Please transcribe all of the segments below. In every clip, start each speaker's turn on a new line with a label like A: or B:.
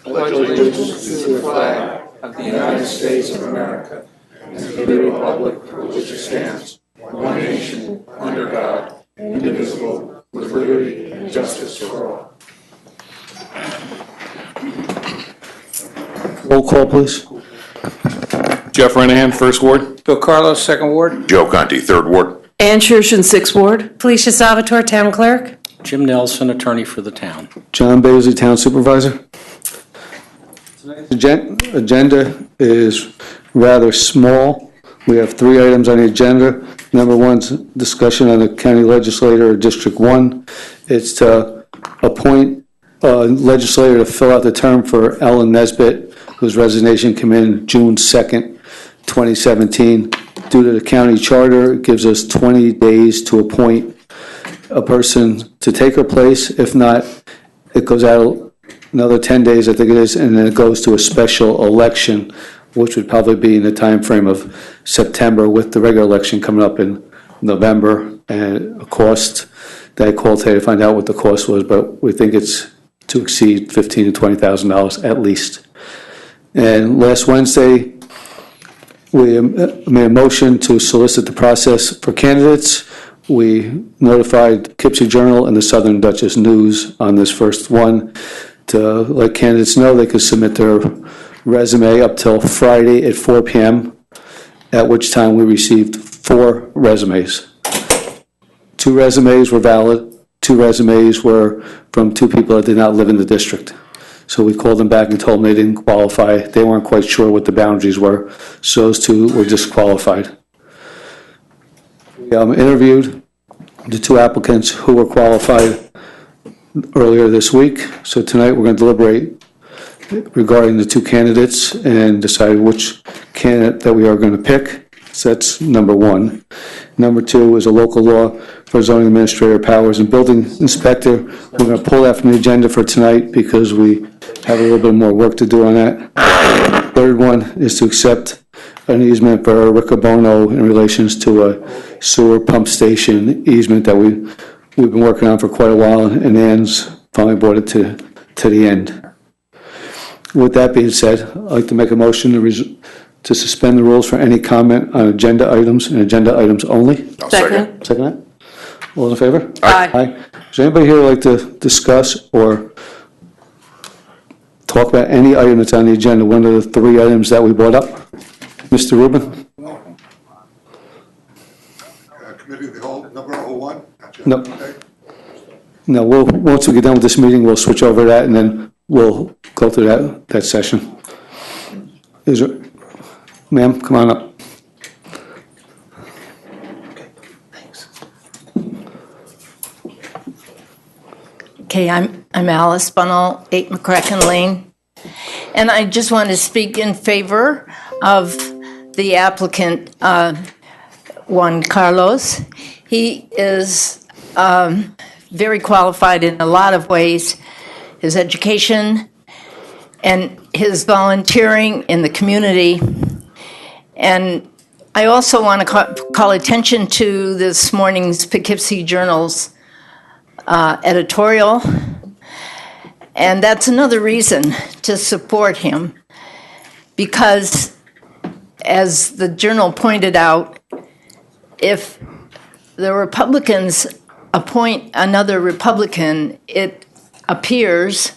A: pledge allegiance to the flag of the United States of America and to the republic for which it stands, one nation, under God, indivisible, with liberty and justice for all.
B: Roll call, please.
C: Jeff Renahan, First Ward.
A: Bill Carlos, Second Ward.
D: Joe Conti, Third Ward.
E: Ann Shershen, Sixth Ward.
F: Felicia Salvatore, Town Clerk.
G: Jim Nelson, Attorney for the town.
B: John Baisley, Town Supervisor. Tonight's agenda is rather small. We have 3 items on the agenda. Number 1's discussion on the county legislator of District 1. It's to appoint a legislator to fill out the term for Ellen Nesbitt, whose resignation came in June 2nd, 2017. Due to the county charter, it gives us 20 days to appoint a person to take her place. If not, it goes out another 10 days, I think it is, and then it goes to a special election, which would probably be in the time frame of September, with the regular election coming up in November. And a cost that I called today to find out what the cost was, but we think it's to exceed $15,000 to $20,000 at least. And last Wednesday, we made a motion to solicit the process for candidates. We notified Poughkeepsie Journal and the Southern Dutchess News on this first one to let candidates know they could submit their resume up till Friday at 4 p.m., at which time we received 4 resumes. 2 resumes were valid. 2 resumes were from 2 people that did not live in the district. So we called them back and told them they didn't qualify. They weren't quite sure what the boundaries were, so those 2 were disqualified. We interviewed the 2 applicants who were qualified earlier this week. So tonight we're going to deliberate regarding the 2 candidates and decide which candidate that we are going to pick. So that's number 1. Number 2 is a local law for zoning administrator powers and building inspector. We're going to pull that from the agenda for tonight because we have a little bit more work to do on that. Third one is to accept an easement for Riccobono in relations to a sewer pump station easement that we've been working on for quite a while, and Ann's finally brought it to the end. With that being said, I'd like to make a motion to suspend the rules for any comment on agenda items and agenda items only.
E: Second.
B: Second that? All in favor?
E: Aye.
B: Aye. Does anybody here like to discuss or talk about any item that's on the agenda, one of the 3 items that we brought up? Mr. Rubin?
H: Committee of the whole, number 01? Gotcha.
B: No.
H: Okay.
B: No, once we get done with this meeting, we'll switch over to that, and then we'll go through that session. Is there, ma'am, come on up.
F: Okay, I'm Alice Bunnell, 8 McCracken Lane, and I just want to speak in favor of the applicant, Juan Carlos. He is very qualified in a lot of ways. His education and his volunteering in the community. And I also want to call attention to this morning's Poughkeepsie Journal's editorial. And that's another reason to support him, because as the Journal pointed out, if the Republicans appoint another Republican, it appears,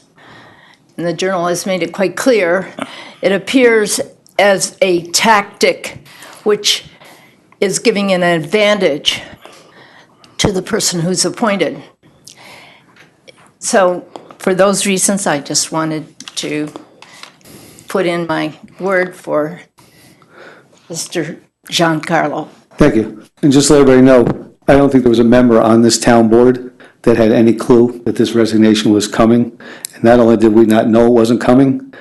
F: and the Journal has made it quite clear, it appears as a tactic which is giving an advantage to the person who's appointed. So for those reasons, I just wanted to put in my word for Mr. Giancarlo.
B: Thank you. And just to let everybody know, I don't think there was a member on this town board that had any clue that this resignation was coming. And not only did we not know it wasn't coming,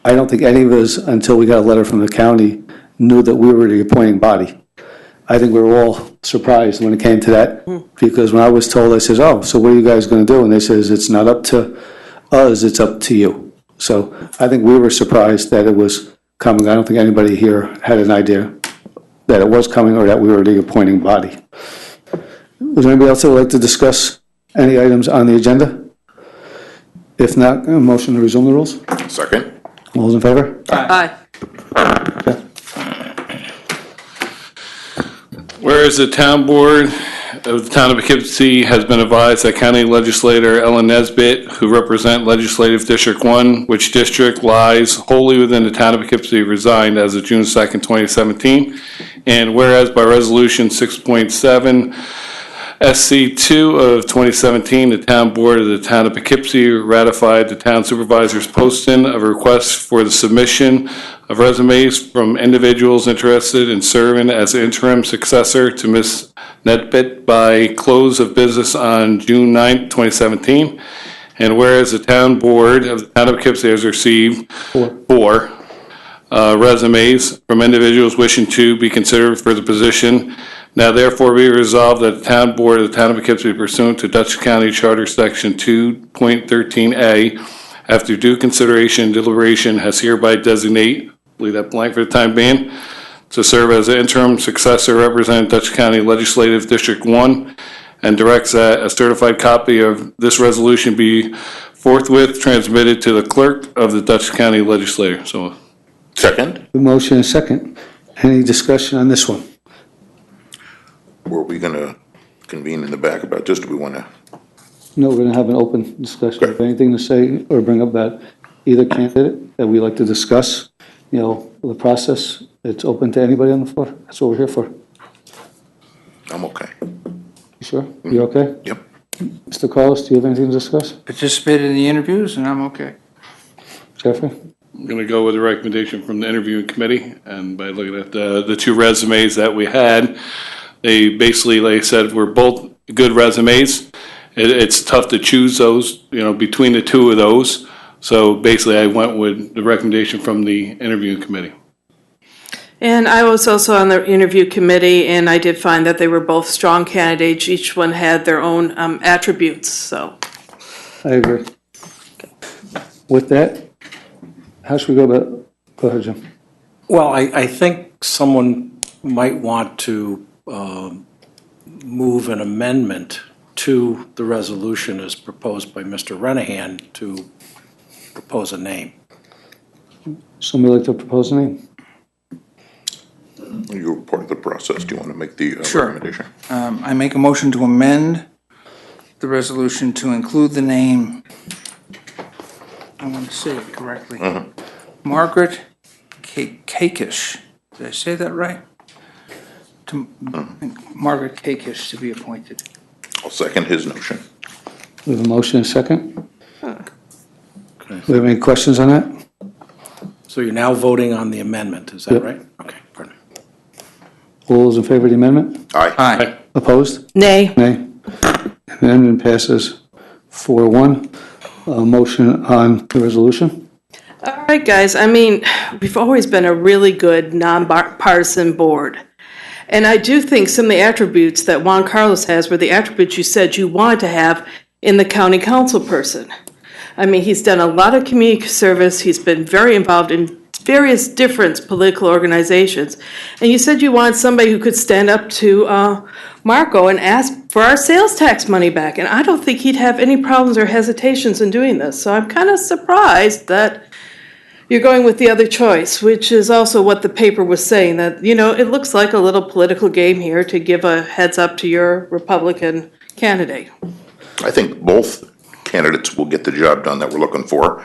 B: I don't think any of us, until we got a letter from the county, knew that we were the appointing body. I think we were all surprised when it came to that, because when I was told, I says, oh, so what are you guys going to do? And they says, it's not up to us, it's up to you. So I think we were surprised that it was coming. I don't think anybody here had an idea that it was coming or that we were the appointing body. Was there anybody else that would like to discuss any items on the agenda? If not, a motion to resume the rules?
A: Second.
B: All those in favor?
E: Aye.
C: Whereas the town board of the town of Poughkeepsie has been advised that County Legislator Ellen Nesbitt, who represent Legislative District 1, which district lies wholly within the town of Poughkeepsie, resigned as of June 2nd, 2017. And whereas by Resolution 6.7 SC2 of 2017, the town board of the town of Poughkeepsie ratified the town supervisor's posting of a request for the submission of resumes from individuals interested in serving as interim successor to Ms. Nesbitt by close of business on June 9th, 2017. And whereas the town board of the town of Poughkeepsie has received four resumes from individuals wishing to be considered for the position, now therefore be resolved that the town board of the town of Poughkeepsie pursuant to Dutchess County Charter Section 2.13A, after due consideration and deliberation, has hereby designate, leave that blank for the time being, to serve as an interim successor representing Dutchess County Legislative District 1, and directs that a certified copy of this resolution be forthwith transmitted to the clerk of the Dutchess County Legislature. So,
A: Second.
B: The motion is second. Any discussion on this one?
A: Were we going to convene in the back about this? Do we want to?
B: No, we're going to have an open discussion. If anything to say or bring up about either candidate that we'd like to discuss, the process, it's open to anybody on the floor. That's what we're here for.
A: I'm okay.
B: You sure? You okay?
A: Yep.
B: Mr. Carlos, do you have anything to discuss?
D: Participated in the interviews, and I'm okay.
B: Jeffrey?
C: I'm going to go with the recommendation from the interviewing committee, and by looking at the two resumes that we had, they basically, like I said, were both good resumes. It's tough to choose those, between the two of those. So basically, I went with the recommendation from the interviewing committee.
E: And I was also on the interview committee, and I did find that they were both strong candidates. Each one had their own attributes, so.
B: I agree. With that, how should we go about, go ahead, Jim.
G: Well, I think someone might want to move an amendment to the resolution as proposed by Mr. Renahan to propose a name.
B: Somebody like to propose a name?
A: You're part of the process. Do you want to make the
D: Sure.
A: recommendation?
D: I make a motion to amend the resolution to include the name, I want to say it correctly, Margaret Kakish. Did I say that right? Margaret Kakish to be appointed.
A: I'll second his motion.
B: We have a motion and a second. We have any questions on that?
G: So you're now voting on the amendment, is that
B: Yep.
G: right? Okay, pardon.
B: All those in favor of the amendment?
A: Aye.
D: Aye.
B: Opposed?
E: Nay.
B: Nay. Amendment passes 4-1. Motion on the resolution?
E: All right, guys, we've always been a really good nonpartisan board. And I do think some of the attributes that Juan Carlos has were the attributes you said you wanted to have in the county council person. He's done a lot of community service. He's been very involved in various different political organizations. And you said you wanted somebody who could stand up to Marco and ask for our sales tax money back. And I don't think he'd have any problems or hesitations in doing this. So I'm kind of surprised that you're going with the other choice, which is also what the paper was saying, that, it looks like a little political game here to give a heads up to your Republican candidate.
A: I think both candidates will get the job done that we're looking for.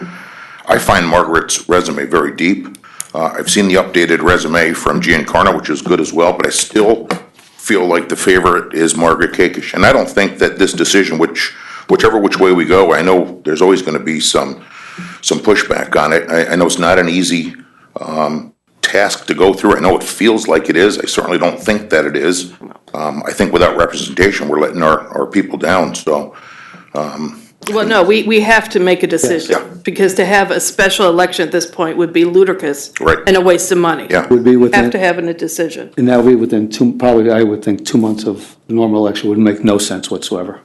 A: I find Margaret's resume very deep. I've seen the updated resume from Giancarlo, which is good as well, but I still feel like the favorite is Margaret Kakish. And I don't think that this decision, whichever which way we go, I know there's always going to be some pushback on it. I know it's not an easy task to go through. I know it feels like it is. I certainly don't think that it is. I think without representation, we're letting our people down. So,
E: Well, no, we have to make a decision,
A: Yeah.
E: because to have a special election at this point would be ludicrous.
A: Right.
E: And a waste of money.
A: yeah.
B: Would be
E: We have to
B: within,
E: have a decision.
B: and that would be within probably, I would think, 2 months of the normal election would make no sense whatsoever.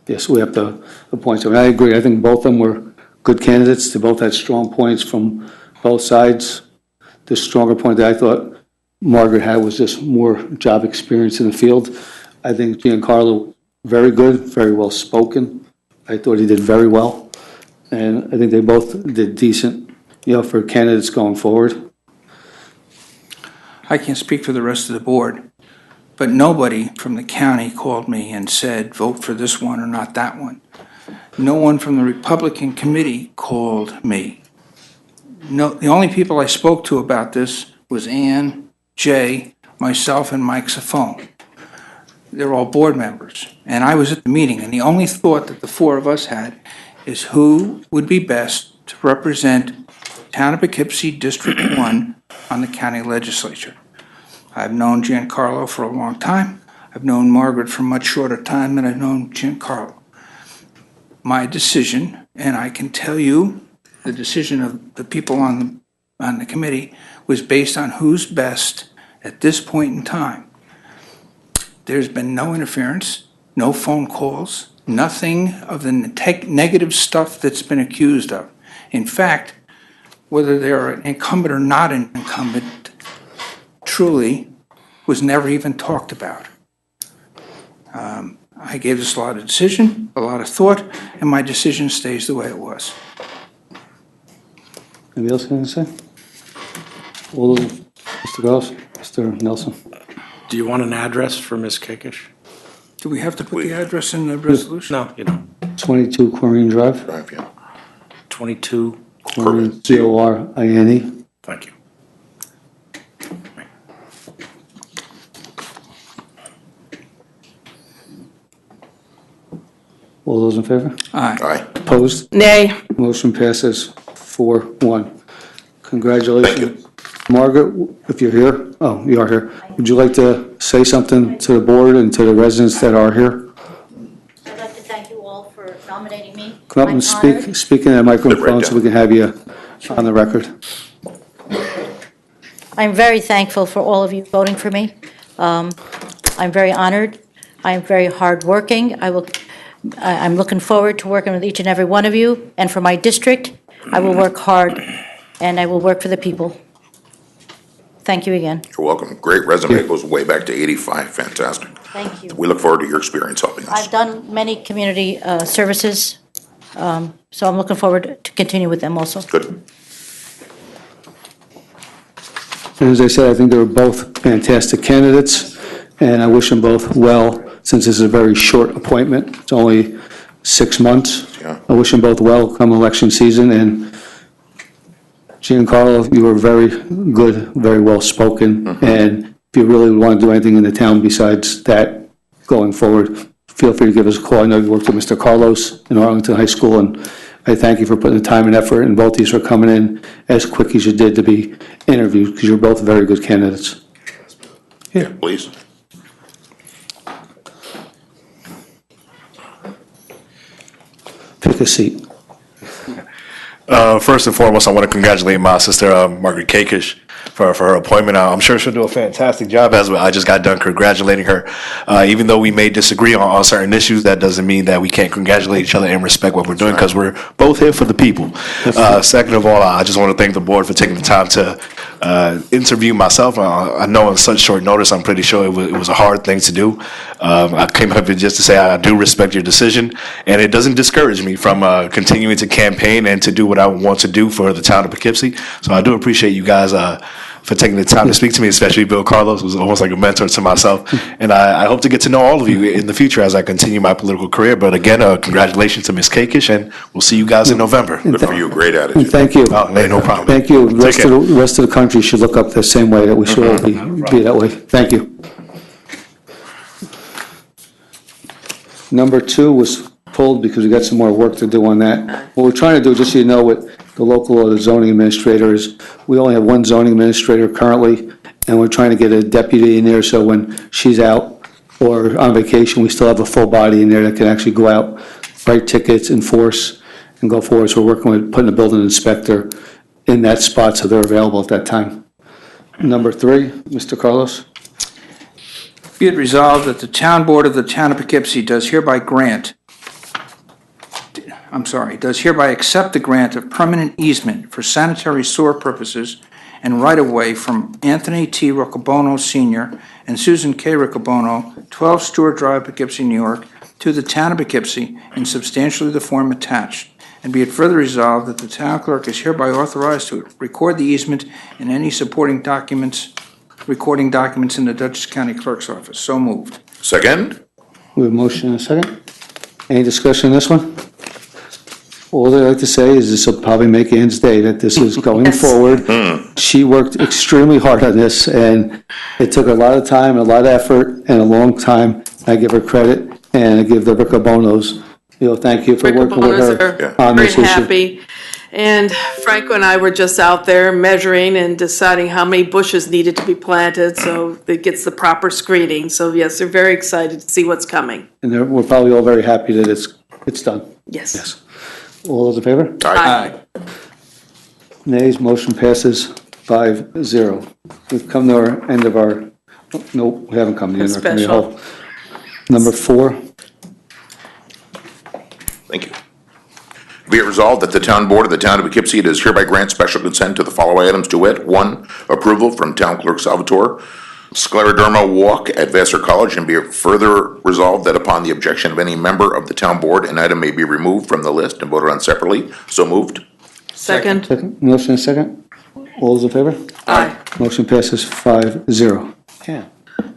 B: Yes, we have to appoint them. I agree. I think both of them were good candidates. They both had strong points from both sides. The stronger point that I thought Margaret had was just more job experience in the field. I think Giancarlo, very good, very well spoken. I thought he did very well. And I think they both did decent, for candidates going forward.
D: I can't speak for the rest of the board, but nobody from the county called me and said, vote for this one or not that one. No one from the Republican committee called me. No, the only people I spoke to about this was Ann, Jay, myself, and Mike Saffone. They're all board members, and I was at the meeting, and the only thought that the four of us had is who would be best to represent Town of Poughkeepsie District 1 on the county legislature. I've known Giancarlo for a long time. I've known Margaret for a much shorter time than I've known Giancarlo. My decision, and I can tell you the decision of the people on the committee, was based on who's best at this point in time. There's been no interference, no phone calls, nothing of the negative stuff that's been accused of. In fact, whether they're an incumbent or not an incumbent, truly was never even talked about. I gave this a lot of decision, a lot of thought, and my decision stays the way it was.
B: Anybody else going to say? All those, Mr. Gross, Mr. Nelson?
G: Do you want an address for Ms. Kakish?
D: Do we have to put the address in the resolution?
G: No, you don't.
B: 22 Quarine Drive,
A: Drive, yeah.
G: 22,
B: Quarine, Corine.
G: thank you.
B: All those in favor?
D: Aye.
A: Aye.
B: Opposed?
E: Nay.
B: Motion passes 4-1. Congratulations. Margaret, if you're here, oh, you are here. Would you like to say something to the board and to the residents that are here?
I: I'd like to thank you all for nominating me.
B: Come up and speak in that microphone so we can have you on the record.
I: I'm very thankful for all of you voting for me. I'm very honored. I'm very hardworking. I'm looking forward to working with each and every one of you. And for my district, I will work hard and I will work for the people. Thank you again.
A: You're welcome. Great resume. Goes way back to 85. Fantastic.
I: Thank you.
A: We look forward to your experience helping us.
I: I've done many community services, so I'm looking forward to continue with them also.
A: Good.
B: And as I said, I think they were both fantastic candidates, and I wish them both well, since this is a very short appointment. It's only 6 months.
A: Yeah.
B: I wish them both well come election season, and Giancarlo, you were very good, very well-spoken, and if you really want to do anything in the town besides that going forward, feel free to give us a call. I know you worked with Mr. Carlos in Arlington High School, and I thank you for putting the time and effort, and both of you for coming in as quick as you did to be interviewed, because you're both very good candidates.
A: Yeah, please.
B: Pick a seat.
J: First and foremost, I want to congratulate my sister, Margaret Kakish, for her appointment. I'm sure she'll do a fantastic job, as I just got done congratulating her. Even though we may disagree on certain issues, that doesn't mean that we can't congratulate each other and respect what we're doing, because we're both here for the people. Second of all, I just want to thank the board for taking the time to interview myself. I know on such short notice, I'm pretty sure it was a hard thing to do. I came up here just to say I do respect your decision, and it doesn't discourage me from continuing to campaign and to do what I want to do for the town of Poughkeepsie. So I do appreciate you guys for taking the time to speak to me, especially Bill Carlos, who's almost like a mentor to myself. And I hope to get to know all of you in the future as I continue my political career. But again, congratulations to Ms. Kakish, and we'll see you guys in November.
A: Good for you. Great
B: And
A: attitude.
B: thank you.
J: Oh, hey, no problem.
B: Thank you. The
J: Take care.
B: rest of the country should look up the same way that we should all be that way. Thank you. Number 2 was pulled because we got some more work to do on that. What we're trying to do, just so you know, with the local or the zoning administrator is, we only have one zoning administrator currently, and we're trying to get a deputy in there, so when she's out or on vacation, we still have a full body in there that can actually go out, write tickets, enforce, and go forward. So we're working with putting a building inspector in that spot so they're available at that time. Number 3, Mr. Carlos?
D: Be it resolved that the town board of the town of Poughkeepsie does hereby accept the grant of permanent easement for sanitary sewer purposes and right-of-way from Anthony T. Riccobono Sr. and Susan K. Riccobono, 12 Stewart Drive, Poughkeepsie, New York, to the town of Poughkeepsie in substantially the form attached. And be it further resolved that the town clerk is hereby authorized to record the easement and any supporting documents, recording documents in the Dutchess County Clerk's office. So moved.
A: Second?
B: We have a motion and a second. Any discussion on this one? All I'd like to say is this will probably make Ann's day that this is going
E: Yes.
B: forward. She worked extremely hard on this, and it took a lot of time, a lot of effort, and a long time. I give her credit, and I give the Riccobonos, thank you for
E: Rick
B: working with
E: Bonos
B: her
E: are
B: on
E: very
B: this issue.
E: happy. And Franco and I were just out there measuring and deciding how many bushes needed to be planted so it gets the proper screening. So yes, they're very excited to see what's coming.
B: And we're probably all very happy that it's done.
E: Yes.
B: Yes. All those in favor?
E: Aye.
B: Nays, motion passes 5-0. We've come to our end of our, nope, we haven't come to the end of our committee
E: Special.
B: hall. Number 4,
A: Thank you. Be it resolved that the town board of the town of Poughkeepsie does hereby grant special consent to the following items to wit. 1, approval from Town Clerk Salvatore, scleroderma walk at Vassar College, and be it further resolved that upon the objection of any member of the town board, an item may be removed from the list and voted on separately. So moved.
E: Second?
B: second, motion and second. All those in favor?
E: Aye.
B: Motion passes 5-0. Yeah.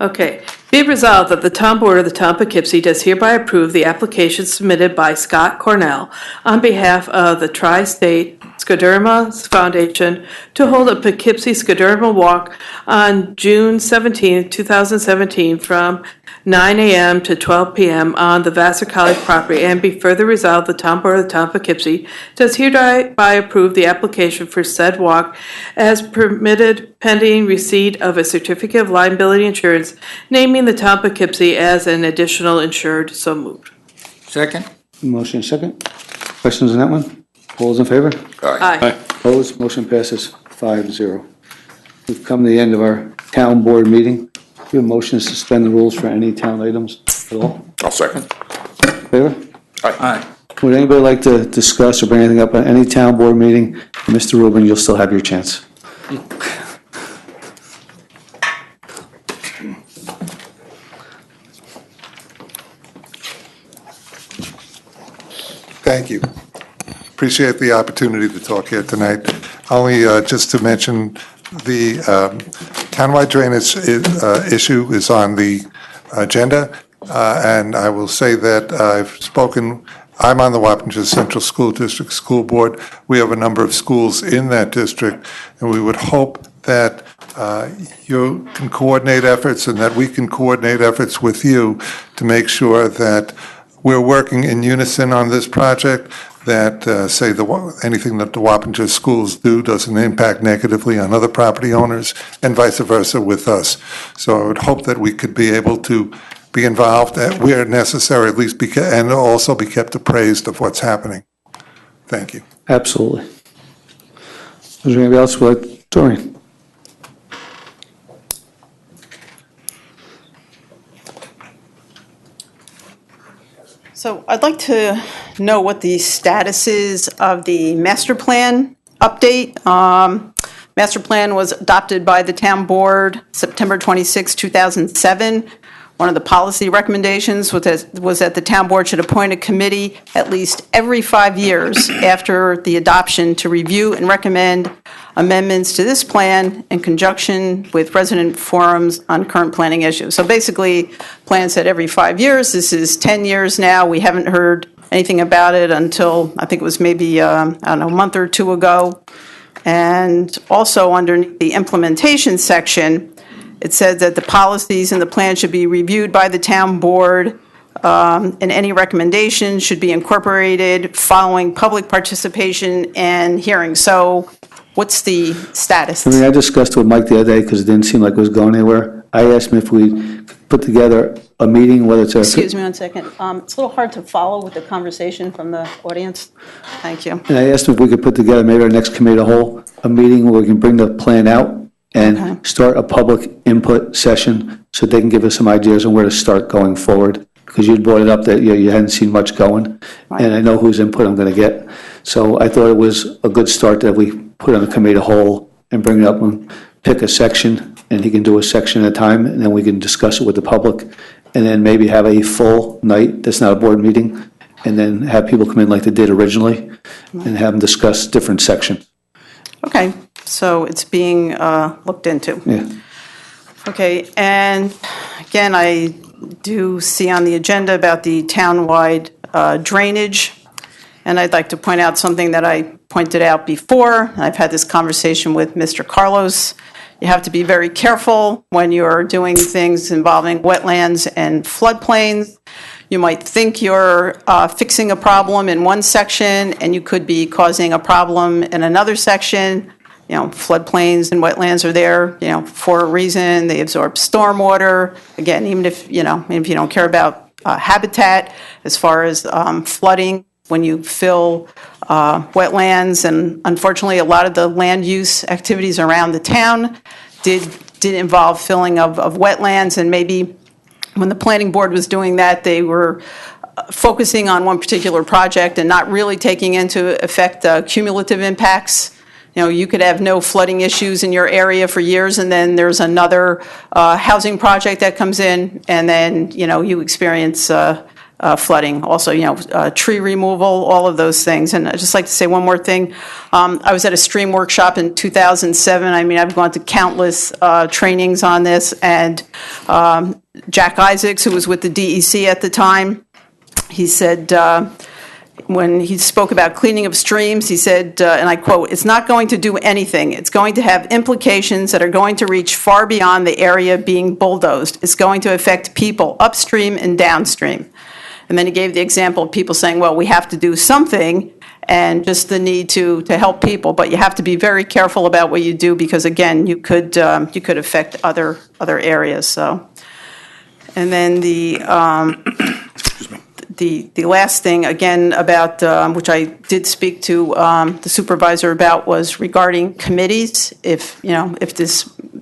E: Okay. Be it resolved that the town board of the town of Poughkeepsie does hereby approve the application submitted by Scott Cornell on behalf of the Tri-State Scleroderma Foundation to hold a Poughkeepsie Scleroderma Walk on June 17, 2017 from 9 a.m. to 12 p.m. on the Vassar College property, and be further resolved the town board of the town of Poughkeepsie does hereby approve the application for said walk as permitted pending receipt of a certificate of liability insurance naming the town of Poughkeepsie as an additional insured. So moved.
D: Second?
B: Motion and second. Questions on that one? All those in favor?
E: Aye.
B: Opposed? Motion passes 5-0. We've come to the end of our town board meeting. Do you have a motion to suspend the rules for any town items at all?
A: I'll second.
B: Favor?
D: Aye.
B: Would anybody like to discuss or bring anything up at any town board meeting? Mr. Rubin, you'll still have your chance.
H: Thank you. Appreciate the opportunity to talk here tonight. Only just to mention the townwide drainage issue is on the agenda, and I will say that I'm on the Wappinger Central School District School Board. We have a number of schools in that district, and we would hope that you can coordinate efforts and that we can coordinate efforts with you to make sure that we're working in unison on this project, that anything that the Wappinger schools do doesn't impact negatively on other property owners, and vice versa with us. So I would hope that we could be able to be involved where necessary, at least, and also be kept appraised of what's happening. Thank you.
B: Absolutely. Is there anybody else who would like, Doreen?
K: So I'd like to know what the status is of the master plan update. Master plan was adopted by the town board September 26, 2007. One of the policy recommendations was that the town board should appoint a committee at least every 5 years after the adoption to review and recommend amendments to this plan in conjunction with resident forums on current planning issues. So basically, plan said every 5 years. This is 10 years now. We haven't heard anything about it until, I think it was maybe, a month or two ago. And also underneath the implementation section, it said that the policies in the plan should be reviewed by the town board, and any recommendations should be incorporated following public participation and hearings. So what's the status?
B: I discussed with Mike the other day because it didn't seem like it was going anywhere. I asked him if we could put together a meeting, whether it's a...
K: Excuse me one second. It's a little hard to follow with the conversation from the audience. Thank you.
B: And I asked him if we could put together, maybe our next committee of the whole, a meeting where we can bring the plan out and start a public input session so they can give us some ideas on where to start going forward. Because you'd brought it up that you hadn't seen much going, and I know whose input I'm going to get. So I thought it was a good start that we put on a committee of the whole and bring it up and pick a section, and he can do a section at a time, and then we can discuss it with the public, and then maybe have a full night that's not a board meeting and then have people come in like they did originally and have them discuss different sections.
K: Okay, so it's being looked into.
B: Yeah.
K: Okay, and again, I do see on the agenda about the townwide drainage, and I'd like to point out something that I pointed out before. I've had this conversation with Mr. Carlos. You have to be very careful when you're doing things involving wetlands and floodplains. You might think you're fixing a problem in one section, and you could be causing a problem in another section. You know, floodplains and wetlands are there, you know, for a reason. They absorb stormwater. Again, even if you don't care about habitat, as far as flooding, when you fill wetlands, and unfortunately, a lot of the land use activities around the town did involve filling of wetlands, and maybe when the planning board was doing that, they were focusing on one particular project and not really taking into effect cumulative impacts. You know, you could have no flooding issues in your area for years, and then there's another housing project that comes in, and then, you know, you experience flooding. Also, you know, tree removal, all of those things. And I'd just like to say one more thing. I was at a stream workshop in 2007. I mean, I've gone to countless trainings on this, and Jack Isaacs, who was with the DEC at the time, he said, when he spoke about cleaning of streams, he said, and I quote, "It's not going to do anything. It's going to have implications that are going to reach far beyond the area being bulldozed. It's going to affect people upstream and downstream." And then he gave the example of people saying, well, we have to do something, and just the need to help people. But you have to be very careful about what you do, because, again, you could affect other areas. So, and then the last thing, again, about, which I did speak to the supervisor about, was regarding committees. If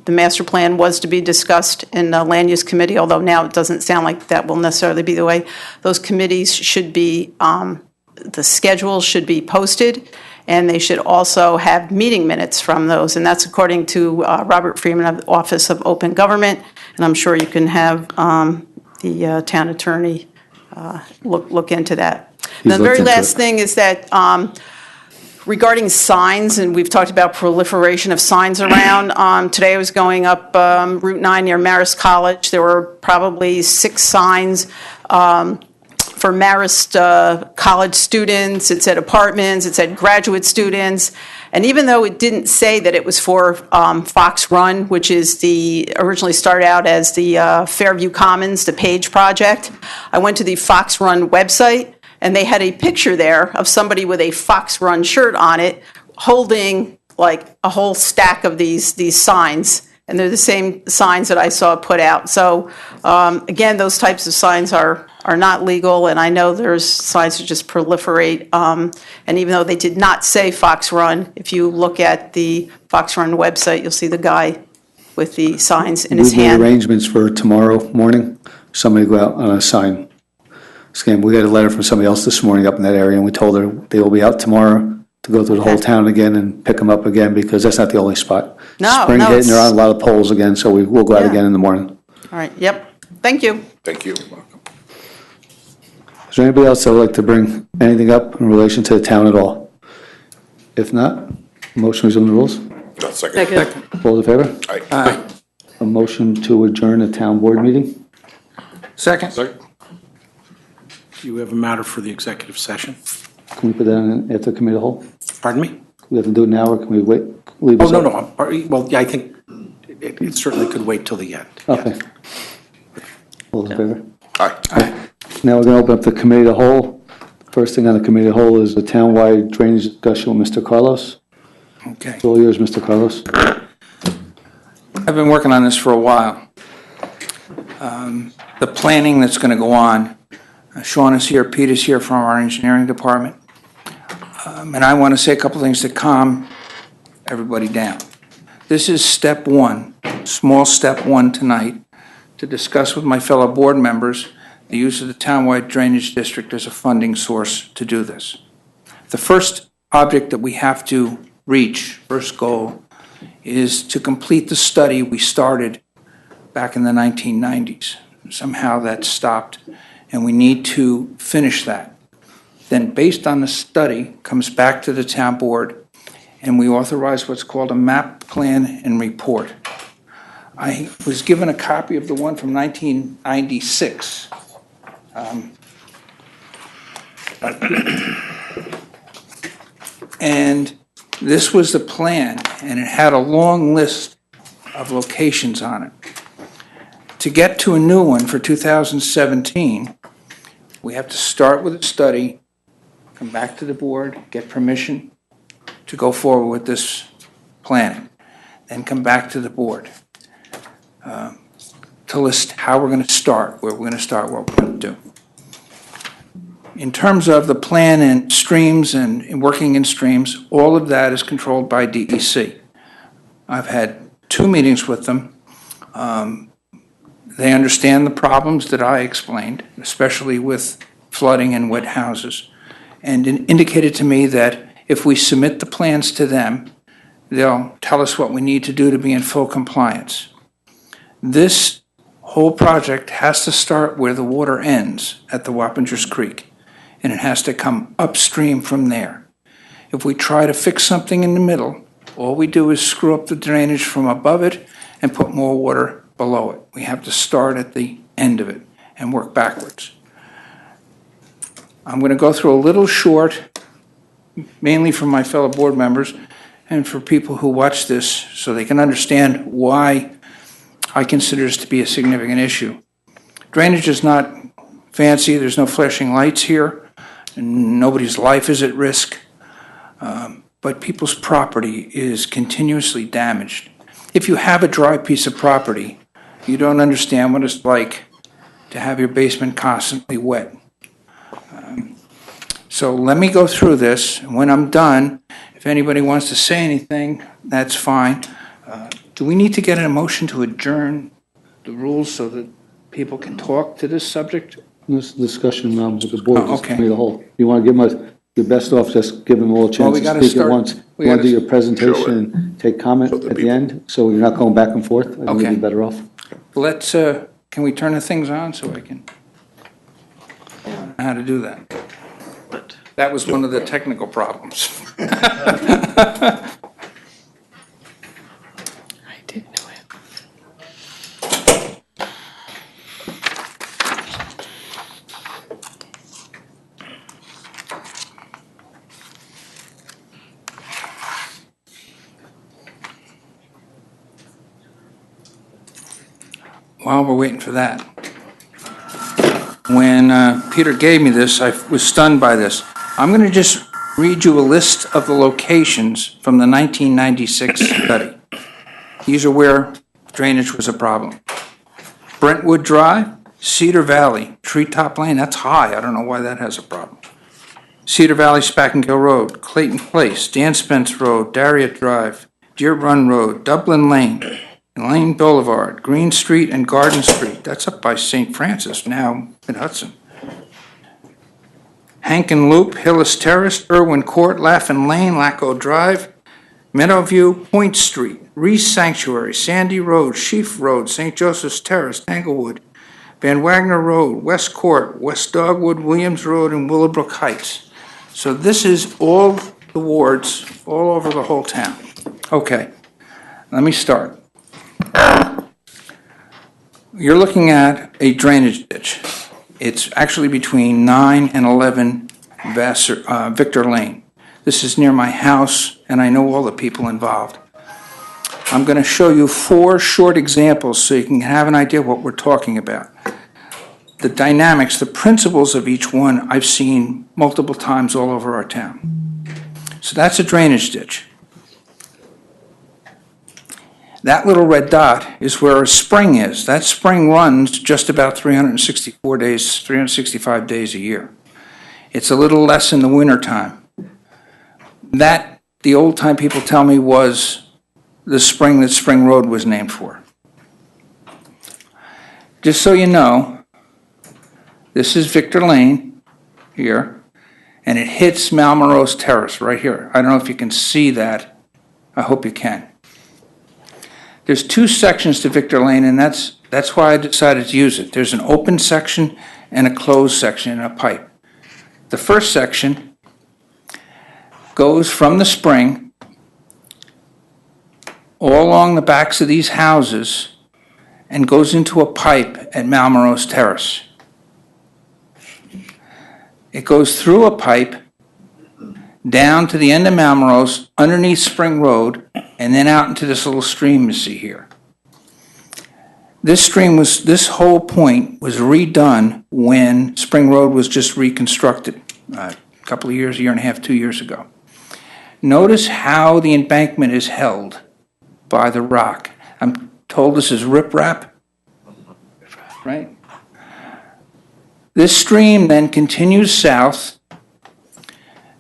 K: the master plan was to be discussed in the land use committee, although now it doesn't sound like that will necessarily be the way, those committees should be, the schedule should be posted, and they should also have meeting minutes from those. And that's according to Robert Freeman of the Office of Open Government, and I'm sure you can have the town attorney look into that. And the very last thing is that regarding signs, and we've talked about proliferation of signs around. Today I was going up Route 9 near Marist College. There were probably 6 signs for Marist college students. It said apartments, it said graduate students. And even though it didn't say that it was for Fox Run, which is originally started out as the Fairview Commons, the Page Project, I went to the Fox Run website, and they had a picture there of somebody with a Fox Run shirt on it, holding like a whole stack of these signs. And they're the same signs that I saw put out. So again, those types of signs are not legal, and I know there's signs that just proliferate. And even though they did not say Fox Run, if you look at the Fox Run website, you'll see the guy with the signs in his hand.
B: We made arrangements for tomorrow morning, somebody to go out on a sign scan. We got a letter from somebody else this morning up in that area, and we told her they will be out tomorrow to go through the whole town again and pick them up again, because that's not the only spot. Spring hit, and there are a lot of poles again, so we'll go out again in the morning.
K: All right, yep. Thank you.
A: Thank you.
B: Is there anybody else that would like to bring anything up in relation to the town at all? If not, motion resume the rules.
A: No, second.
B: All in favor?
A: Aye.
B: A motion to adjourn the town board meeting?
D: Second.
G: You have a matter for the executive session?
B: Can we put that in after committee of the whole?
G: Pardon me?
B: We have to do it now, or can we wait? Leave
G: Oh,
B: this
G: no,
B: up?
G: no. Well, yeah, I think it certainly could wait till the end.
B: Okay. All in favor?
A: Aye.
B: Now we're going to open up the committee of the whole. First thing on the committee of the whole is the townwide drainage discussion with Mr. Carlos.
D: Okay.
B: It's all yours, Mr. Carlos.
D: I've been working on this for a while. The planning that's going to go on, Sean is here, Pete is here from our engineering department. And I want to say a couple things to calm everybody down. This is step one, small step one tonight, to discuss with my fellow board members the use of the townwide drainage district as a funding source to do this. The first object that we have to reach, first goal, is to complete the study we started back in the 1990s. Somehow that stopped, and we need to finish that. then based on the study, comes back to the town board, and we authorize what's called a map plan and report. I was given a copy of the one from 1996. And this was the plan, and it had a long list of locations on it. To get to a new one for 2017, we have to start with a study, come back to the board, get permission to go forward with this planning, then come back to the board to list how we're going to start, where we're going to start, what we're going to do. In terms of the plan and streams and working in streams, all of that is controlled by DEC. I've had 2 meetings with them. They understand the problems that I explained, especially with flooding and wet houses, and indicated to me that if we submit the plans to them, they'll tell us what we need to do to be in full compliance. This whole project has to start where the water ends at the Wappingers Creek, and it has to come upstream from there. If we try to fix something in the middle, all we do is screw up the drainage from above it and put more water below it. We have to start at the end of it and work backwards. I'm going to go through a little short, mainly for my fellow board members and for people who watch this so they can understand why I consider this to be a significant issue. Drainage is not fancy. There's no flashing lights here, and nobody's life is at risk. But people's property is continuously damaged. If you have a dry piece of property, you don't understand what it's like to have your basement constantly wet. So let me go through this, and when I'm done, if anybody wants to say anything, that's fine. Do we need to get a motion to adjourn the rules so that people can talk to this subject?
B: This discussion with the board,
D: Oh,
B: just
D: okay.
B: committee of the whole. You want to give them your best off, just give them all a
D: Well,
B: chance
D: we
B: to
D: gotta
B: speak at
D: start-
B: once.
D: we
B: You want to
D: gotta
B: do your presentation and take comment at the end, so you're not going back and forth? I think
D: Okay.
B: you'd be better off.
D: Let's, can we turn the things on so I can know how to do that? That was one of the technical problems.
E: I didn't know it.
D: While we're waiting for that, when Peter gave me this, I was stunned by this. I'm going to just read you a list of the locations from the 1996 study. These are where drainage was a problem. Brentwood Drive, Cedar Valley, Treetop Lane, that's high, I don't know why that has a problem. Cedar Valley, Spackengill Road, Clayton Place, Dan Spence Road, Darriot Drive, Deer Run Road, Dublin Lane, Lane Boulevard, Green Street and Garden Street, that's up by St. Francis now in Hudson. Hankin Loop, Hillis Terrace, Irwin Court, Laughlin Lane, Lacko Drive, Meadowview, Point Street, Reese Sanctuary, Sandy Road, Sheaf Road, St. Joseph's Terrace, Tanglewood, Van Wagner Road, West Court, West Dogwood, Williams Road, and Willowbrook Heights. So this is all the wards, all over the whole town. Okay, let me start. You're looking at a drainage ditch. It's actually between 9 and 11 Victor Lane. This is near my house, and I know all the people involved. I'm going to show you 4 short examples so you can have an idea of what we're talking about. The dynamics, the principles of each one I've seen multiple times all over our town. So that's a drainage ditch. That little red dot is where a spring is. That spring runs just about 364 days, 365 days a year. It's a little less in the wintertime. That, the old-time people tell me, was the spring that Spring Road was named for. Just so you know, this is Victor Lane here, and it hits Malmrose Terrace right here. I don't know if you can see that. I hope you can. There's 2 sections to Victor Lane, and that's why I decided to use it. There's an open section and a closed section in a pipe. The first section goes from the spring all along the backs of these houses and goes into a pipe at Malmrose Terrace. It goes through a pipe down to the end of Malmrose, underneath Spring Road, and then out into this little stream you see here. This whole point was redone when Spring Road was just reconstructed a couple of years, a year and a half, 2 years ago. Notice how the embankment is held by the rock. I'm told this is riprap, right? This stream then continues south,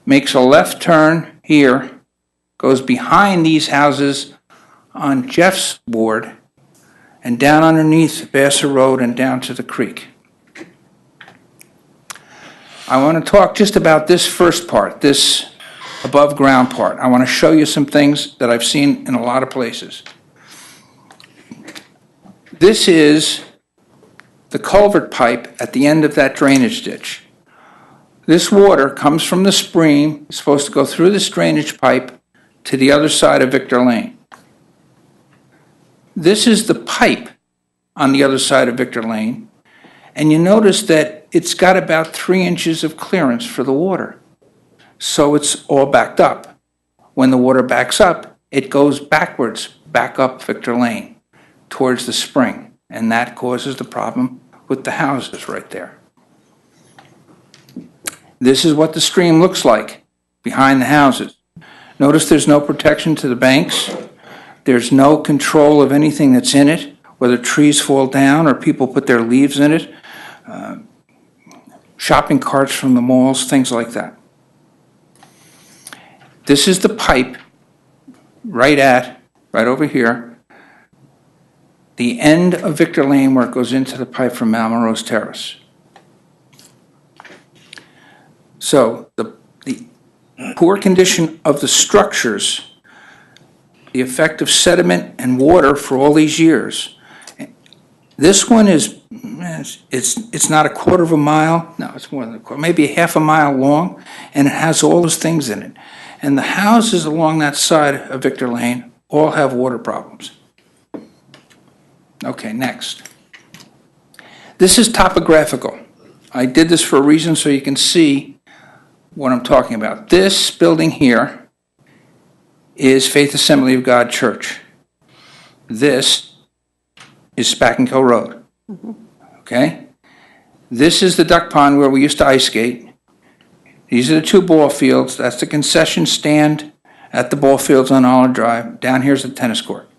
D: makes a left turn here, goes behind these houses on Jeff's ward, and down underneath Vassar Road and down to the creek. I want to talk just about this first part, this above ground part. I want to show you some things that I've seen in a lot of places. This is the culvert pipe at the end of that drainage ditch. This water comes from the stream, it's supposed to go through this drainage pipe to the other side of Victor Lane. This is the pipe on the other side of Victor Lane, and you notice that it's got about 3 inches of clearance for the water. So it's all backed up. When the water backs up, it goes backwards, back up Victor Lane towards the spring, and that causes the problem with the houses right there. This is what the stream looks like behind the houses. Notice there's no protection to the banks. There's no control of anything that's in it, whether trees fall down or people put their leaves in it, shopping carts from the malls, things like that. This is the pipe right over here, the end of Victor Lane where it goes into the pipe from Malmrose Terrace. So the poor condition of the structures, the effect of sediment and water for all these years. This one is, it's not a quarter of a mile, no, it's more than a quarter, maybe a half a mile long, and it has all those things in it. And the houses along that side of Victor Lane all have water problems. Okay, next. This is topographical. I did this for a reason so you can see what I'm talking about. This building here is Faith Assembly of God Church. This is Spackenkill Road. Okay? This is the duck pond where we used to ice skate. These are the 2 ball fields. That's the concession stand at the ball fields on Olive Drive. Down here's the tennis court.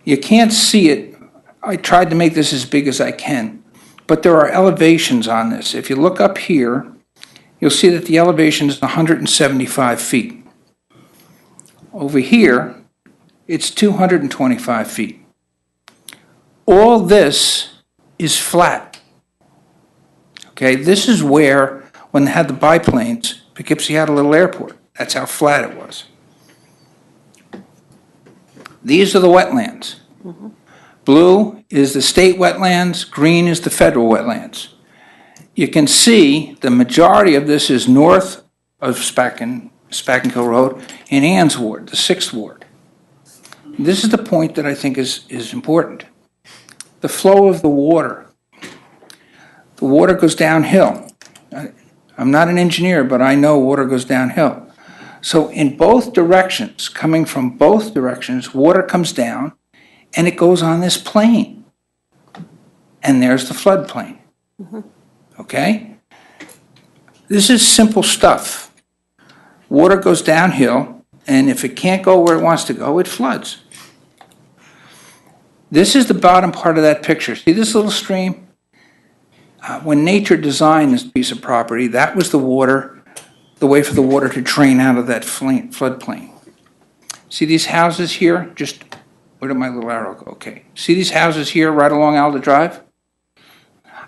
D: You can't see it. I tried to make this as big as I can, but there are elevations on this. If you look up here, you'll see that the elevation is 175 feet. Over here, it's 225 feet. All this is flat. Okay, this is where, when they had the biplanes, Poughkeepsie had a little airport. That's how flat it was. These are the wetlands. Blue is the state wetlands, green is the federal wetlands. You can see the majority of this is north of Spackenkill Road in Ann's Ward, the 6th Ward. This is the point that I think is important. The flow of the water. The water goes downhill. I'm not an engineer, but I know water goes downhill. So in both directions, coming from both directions, water comes down and it goes on this plane. And there's the floodplain. Okay? This is simple stuff. Water goes downhill, and if it can't go where it wants to go, it floods. This is the bottom part of that picture. See this little stream? When nature designed this piece of property, that was the way for the water to drain out of that floodplain. See these houses here? Just, where did my little arrow go? Okay. See these houses here right along Alder Drive?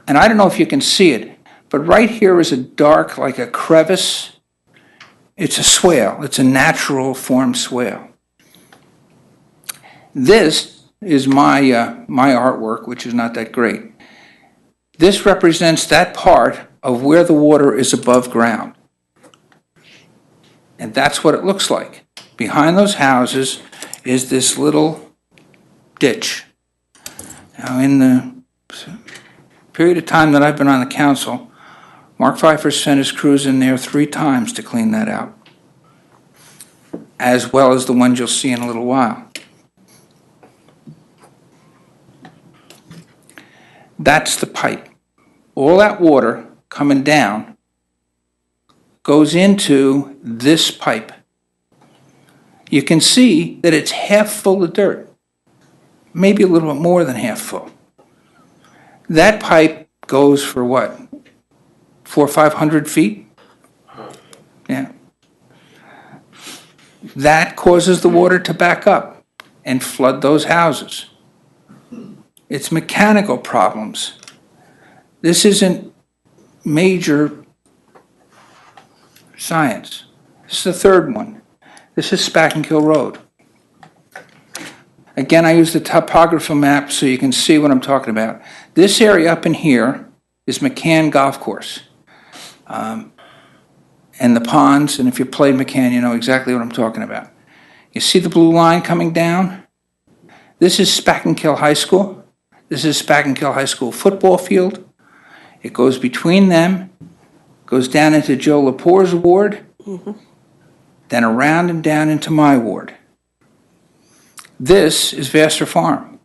D: And I don't know if you can see it, but right here is a dark, like a crevice. It's a swale. It's a natural formed swale. This is my artwork, which is not that great. This represents that part of where the water is above ground. And that's what it looks like. Behind those houses is this little ditch. Now, in the period of time that I've been on the council, Mark Pfeiffer sent his crews in there 3 times to clean that out, as well as the ones you'll see in a little while. That's the pipe. All that water coming down goes into this pipe. You can see that it's half full of dirt, maybe a little bit more than half full. That pipe goes for what, 400 or 500 feet? Yeah. That causes the water to back up and flood those houses. It's mechanical problems. This isn't major science. This is the third one. This is Spackenkill Road. Again, I use the topographical map so you can see what I'm talking about. This area up in here is McCann Golf Course. And the ponds, and if you played McCann, you know exactly what I'm talking about. You see the blue line coming down? This is Spackenkill High School. This is Spackenkill High School football field. It goes between them, goes down into Joe Lepore's ward, then around and down into my ward. This is Vassar Farm.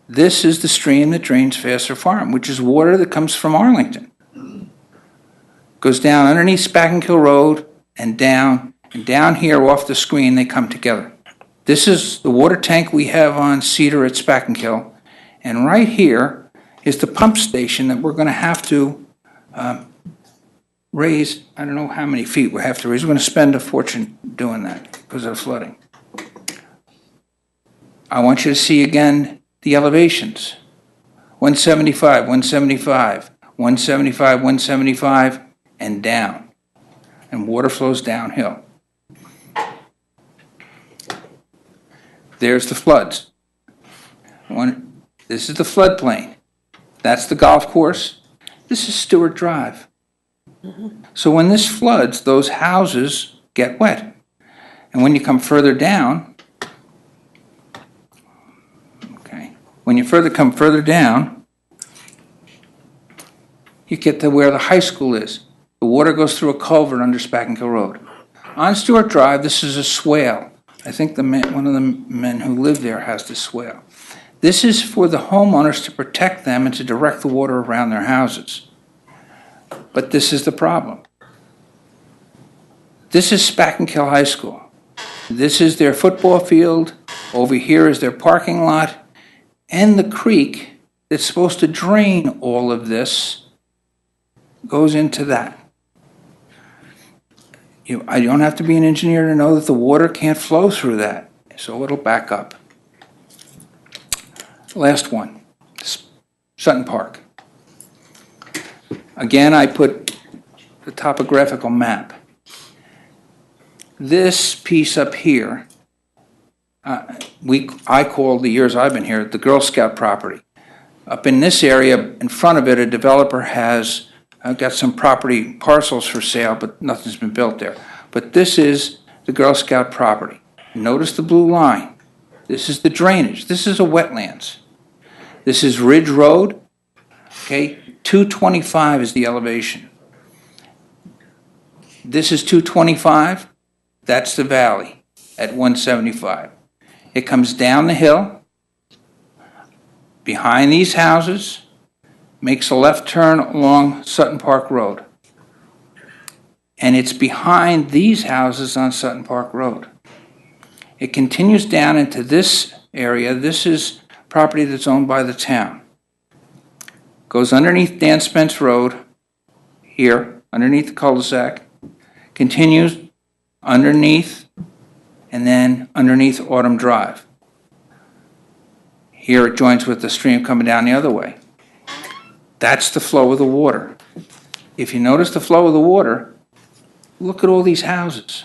D: This is the stream that drains Vassar Farm, which is water that comes from Arlington. Goes down underneath Spackenkill Road and down here off the screen, they come together. This is the water tank we have on Cedar at Spackenkill, and right here is the pump station that we're going to have to raise. I don't know how many feet we have to raise. We're going to spend a fortune doing that because of the flooding. I want you to see again the elevations. 175, 175, 175, 175, and down. And water flows downhill. There's the floods. This is the floodplain. That's the golf course. This is Stewart Drive. So when this floods, those houses get wet. And when you come further down, when you come further down, you get to where the high school is. The water goes through a culvert under Spackenkill Road. On Stewart Drive, this is a swale. I think one of the men who live there has this swale. This is for the homeowners to protect them and to direct the water around their houses. But this is the problem. This is Spackenkill High School. This is their football field. Over here is their parking lot. And the creek that's supposed to drain all of this goes into that. I don't have to be an engineer to know that the water can't flow through that, so it'll back up. Last one, Sutton Park. Again, I put the topographical map. This piece up here, I call the years I've been here the Girl Scout property. Up in this area, in front of it, a developer has got some property parcels for sale, but nothing's been built there. But this is the Girl Scout property. Notice the blue line. This is the drainage. This is a wetlands. This is Ridge Road. Okay, 225 is the elevation. This is 225. That's the valley at 175. It comes down the hill, behind these houses, makes a left turn along Sutton Park Road. And it's behind these houses on Sutton Park Road. It continues down into this area. This is property that's owned by the town. Goes underneath Dan Spence Road, here, underneath the cul-de-sac, continues underneath, and then underneath Autumn Drive. Here it joins with the stream coming down the other way. That's the flow of the water. If you notice the flow of the water, look at all these houses.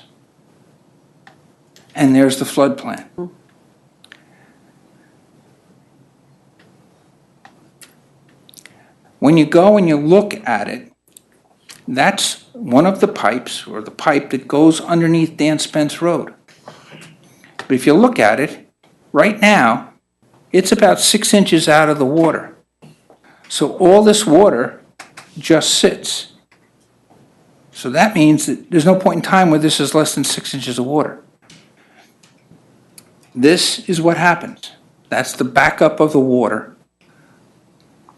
D: And there's the flood plan. When you go and you look at it, that's one of the pipes, or the pipe that goes underneath Dan Spence Road. But if you look at it, right now, it's about 6 inches out of the water. So all this water just sits. So that means that there's no point in time where this is less than 6 inches of water. This is what happens. That's the backup of the water.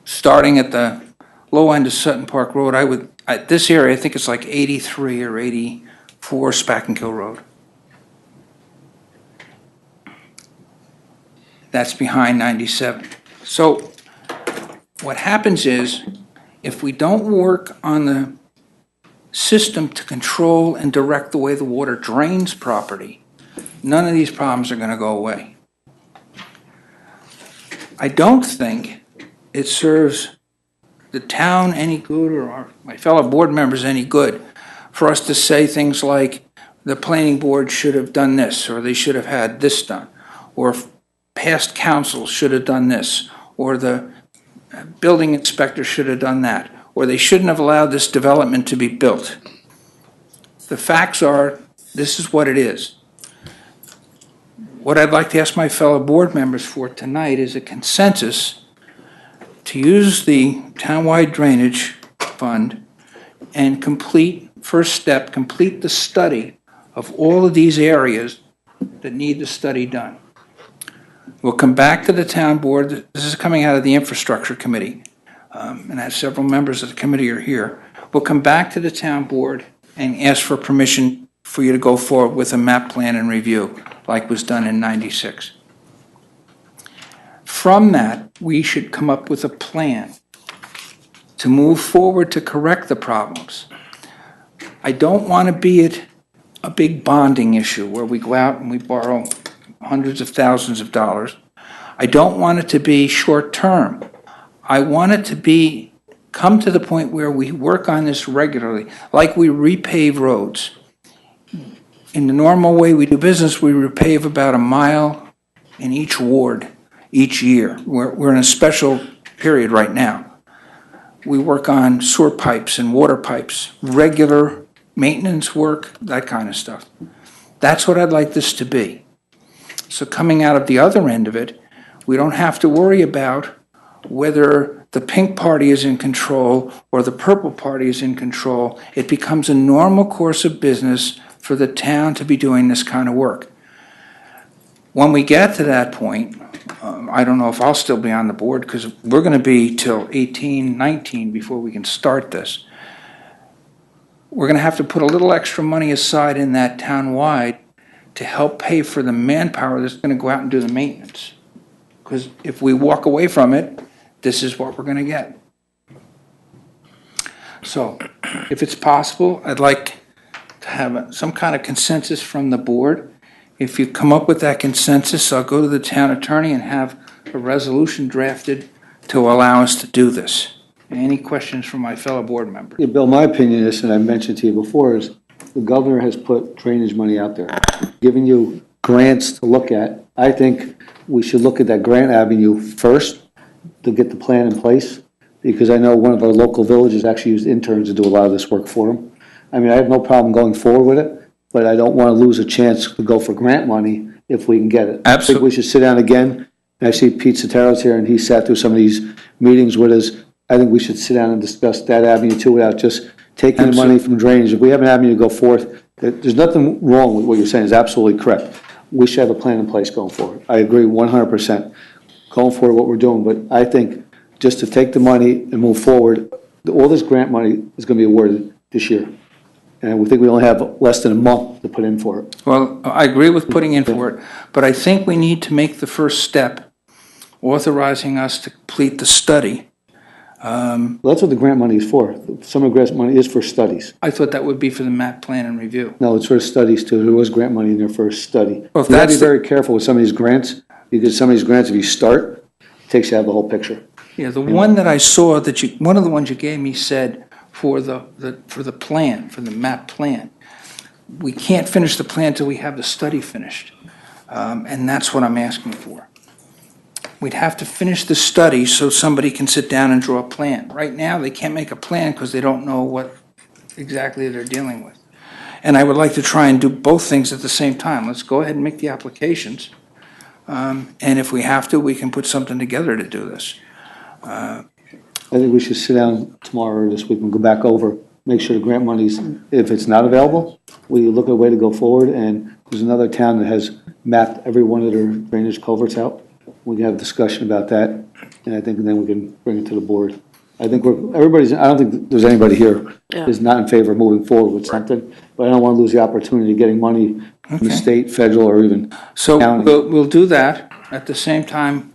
D: Starting at the low end of Sutton Park Road, this area, I think it's like 83 or 84 Spackenkill Road. That's behind 97. So what happens is, if we don't work on the system to control and direct the way the water drains property, none of these problems are going to go away. I don't think it serves the town any good, or my fellow board members any good, for us to say things like the planning board should have done this, or they should have had this done, or past council should have done this, or the building inspector should have done that, or they shouldn't have allowed this development to be built. The facts are, this is what it is. What I'd like to ask my fellow board members for tonight is a consensus to use the townwide drainage fund and complete the study of all of these areas that need the study done. We'll come back to the town board. This is coming out of the infrastructure committee, and as several members of the committee are here. We'll come back to the town board and ask for permission for you to go forward with a map plan and review, like was done in 96. From that, we should come up with a plan to move forward to correct the problems. I don't want to be at a big bonding issue where we go out and we borrow hundreds of thousands of dollars. I don't want it to be short-term. I want it to come to the point where we work on this regularly, like we repave roads. In the normal way we do business, we repave about a mile in each ward each year. We're in a special period right now. We work on sewer pipes and water pipes, regular maintenance work, that kind of stuff. That's what I'd like this to be. So coming out of the other end of it, we don't have to worry about whether the pink party is in control or the purple party is in control. It becomes a normal course of business for the town to be doing this kind of work. When we get to that point, I don't know if I'll still be on the board, because we're going to be till 18, 19 before we can start this. We're going to have to put a little extra money aside in that town-wide to help pay for the manpower that's going to go out and do the maintenance. Because if we walk away from it, this is what we're going to get. So, if it's possible, I'd like to have some kind of consensus from the board. If you come up with that consensus, I'll go to the town attorney and have a resolution drafted to allow us to do this. Any questions from my fellow board members?
B: Yeah, Bill, my opinion is, and I mentioned to you before, is the governor has put drainage money out there, giving you grants to look at. I think we should look at that grant avenue first to get the plan in place, because I know one of our local villages actually used interns to do a lot of this work for them. I mean, I have no problem going forward with it, but I don't want to lose a chance to go for grant money if we can get it.
D: Absolutely.
B: I think we should sit down again. I see Pete Sotero's here, and he sat through some of these meetings with us. I think we should sit down and discuss that avenue too, without just taking the money from drainage. If we have an avenue to go forth, there's nothing wrong with what you're saying. It's absolutely correct. We should have a plan in place going forward. I agree 100%. Going forward what we're doing, but I think just to take the money and move forward, all this grant money is going to be awarded this year. And we think we only have less than a month to put in for it.
D: Well, I agree with putting in for it, but I think we need to make the first step, authorizing us to complete the study.
B: Well, that's what the grant money is for. Some of the grant money is for studies.
D: I thought that would be for the map plan and review.
B: No, it's for studies too. There was grant money in there for a study.
D: Well, if
B: You gotta be
D: that's
B: very careful with some of these grants, because some of these grants, if you start, it takes you out of the whole picture.
D: Yeah, the one that I saw that one of the ones you gave me said for the plan, for the map plan, we can't finish the plan until we have the study finished. And that's what I'm asking for. we'd have to finish the study so somebody can sit down and draw a plan. Right now, they can't make a plan because they don't know what exactly they're dealing with. And I would like to try and do both things at the same time. Let's go ahead and make the applications. And if we have to, we can put something together to do this.
B: I think we should sit down tomorrow or this week and go back over, make sure the grant money's, if it's not available, we look at a way to go forward, and there's another town that has mapped every one of their drainage culverts out. We can have a discussion about that, and I think then we can bring it to the board. I think I don't think there's anybody here that's not in favor of moving forward with something, but I don't want to lose the opportunity of getting money from the state, federal, or even
D: So
B: county.
D: we'll do that. At the same time,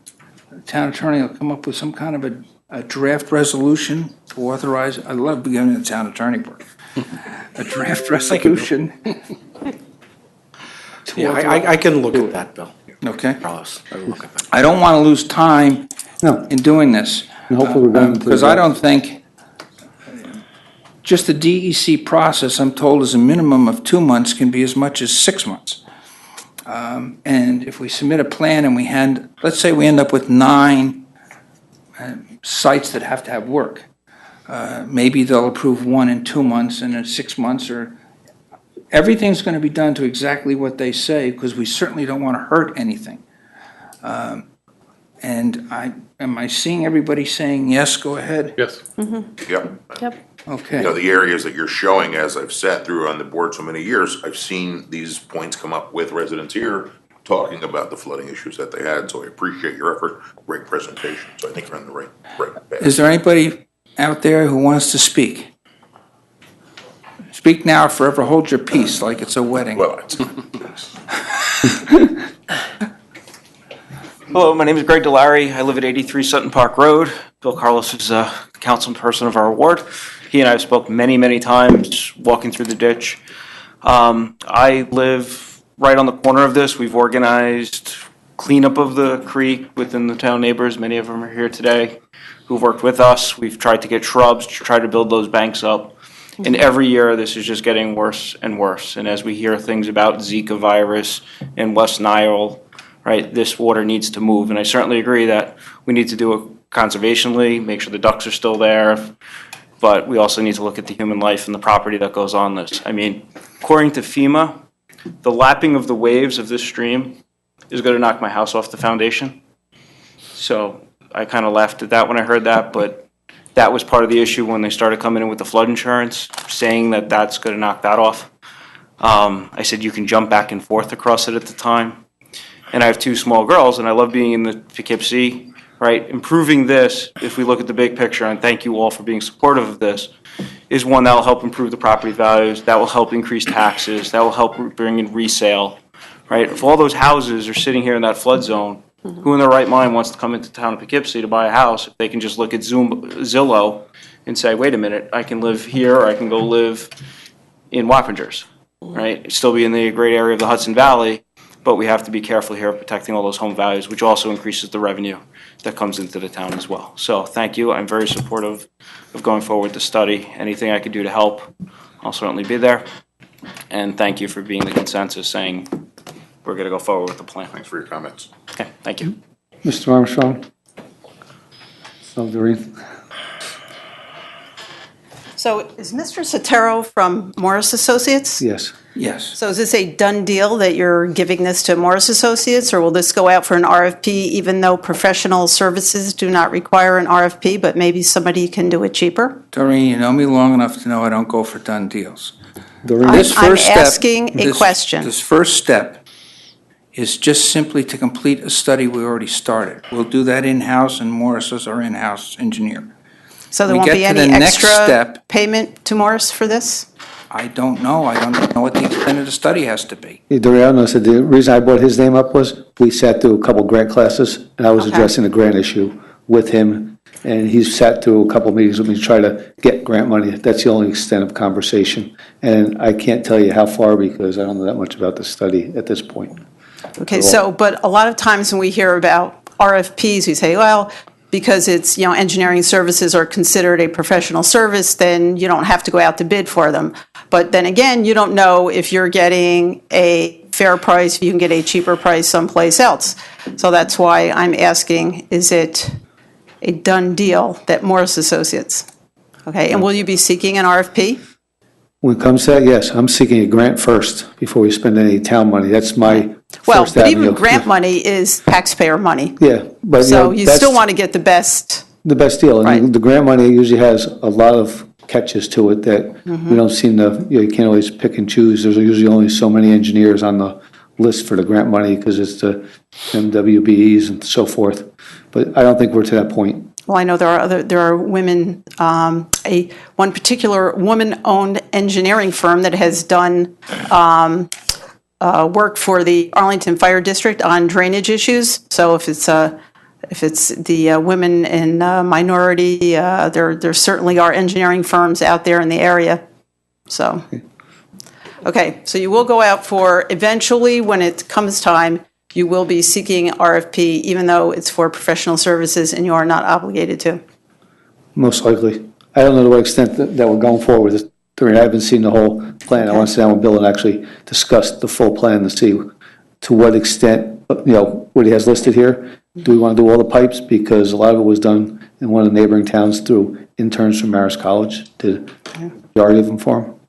D: the town attorney will come up with some kind of a draft resolution to authorize, I love giving the town attorney work. A draft resolution.
G: Yeah, I can look at that, Bill.
D: Okay?
G: Carlos, I will look at that.
D: I don't want to lose time
B: No.
D: in doing this.
B: And hopefully we're going to.
D: Because I don't think, just the DEC process, I'm told, is a minimum of 2 months, can be as much as 6 months. And if we submit a plan and let's say we end up with 9 sites that have to have work, maybe they'll approve 1 in 2 months and in 6 months, or everything's going to be done to exactly what they say, because we certainly don't want to hurt anything. And am I seeing everybody saying, yes, go ahead?
C: Yes.
A: Yep.
D: Okay.
A: You know, the areas that you're showing, as I've sat through on the board so many years, I've seen these points come up with residents here talking about the flooding issues that they had, so I appreciate your effort. Great presentation, so I think you're on the right path.
D: Is there anybody out there who wants to speak? Speak now or forever hold your peace, like it's a wedding.
A: Well, it's,
L: Hello, my name is Greg Delary. I live at 83 Sutton Park Road. Bill Carlos is a councilperson of our ward. He and I have spoken many, many times walking through the ditch. I live right on the corner of this. We've organized cleanup of the creek within the town neighbors. Many of them are here today who've worked with us. We've tried to get shrubs to try to build those banks up. And every year, this is just getting worse and worse. And as we hear things about Zika virus and West Nile, right, this water needs to move. And I certainly agree that we need to do it conservationally, make sure the ducks are still there. But we also need to look at the human life and the property that goes on this. I mean, according to FEMA, the lapping of the waves of this stream is going to knock my house off the foundation. So I kind of laughed at that when I heard that, but that was part of the issue when they started coming in with the flood insurance, saying that that's going to knock that off. I said you can jump back and forth across it at the time. And I have 2 small girls, and I love being in the Poughkeepsie, right? Improving this, if we look at the big picture, and thank you all for being supportive of this, is one that will help improve the property values, that will help increase taxes, that will help bring in resale, right? If all those houses are sitting here in that flood zone, who in their right mind wants to come into town of Poughkeepsie to buy a house if they can just look at Zillow and say, wait a minute, I can live here, or I can go live in Wappingers, right? Still be in the great area of the Hudson Valley, but we have to be careful here protecting all those home values, which also increases the revenue that comes into the town as well. So thank you. I'm very supportive of going forward with the study. Anything I could do to help, I'll certainly be there. And thank you for being the consensus saying we're going to go forward with the plan.
A: thanks for your comments.
L: Okay, thank you.
B: Mr. Armstrong? Doreen?
K: So is Mr. Sotero from Morris Associates?
B: Yes.
D: Yes.
K: So is this a done deal that you're giving this to Morris Associates, or will this go out for an RFP even though professional services do not require an RFP, but maybe somebody can do it cheaper?
D: Doreen, you know me long enough to know I don't go for done deals.
B: Doreen?
D: This
K: I'm
D: first step-
K: asking a
D: this-
K: question.
D: This first step is just simply to complete a study we already started. We'll do that in-house, and Morris is our in-house engineer.
K: So there
D: We
K: won't
D: get
K: be
D: to
K: any
D: the next
K: extra
D: step.
K: payment to Morris for this?
D: I don't know. I don't know what the extent of the study has to be.
B: Yeah, Doriano said the reason I brought his name up was we sat through a couple grant classes, and I was
K: Okay.
B: addressing the grant issue with him, and he's sat through a couple meetings with me to try to get grant money. That's the only extent of conversation. And I can't tell you how far because I don't know that much about the study at this point.
K: Okay, so, but a lot of times when we hear about RFPs, we say, well, because it's, you know, engineering services are considered a professional service, then you don't have to go out to bid for them. But then again, you don't know if you're getting a fair price if you can get a cheaper price someplace else. So that's why I'm asking, is it a done deal that Morris Associates? Okay, and will you be seeking an RFP?
B: When it comes to that, yes, I'm seeking a grant first before we spend any town money. That's my
K: Well,
B: first
K: but
B: avenue.
K: even grant money is taxpayer money.
B: Yeah, but
K: So
B: you
K: you
B: know, that's
K: still want to get the best.
B: the best deal. And
K: Right.
B: the grant money usually has a lot of catches to it that
K: Mm-hmm.
B: we don't seem to, you can't always pick and choose. There's usually only so many engineers on the list for the grant money because it's the MWBEs and so forth. But I don't think we're to that point.
K: Well, I know there are women, one particular woman-owned engineering firm that has done work for the Arlington Fire District on drainage issues. So if it's the women in minority, there certainly are engineering firms out there in the area. So, okay, so you will go out for, eventually, when it comes time, you will be seeking RFP, even though it's for professional services and you are not obligated to.
B: Most likely. I don't know to what extent that we're going forward with this. I haven't seen the whole plan. I want to sit down with Bill and actually discuss the full plan to see to what extent, what he has listed here. Do we want to do all the pipes? Because a lot of it was done in one of the neighboring towns through interns from Marist College, did the majority of them for them.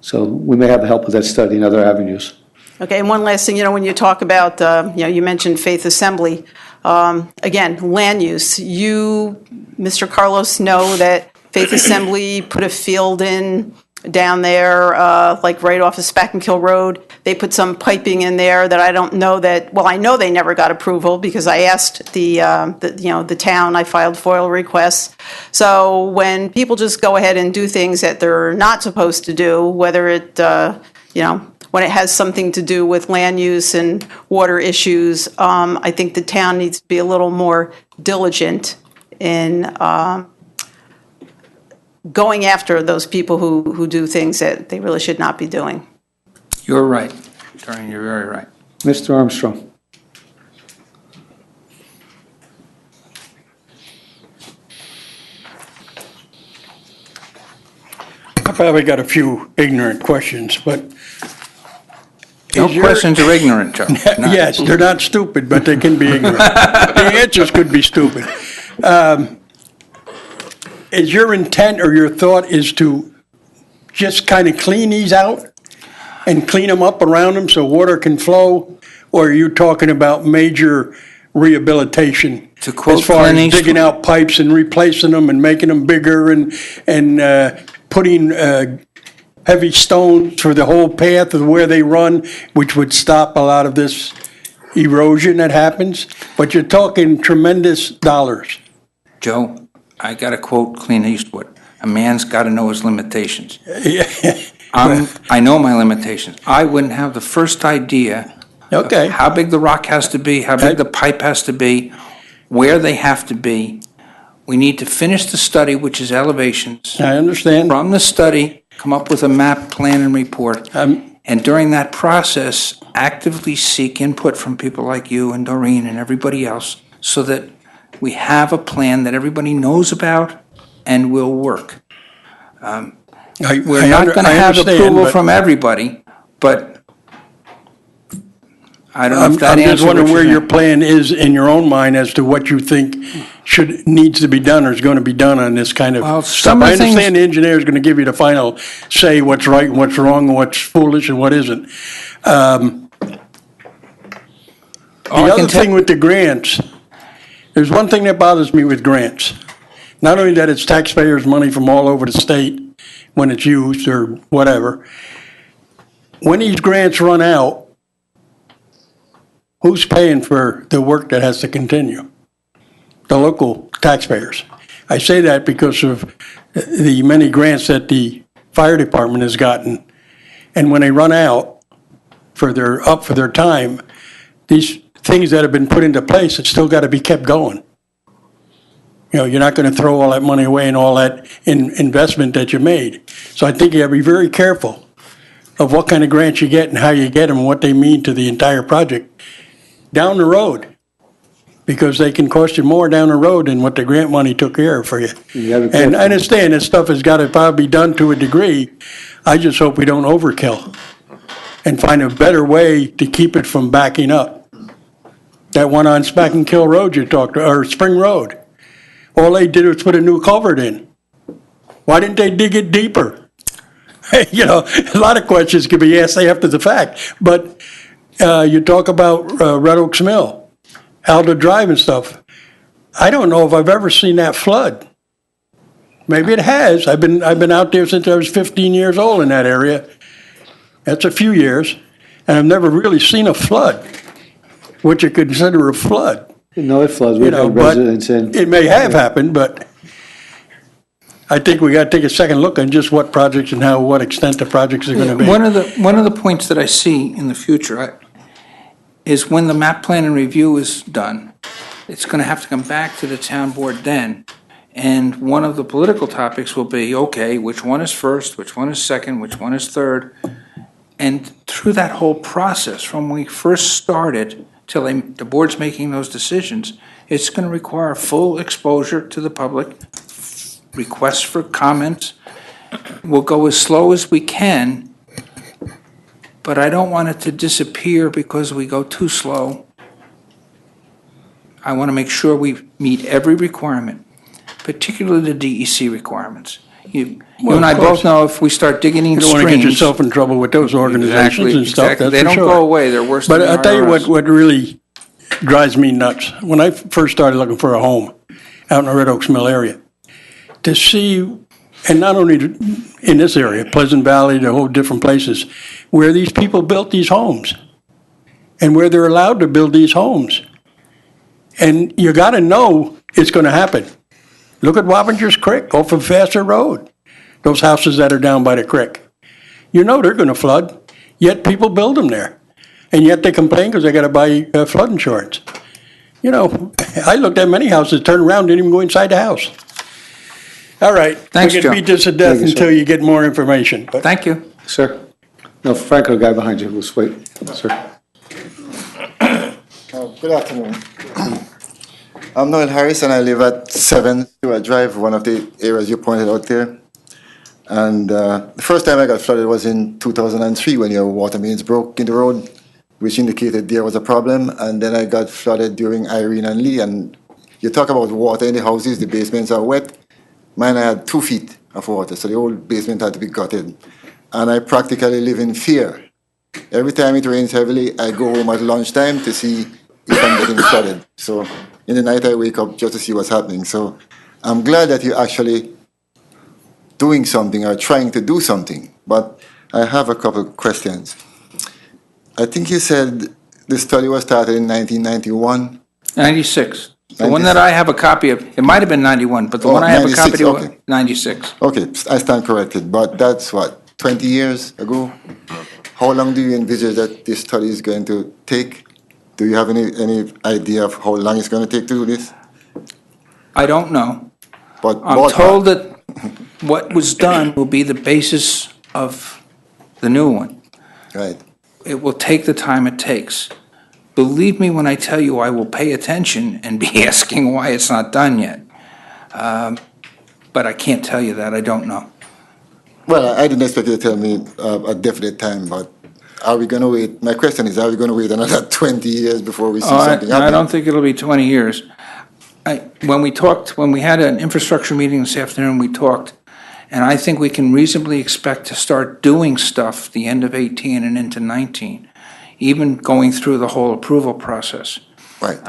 B: So we may have help with that study and other avenues.
K: Okay, and one last thing, when you talk about, you mentioned Faith Assembly. Again, land use. You, Mr. Carlos, know that Faith Assembly put a field in down there, like right off of Spackenkill Road. They put some piping in there that I don't know that, well, I know they never got approval because I asked the town, I filed FOIL requests. So when people just go ahead and do things that they're not supposed to do, whether it, when it has something to do with land use and water issues, I think the town needs to be a little more diligent in going after those people who do things that they really should not be doing.
D: You're right, Doreen, you're very right.
B: Mr. Armstrong.
M: I probably got a few ignorant questions, but.
D: No questions are ignorant, Joe. No.
M: Yes, they're not stupid, but they can be ignorant. The answers could be stupid. Is your intent or your thought is to just kind of clean these out and clean them up around them so water can flow? Or are you talking about major rehabilitation?
D: To quote
M: as far
D: Clint
M: as
D: Eastwood-
M: digging out pipes and replacing them and making them bigger and putting heavy stones for the whole path of where they run, which would stop a lot of this erosion that happens? But you're talking tremendous dollars.
D: Joe, I got to quote Clint Eastwood. A man's got to know his limitations. I know my limitations. I wouldn't have the first idea of how big the rock has to be, how big the pipe has to be, where they have to be. We need to finish the study, which is elevations.
M: I understand.
D: From the study, come up with a map, plan, and report. And during that process, actively seek input from people like you and Doreen and everybody else so that we have a plan that everybody knows about and will work. We're not going to have approval from everybody, but I don't know if that
M: I'm just
D: answers
M: wondering
D: what
M: where
D: you're
M: your plan is in your own mind as to what you think needs to be done or is going to be done on this kind of stuff.
D: some of
M: I
D: the things-
M: understand the engineer is going to give you the final say what's right and what's wrong and what's foolish and what isn't. The other thing with the grants, there's one thing that bothers me with grants. Not only that it's taxpayers' money from all over the state when it's used or whatever. When these grants run out, who's paying for the work that has to continue? The local taxpayers. I say that because of the many grants that the fire department has gotten. And when they run out for their time, these things that have been put into place, it's still got to be kept going. You're not going to throw all that money away and all that investment that you made. So I think you have to be very careful of what kind of grants you get and how you get them and what they mean to the entire project down the road. Because they can cost you more down the road than what the grant money took care of for you. And I understand this stuff has got to probably be done to a degree. I just hope we don't overkill and find a better way to keep it from backing up. That one on Spack and Kill Road you talked, or Spring Road. All they did was put a new culvert in. Why didn't they dig it deeper? You know, a lot of questions could be asked after the fact. But you talk about Red Oaks Mill, Alder Drive and stuff. I don't know if I've ever seen that flood. Maybe it has. I've been out there since I was 15 years old in that area. That's a few years, and I've never really seen a flood, what you consider a flood.
B: No, it floods. We've had
M: But
B: residents in.
M: it may have happened, but I think we got to take a second look on just what projects and what extent the projects are going to be.
D: One of the points that I see in the future is when the map plan and review is done, it's going to have to come back to the town board then. And one of the political topics will be, okay, which one is first, which one is second, which one is third? And through that whole process, from when we first started till the board's making those decisions, it's going to require full exposure to the public, requests for comments. We'll go as slow as we can, but I don't want it to disappear because we go too slow. I want to make sure we meet every requirement, particularly the DEC requirements. You and I both know if we start digging in
M: You don't
D: streams.
M: want to get yourself in trouble with those organizations and stuff,
D: Exactly.
M: that's
D: They
M: for
D: don't
M: sure.
D: go away, they're worse than
M: But
D: the
M: I'll tell you
D: IRS.
M: what really drives me nuts. When I first started looking for a home out in the Red Oaks Mill area, to see, and not only in this area, Pleasant Valley, the whole different places, where these people built these homes and where they're allowed to build these homes. And you got to know it's going to happen. Look at Wappingers Creek off of Vassar Road. Those houses that are down by the creek. You know they're going to flood, yet people build them there. And yet they complain because they got to buy flood insurance. You know, I looked at many houses, turned around, didn't even go inside the house. All right.
D: Thanks,
M: We
D: Joe.
M: can beat this to death
B: Thank you, sir.
M: until you get more information. But
D: Thank you.
B: Sir? No, Franco, the guy behind you. Let's wait. Sir?
N: Good afternoon. I'm Noel Harris, and I live at 7 Stewart Drive, one of the areas you pointed out there. And the first time I got flooded was in 2003 when your water mains broke in the road, which indicated there was a problem. And then I got flooded during Irene and Lee. And you talk about water in the houses, the basements are wet. Mine, I had 2 feet of water, so the whole basement had to be gutted. And I practically live in fear. Every time it rains heavily, I go home at lunchtime to see if I'm getting flooded. So in the night, I wake up just to see what's happening. So I'm glad that you're actually doing something or trying to do something. But I have a couple of questions. I think you said the study was started in 1991.
D: 96. The one that I have a copy of, it might have been 91, but the one I have a
N: 96,
D: copy of,
N: okay.
D: 96.
N: Okay, I stand corrected, but that's what, 20 years ago? How long do you envisage that this study is going to take? Do you have any idea of how long it's going to take to do this?
D: I don't know.
N: But
D: I'm
N: ballpark.
D: told that what was done will be the basis of the new one.
N: Right.
D: It will take the time it takes. Believe me when I tell you I will pay attention and be asking why it's not done yet. But I can't tell you that, I don't know.
N: Well, I didn't expect you to tell me a definite time, but are we going to wait? My question is, are we going to wait another 20 years before we see something happen?
D: I don't think it'll be 20 years. When we had an infrastructure meeting this afternoon, we talked, and I think we can reasonably expect to start doing stuff the end of 18 and into 19, even going through the whole approval process.
N: Right.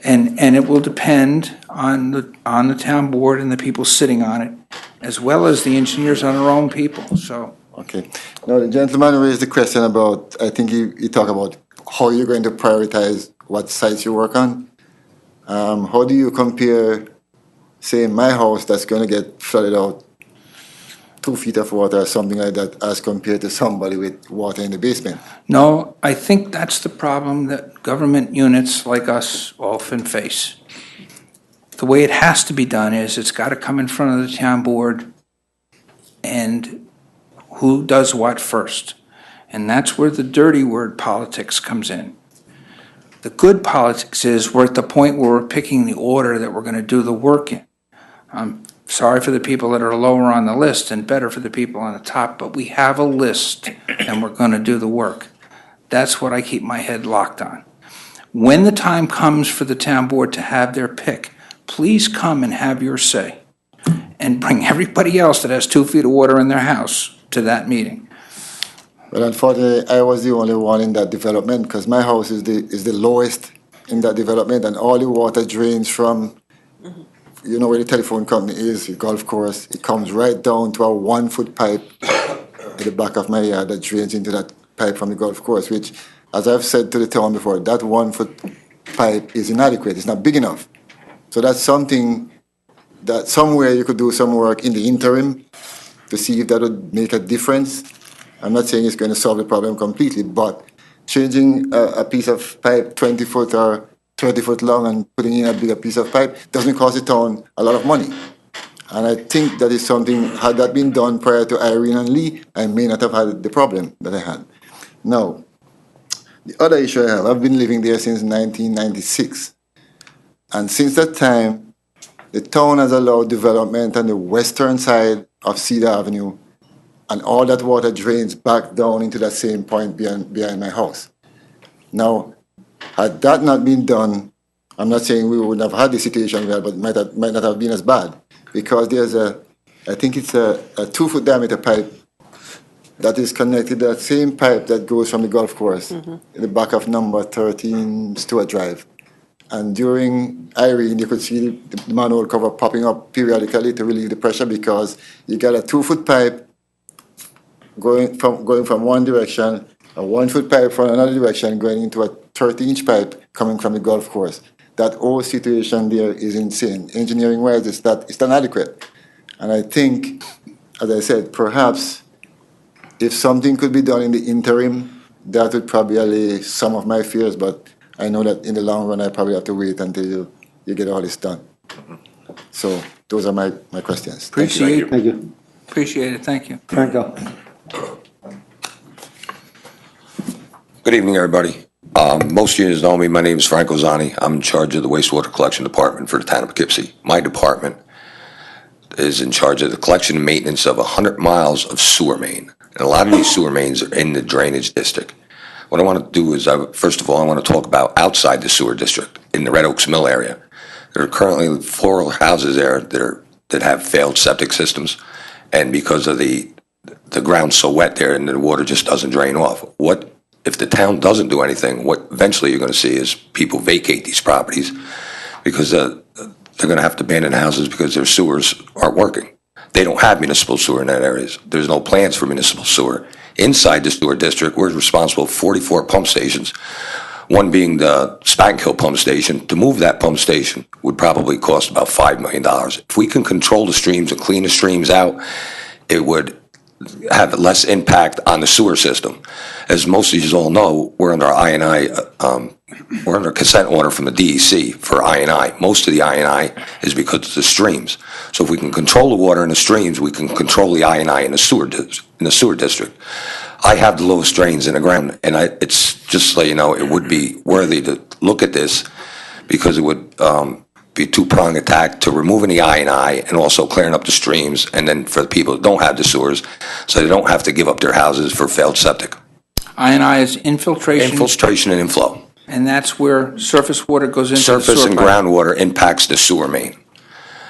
D: And it will depend on the town board and the people sitting on it, as well as the engineers on our own people, so.
N: Okay. Now, the gentleman raised the question about, I think he talked about how you're going to prioritize what sites you work on. How do you compare, say, my house that's going to get flooded out, 2 feet of water or something like that, as compared to somebody with water in the basement?
D: No, I think that's the problem that government units like us often face. The way it has to be done is it's got to come in front of the town board and who does what first. And that's where the dirty word politics comes in. The good politics is we're at the point where we're picking the order that we're going to do the work in. Sorry for the people that are lower on the list and better for the people on the top, but we have a list and we're going to do the work. That's what I keep my head locked on. When the time comes for the town board to have their pick, please come and have your say and bring everybody else that has 2 feet of water in their house to that meeting.
N: But unfortunately, I was the only one in that development because my house is the lowest in that development, and all the water drains from, you know where the telephone company is, the golf course. It comes right down to a 1-foot pipe at the back of my yard that drains into that pipe from the golf course, which, as I've said to the town before, that 1-foot pipe is inadequate. It's not big enough. So that's something that somewhere you could do some work in the interim to see if that would make a difference. I'm not saying it's going to solve the problem completely, but changing a piece of pipe 20 foot or 30 foot long and putting in a bigger piece of pipe doesn't cost the town a lot of money. And I think that is something, had that been done prior to Irene and Lee, I may not have had the problem that I had. Now, the other issue I have, I've been living there since 1996. And since that time, the town has allowed development on the western side of Cedar Avenue, and all that water drains back down into that same point behind my house. Now, had that not been done, I'm not saying we wouldn't have had the situation we had, but it might not have been as bad, because there's I think it's a 2-foot diameter pipe that is connected to that same pipe that goes from the golf course in the back of number 13 Stewart Drive. And during Irene, you could see the manhole cover popping up periodically to relieve the pressure, because you got a 2-foot pipe going from one direction, a 1-foot pipe from another direction, going into a 30-inch pipe coming from the golf course. That whole situation there is insane. Engineering-wise, it's inadequate. And I think, as I said, perhaps if something could be done in the interim, that would probably allay some of my fears, but I know that in the long run, I probably have to wait until you get all this done. So those are my questions.
D: Appreciate it.
B: Thank you.
D: Appreciate it. Thank you.
B: Franco.
O: Good evening, everybody. Most of you know me. My name is Franco Zani. I'm in charge of the wastewater collection department for the town of Poughkeepsie. My department is in charge of the collection and maintenance of 100 miles of sewer main. And a lot of these sewer mains are in the drainage district. What I want to do is, first of all, I want to talk about outside the sewer district in the Red Oaks Mill area. There are currently 4 houses there that have failed septic systems, and because of the ground's so wet there and the water just doesn't drain off. What if the town doesn't do anything? What eventually you're going to see is people vacate these properties because they're going to have to abandon houses because their sewers aren't working. They don't have municipal sewer in that area. There's no plans for municipal sewer. Inside the sewer district, we're responsible for 44 pump stations, one being the Spankill pump station. To move that pump station would probably cost about $5 million. If we can control the streams and clean the streams out, it would have less impact on the sewer system. As most of you all know, we're under I&I, we're under consent order from the DEC for I&I. Most of the I&I is because of the streams. So if we can control the water in the streams, we can control the I&I in the sewer district. I have the lowest drains in the ground, and it's just so you know, it would be worthy to look at this, because it would be a 2-pronged attack to removing the I&I and also clearing up the streams, and then for the people that don't have the sewers, so they don't have to give up their houses for failed septic.
D: I&I is infiltration.
O: Infiltration and inflow.
D: And that's where surface water goes into the sewer
O: Surface and
D: pipe.
O: groundwater impacts the sewer main.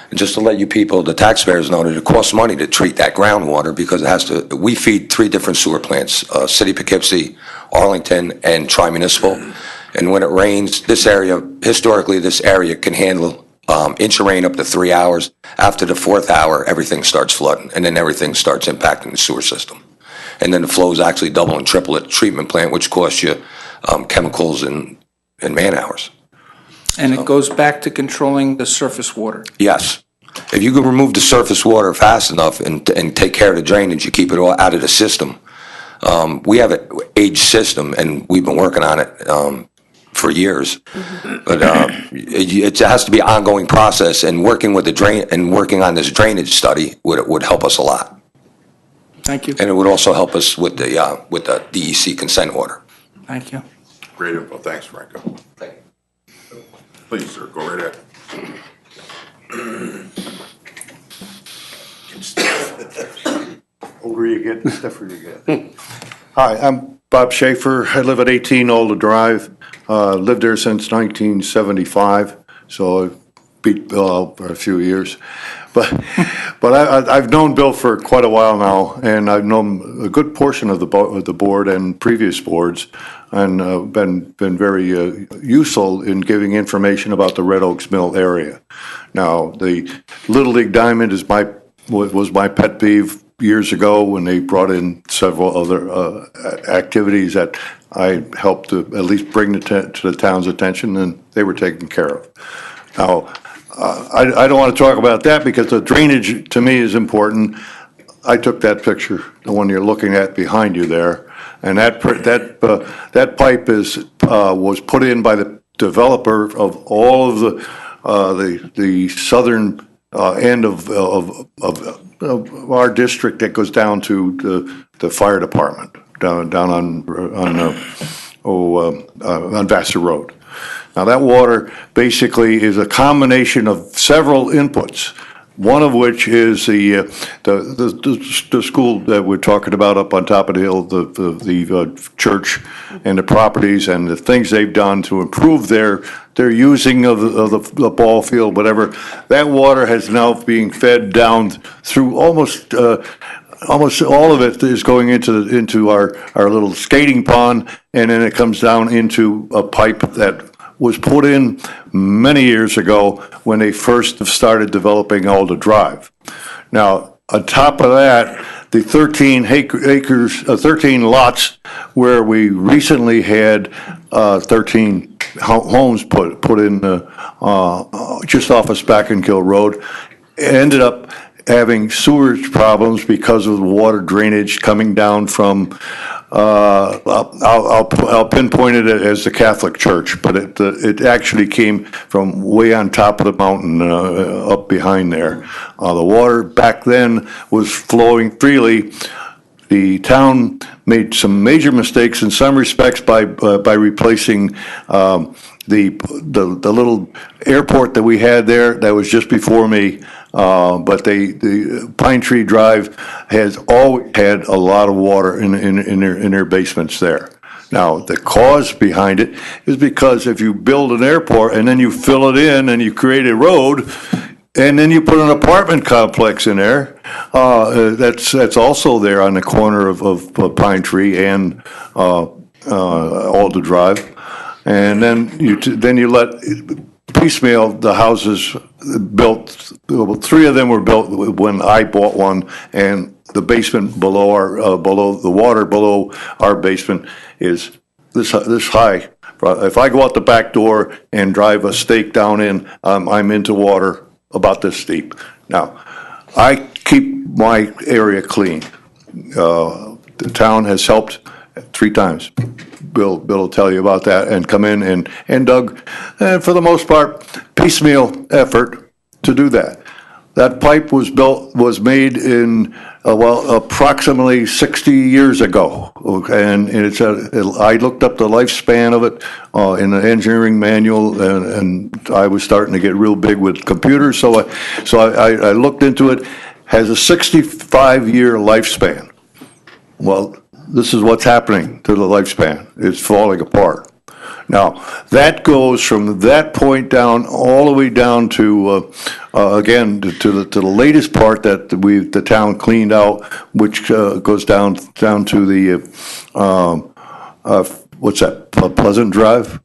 O: And just to let you people, the taxpayers know that it costs money to treat that groundwater, because it has to, we feed 3 different sewer plants, City Poughkeepsie, Arlington, and Tri-Municipal. And when it rains, this area, historically, this area can handle inch of rain up to 3 hours. After the 4th hour, everything starts flooding, and then everything starts impacting the sewer system. And then the flows actually double and triple at the treatment plant, which costs you chemicals and man-hours.
D: And it goes back to controlling the surface water.
O: Yes. If you can remove the surface water fast enough and take care of the drainage, you keep it all out of the system. We have an aged system, and we've been working on it for years. But it has to be an ongoing process, and working with working on this drainage study would help us a lot.
D: Thank you.
O: And it would also help us with the DEC consent order.
D: Thank you.
A: Great info. Thanks, Franco.
O: Thank you.
A: Please, sir, go right ahead.
P: you get, the stiffer you get. Hi, I'm Bob Schaefer. I live at 18 Alder Drive. Lived there since 1975, so I've beat Bill out for a few years. But I've known Bill for quite a while now, and I've known a good portion of the board and previous boards, and been very useful in giving information about the Red Oaks Mill area. Now, the Little League Diamond was my pet peeve years ago when they brought in several other activities that I helped to at least bring to the town's attention, and they were taken care of. Now, I don't want to talk about that because the drainage to me is important. I took that picture, the one you're looking at behind you there, and that pipe was put in by the developer of all of the southern end of our district that goes down to the fire department down on Vassar Road. Now, that water basically is a combination of several inputs, one of which is the school that we're talking about up on top of the hill, the church and the properties and the things they've done to improve their using of the ball field, whatever. That water has now being fed down through almost all of it is going into our little skating pond, and then it comes down into a pipe that was put in many years ago when they first started developing Alder Drive. Now, on top of that, the 13 lots where we recently had 13 homes put in just off of Spackenkill Road ended up having sewage problems because of the water drainage coming down from I'll pinpoint it as the Catholic Church, but it actually came from way on top of the mountain up behind there. The water back then was flowing freely. The town made some major mistakes in some respects by replacing the little airport that we had there that was just before me. But the Pine Tree Drive has always had a lot of water in their basements there. Now, the cause behind it is because if you build an airport and then you fill it in and you create a road and then you put an apartment complex in there, that's also there on the corner of Pine Tree and Alder Drive, and then you let piecemeal the houses built. Well, 3 of them were built when I bought one, and the basement below the water below our basement is this high. If I go out the back door and drive a stake down in, I'm into water about this deep. Now, I keep my area clean. The town has helped 3 times. Bill will tell you about that, and come in and Doug, and for the most part, piecemeal effort to do that. That pipe was made in, approximately 60 years ago. And I looked up the lifespan of it in the engineering manual, and I was starting to get real big with computers, so I looked into it. Has a 65-year lifespan. Well, this is what's happening to the lifespan. It's falling apart. Now, that goes from that point down all the way down to, again, to the latest part that the town cleaned out, which goes down to the, what's that, Pleasant Drive?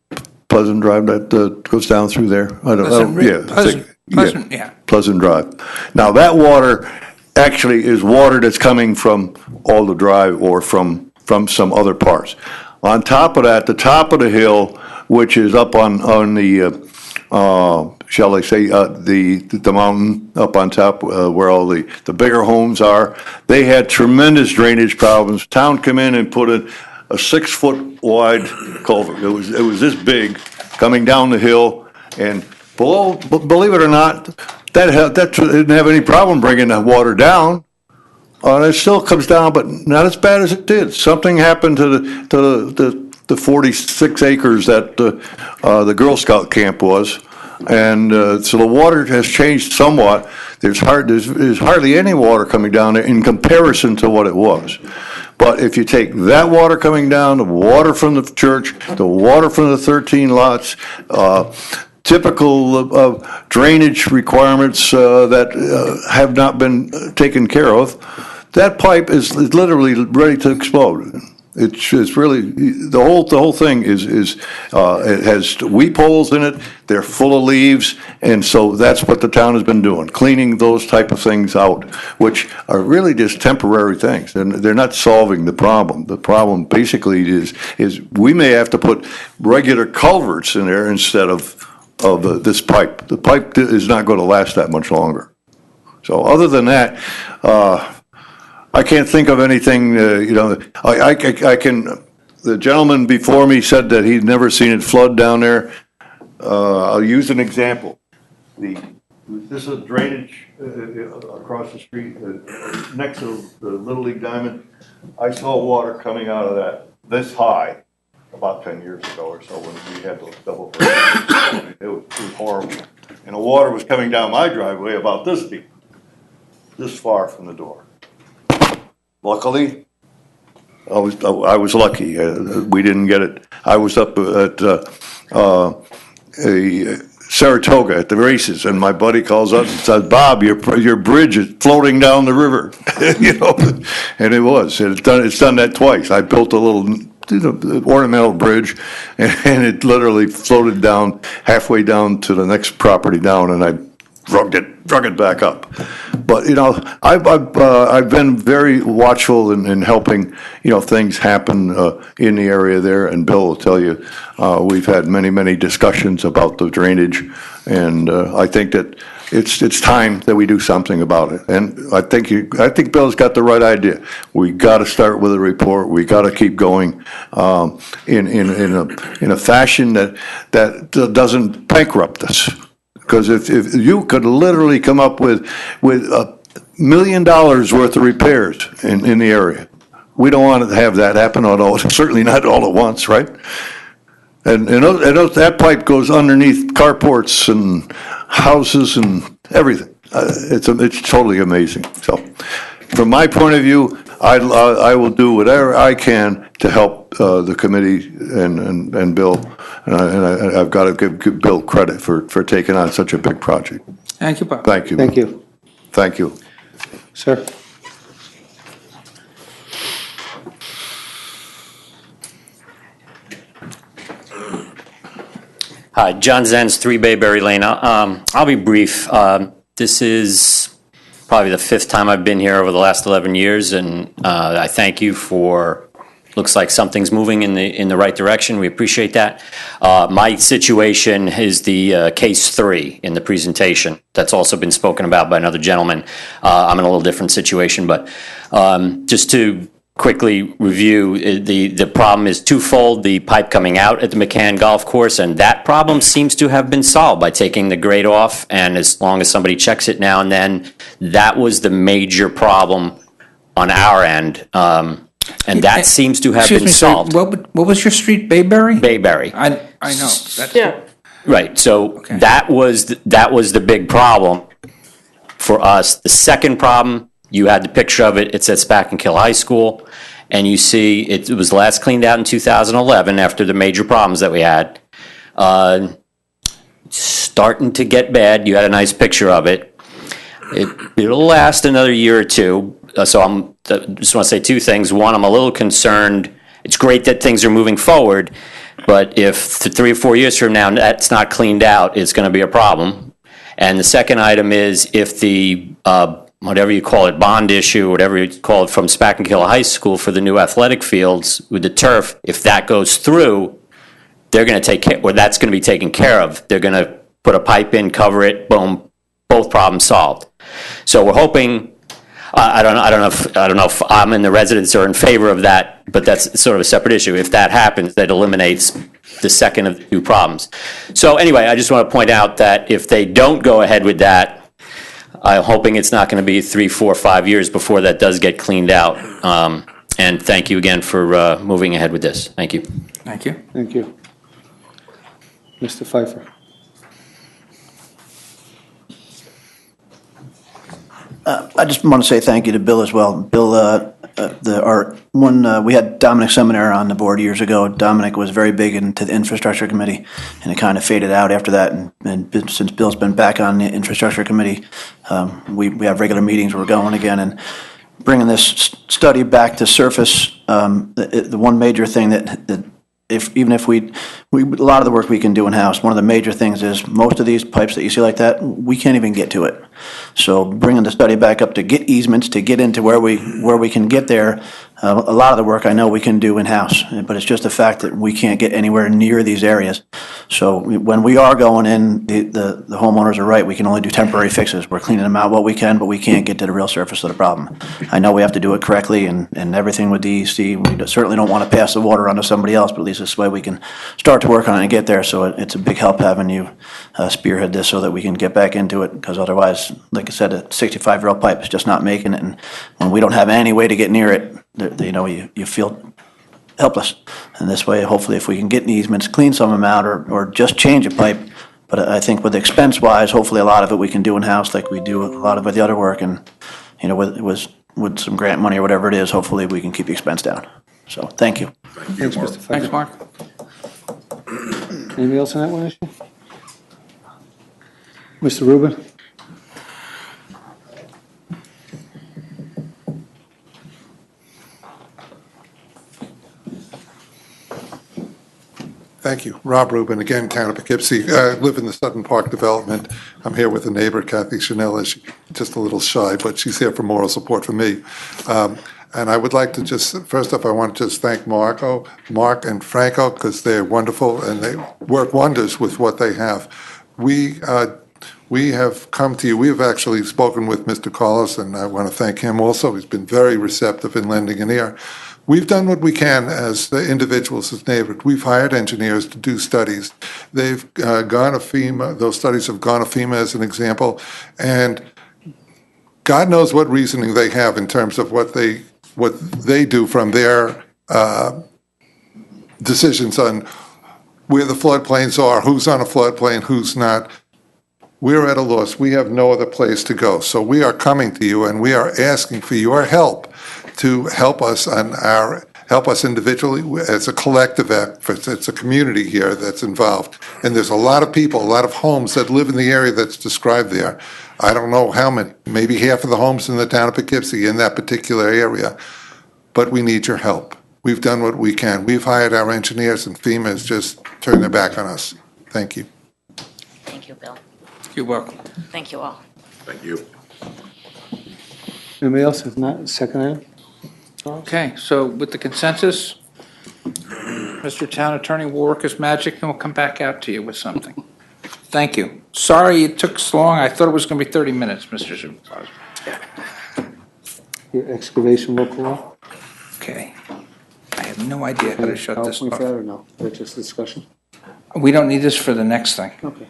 P: Pleasant Drive that goes down through there? I don't know. Pleasant Drive. Now, that water actually is water that's coming from Alder Drive or from some other parts. On top of that, the top of the hill, which is up on the, shall I say, the mountain up on top where all the bigger homes are, they had tremendous drainage problems. Town come in and put in a 6-foot wide culvert. It was this big coming down the hill, and below, believe it or not, that didn't have any problem bringing the water down. And it still comes down, but not as bad as it did. Something happened to the 46 acres that the Girl Scout camp was, And so the water has changed somewhat. There's hardly any water coming down there in comparison to what it was. But if you take that water coming down, the water from the church, the water from the 13 lots, typical of drainage requirements that have not been taken care of, that pipe is literally ready to explode. It's really, the whole thing it has weep holes in it, they're full of leaves, and so that's what the town has been doing, cleaning those type of things out, which are really just temporary things, and they're not solving the problem. The problem basically is we may have to put regular culverts in there instead of this pipe. The pipe is not going to last that much longer. So other than that, I can't think of anything, I can, the gentleman before me said that he'd never seen it flood down there. I'll use an example. This is drainage across the street next to the Little League Diamond. I saw water coming out of that this high about 10 years ago or so when we had those double breaks. It was horrible. And the water was coming down my driveway about this deep, this far from the door. Luckily, I was lucky. We didn't get it. I was up at Saratoga at the races, and my buddy calls up and says, "Bob, your bridge is floating down the river," and it was. It's done that twice. I built a little ornamental bridge, and it literally floated down halfway down to the next property down, and I drug it back up. But I've been very watchful in helping things happen in the area there, and Bill will tell you we've had many discussions about the drainage, and I think that it's time that we do something about it. And I think Bill's got the right idea. We got to start with a report. We got to keep going in a fashion that doesn't bankrupt us. Because if you could literally come up with $1 million worth of repairs in the area, we don't want to have that happen certainly not all at once, right? And that pipe goes underneath carports and houses and everything. It's totally amazing. So, from my point of view, I will do whatever I can to help the committee and Bill, and I've got to give Bill credit for taking on such a big project.
D: Thank you, Bob.
P: Thank you.
B: Thank you.
P: Thank you.
B: Sir?
Q: Hi, John Zenz, 3 Bayberry Lane. I'll be brief. This is probably the 5th time I've been here over the last 11 years, and I thank you for, looks like something's moving in the right direction. We appreciate that. My situation is the case 3 in the presentation. That's also been spoken about by another gentleman. I'm in a little different situation, but just to quickly review, the problem is twofold: the pipe coming out at the McCann Golf Course, and that problem seems to have been solved by taking the grate off, and as long as somebody checks it now and then, that was the major problem on our end, and that seems to have been solved.
D: Sir, what was your street, Bayberry?
Q: Bayberry.
D: I know. That's
Q: Right, so okay. That was the big problem for us. The second problem, you had the picture of it. It's at Spackenkill High School, and you see it was last cleaned out in 2011 after the major problems that we had. Starting to get bad. You had a nice picture of it. It'll last another year or two. So I just want to say 2 things. One, I'm a little concerned. It's great that things are moving forward, but if 3 or 4 years from now that's not cleaned out, it's going to be a problem. And the second item is if the whatever you call it, bond issue, whatever you call it, from Spackenkill High School for the new athletic fields with the turf, if that goes through, they're going to take care, or that's going to be taken care of. They're going to put a pipe in, cover it, boom, both problems solved. So we're hoping. I don't know if I'm in the residents or in favor of that, but that's sort of a separate issue. If that happens, that eliminates the second of the 2 problems. So anyway, I just want to point out that if they don't go ahead with that, I'm hoping it's not going to be 3, 4, 5 years before that does get cleaned out. And thank you again for moving ahead with this. Thank you.
D: Thank you.
B: Thank you. Mr. Pfeiffer?
R: I just want to say thank you to Bill as well. Bill, we had Dominic Seminare on the board years ago. Dominic was very big into the infrastructure committee, and it kind of faded out after that. And since Bill's been back on the infrastructure committee, we have regular meetings. We're going again and bringing this study back to surface. The one major thing that even if we a lot of the work we can do in-house, one of the major things is most of these pipes that you see like that, we can't even get to it. So bringing the study back up to get easements, to get into where we can get there, a lot of the work I know we can do in-house, but it's just the fact that we can't get anywhere near these areas. So when we are going in, the homeowners are right, we can only do temporary fixes. We're cleaning them out what we can, but we can't get to the real surface of the problem. I know we have to do it correctly and everything with DEC. We certainly don't want to pass the water on to somebody else, but at least this way we can start to work on it and get there. So it's a big help having you spearhead this so that we can get back into it, because otherwise, like I said, a 65-year-old pipe is just not making it. And when we don't have any way to get near it, you feel helpless. And this way, hopefully, if we can get easements, clean some of them out, or just change a pipe. But I think with expense-wise, hopefully a lot of it we can do in-house like we do a lot of the other work. And, with some grant money or whatever it is, hopefully we can keep the expense down. So, thank you.
B: Thanks, Mr. Pfeiffer.
D: Thanks, Mark.
B: Anybody else on that one issue? Mr. Rubin?
H: Thank you. Rob Rubin, again, Town of Poughkeepsie. I live in the Sutton Park development. I'm here with a neighbor, Kathy Chanel. She's just a little shy, but she's here for moral support for me. And I would like to first off, I want to just thank Mark and Franco, because they're wonderful and they work wonders with what they have. We have come to you. We have actually spoken with Mr. Carlos, and I want to thank him also. He's been very receptive in lending an ear. We've done what we can as the individuals, as neighbors. We've hired engineers to do studies. They've gone to FEMA. Those studies have gone to FEMA as an example. And God knows what reasoning they have in terms of what they do from their decisions on where the floodplains are, who's on a floodplain, who's not. We're at a loss. We have no other place to go. So we are coming to you and we are asking for your help to help us individually as a collective effort. It's a community here that's involved. And there's a lot of people, a lot of homes that live in the area that's described there. I don't know how many, maybe half of the homes in the town of Poughkeepsie in that particular area, but we need your help. We've done what we can. We've hired our engineers, and FEMA has just turned their back on us. Thank you.
F: Thank you, Bill.
D: You're welcome.
F: Thank you all.
O: Thank you.
B: Anybody else? If not, second item?
D: Okay, so with the consensus, Mr. Town Attorney will work his magic and we'll come back out to you with something. Thank you. Sorry it took so long. I thought it was going to be 30 minutes, Mr. Supervisor.
B: Your excavation local law?
D: Okay. I have no idea how to shut this
B: PowerPoint
D: off.
B: for that or no? Or just discussion?
D: We don't need this for the next thing.
B: Okay.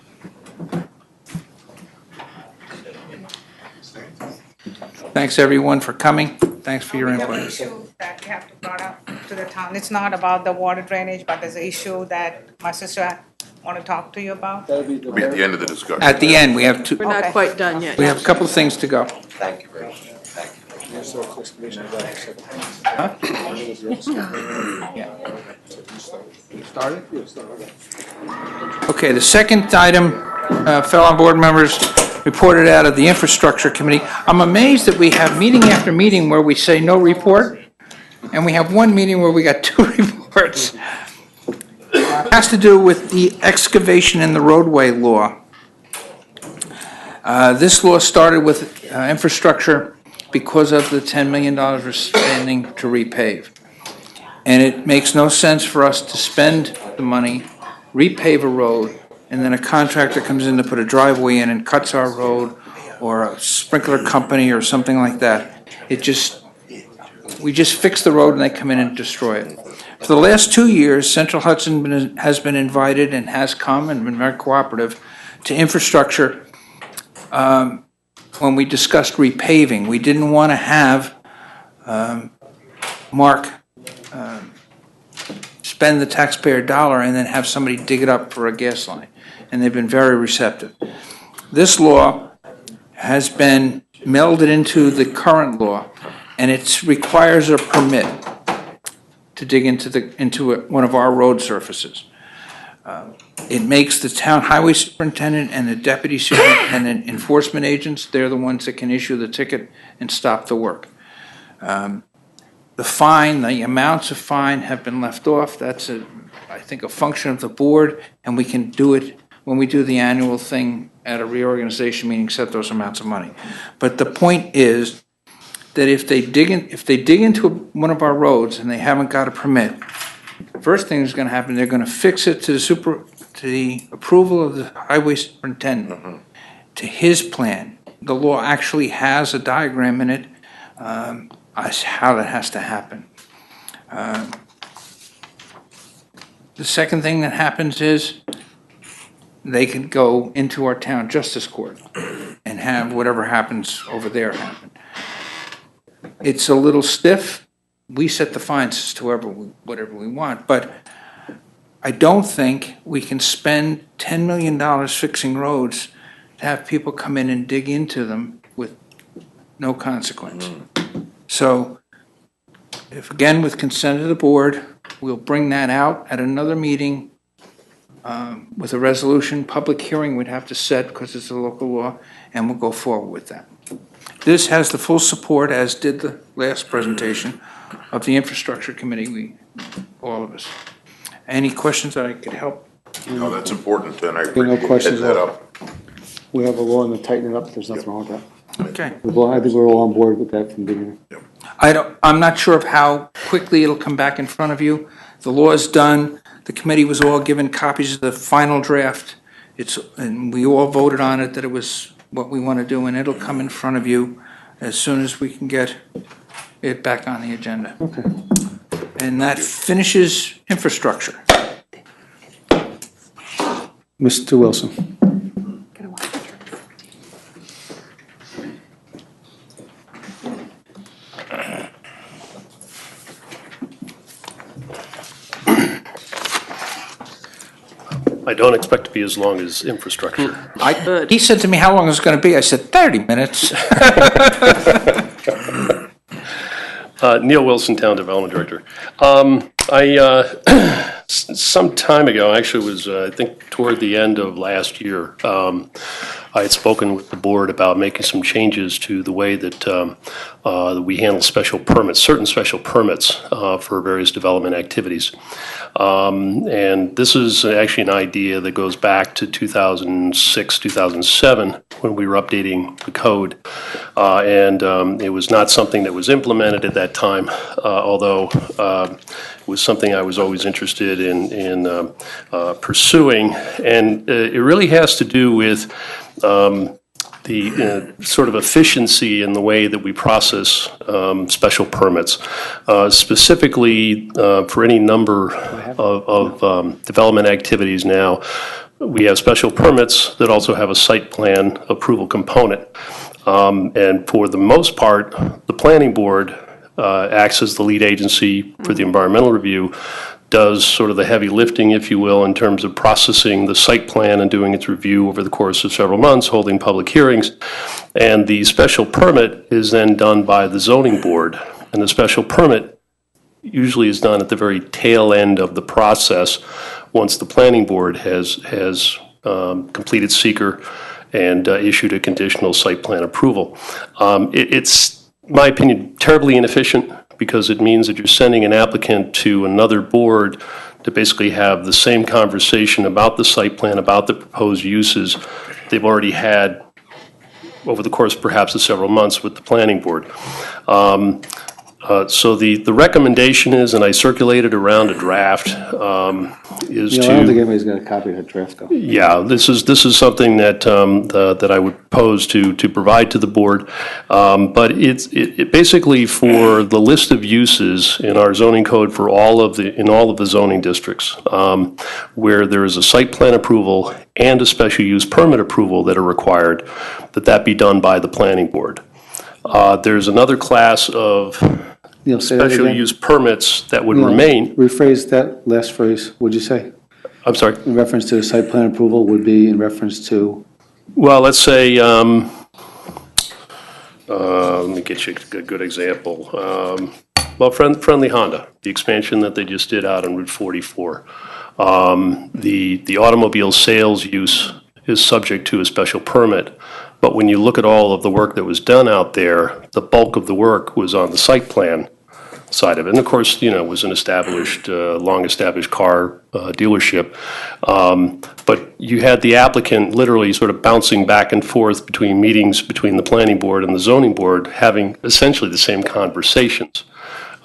S: Thanks, everyone, for coming. Thanks for your input.
T: We have an issue that we have to brought up to the town. It's not about the water drainage, but there's an issue that my sister want to talk to you about.
A: It'll be at the end of the discussion.
D: At the end, we have two.
E: We're not quite done yet.
D: We have a couple of things to go.
O: Thank you very much.
D: Huh? Okay, the second item, fellow board members, reported out of the Infrastructure Committee. I'm amazed that we have meeting after meeting where we say no report, and we have one meeting where we got two reports. It has to do with the excavation in the roadway law. This law started with infrastructure because of the $10 million we're spending to repave. And it makes no sense for us to spend the money, repave a road, and then a contractor comes in to put a driveway in and cuts our road, or a sprinkler company or something like that. We just fix the road and they come in and destroy it. For the last 2 years, Central Hudson has been invited and has come and been very cooperative to infrastructure. When we discussed repaving, we didn't want to have Mark spend the taxpayer dollar and then have somebody dig it up for a gas line. And they've been very receptive. This law has been
S: melded into the current law, and it requires a permit to dig into one of our road surfaces. It makes the town highway superintendent and the deputy superintendent enforcement agents. They're the ones that can issue the ticket and stop the work. The fine, the amounts of fine have been left off. That's, I think, a function of the board, and we can do it when we do the annual thing at a reorganization meeting, set those amounts of money. But the point is that if they dig into one of our roads and they haven't got a permit, first thing that's going to happen, they're going to fix it to the approval of the highway superintendent, to his plan. The law actually has a diagram in it as how that has to happen. The second thing that happens is they can go into our town justice court and have whatever happens over there happen. It's a little stiff. We set the fines to whatever we want, but I don't think we can spend $10 million fixing roads to have people come in and dig into them with no consequence. So, if again, with consent of the board, we'll bring that out at another meeting with a resolution. Public hearing we'd have to set because it's a local law, and we'll go forward with that. This has the full support, as did the last presentation, of the infrastructure committee, all of us. Any questions that I could help?
A: No, that's important, and I
B: No
A: appreciate
B: questions.
A: that up.
B: We have a law and to tighten it up, there's nothing wrong with that.
S: Okay.
B: I think we're all on board with that from the beginning.
S: I'm not sure of how quickly it'll come back in front of you. The law is done. The committee was all given copies of the final draft. And we all voted on it, that it was what we want to do, and it'll come in front of you as soon as we can get it back on the agenda.
B: Okay.
S: And that finishes infrastructure.
B: Mr. Wilson.
U: I don't expect to be as long as infrastructure.
S: He said to me, how long is it going to be? I said, 30 minutes.
U: Neil Wilson, Town Development Director. Some time ago, actually was, I think, toward the end of last year, I had spoken with the board about making some changes to the way that we handle special permits, certain special permits for various development activities. And this is actually an idea that goes back to 2006, 2007, when we were updating the code. And it was not something that was implemented at that time, although it was something I was always interested in pursuing. And it really has to do with the sort of efficiency in the way that we process special permits, specifically for any number of development activities now. We have special permits that also have a site plan approval component. And for the most part, the planning board acts as the lead agency for the environmental review, does sort of the heavy lifting, if you will, in terms of processing the site plan and doing its review over the course of several months, holding public hearings. And the special permit is then done by the zoning board. And the special permit usually is done at the very tail end of the process once the planning board has completed seeker and issued a conditional site plan approval. It's, in my opinion, terribly inefficient, because it means that you're sending an applicant to another board to basically have the same conversation about the site plan, about the proposed uses they've already had over the course perhaps of several months with the planning board. So the recommendation is, and I circulated around a draft, is
B: I
U: to...
B: don't think anybody's got a copy of that draft, though.
U: Yeah, this is something that that I would propose to provide to the board. But it basically, for the list of uses in our zoning code for all of the zoning districts, where there is a site plan approval and a special use permit approval that are required, that be done by the planning board. There's another class of special use permits that would remain.
B: Rephrase that last phrase, what'd you say?
U: I'm sorry?
B: In reference to the site plan approval would be in reference to?
U: Well, let's say Let me get you a good example. Well, Friendly Honda, the expansion that they just did out on Route 44. The automobile sales use is subject to a special permit, but when you look at all of the work that was done out there, the bulk of the work was on the site plan side of it. And of course, it was an established, long-established car dealership. But you had the applicant literally sort of bouncing back and forth between meetings between the planning board and the zoning board, having essentially the same conversations.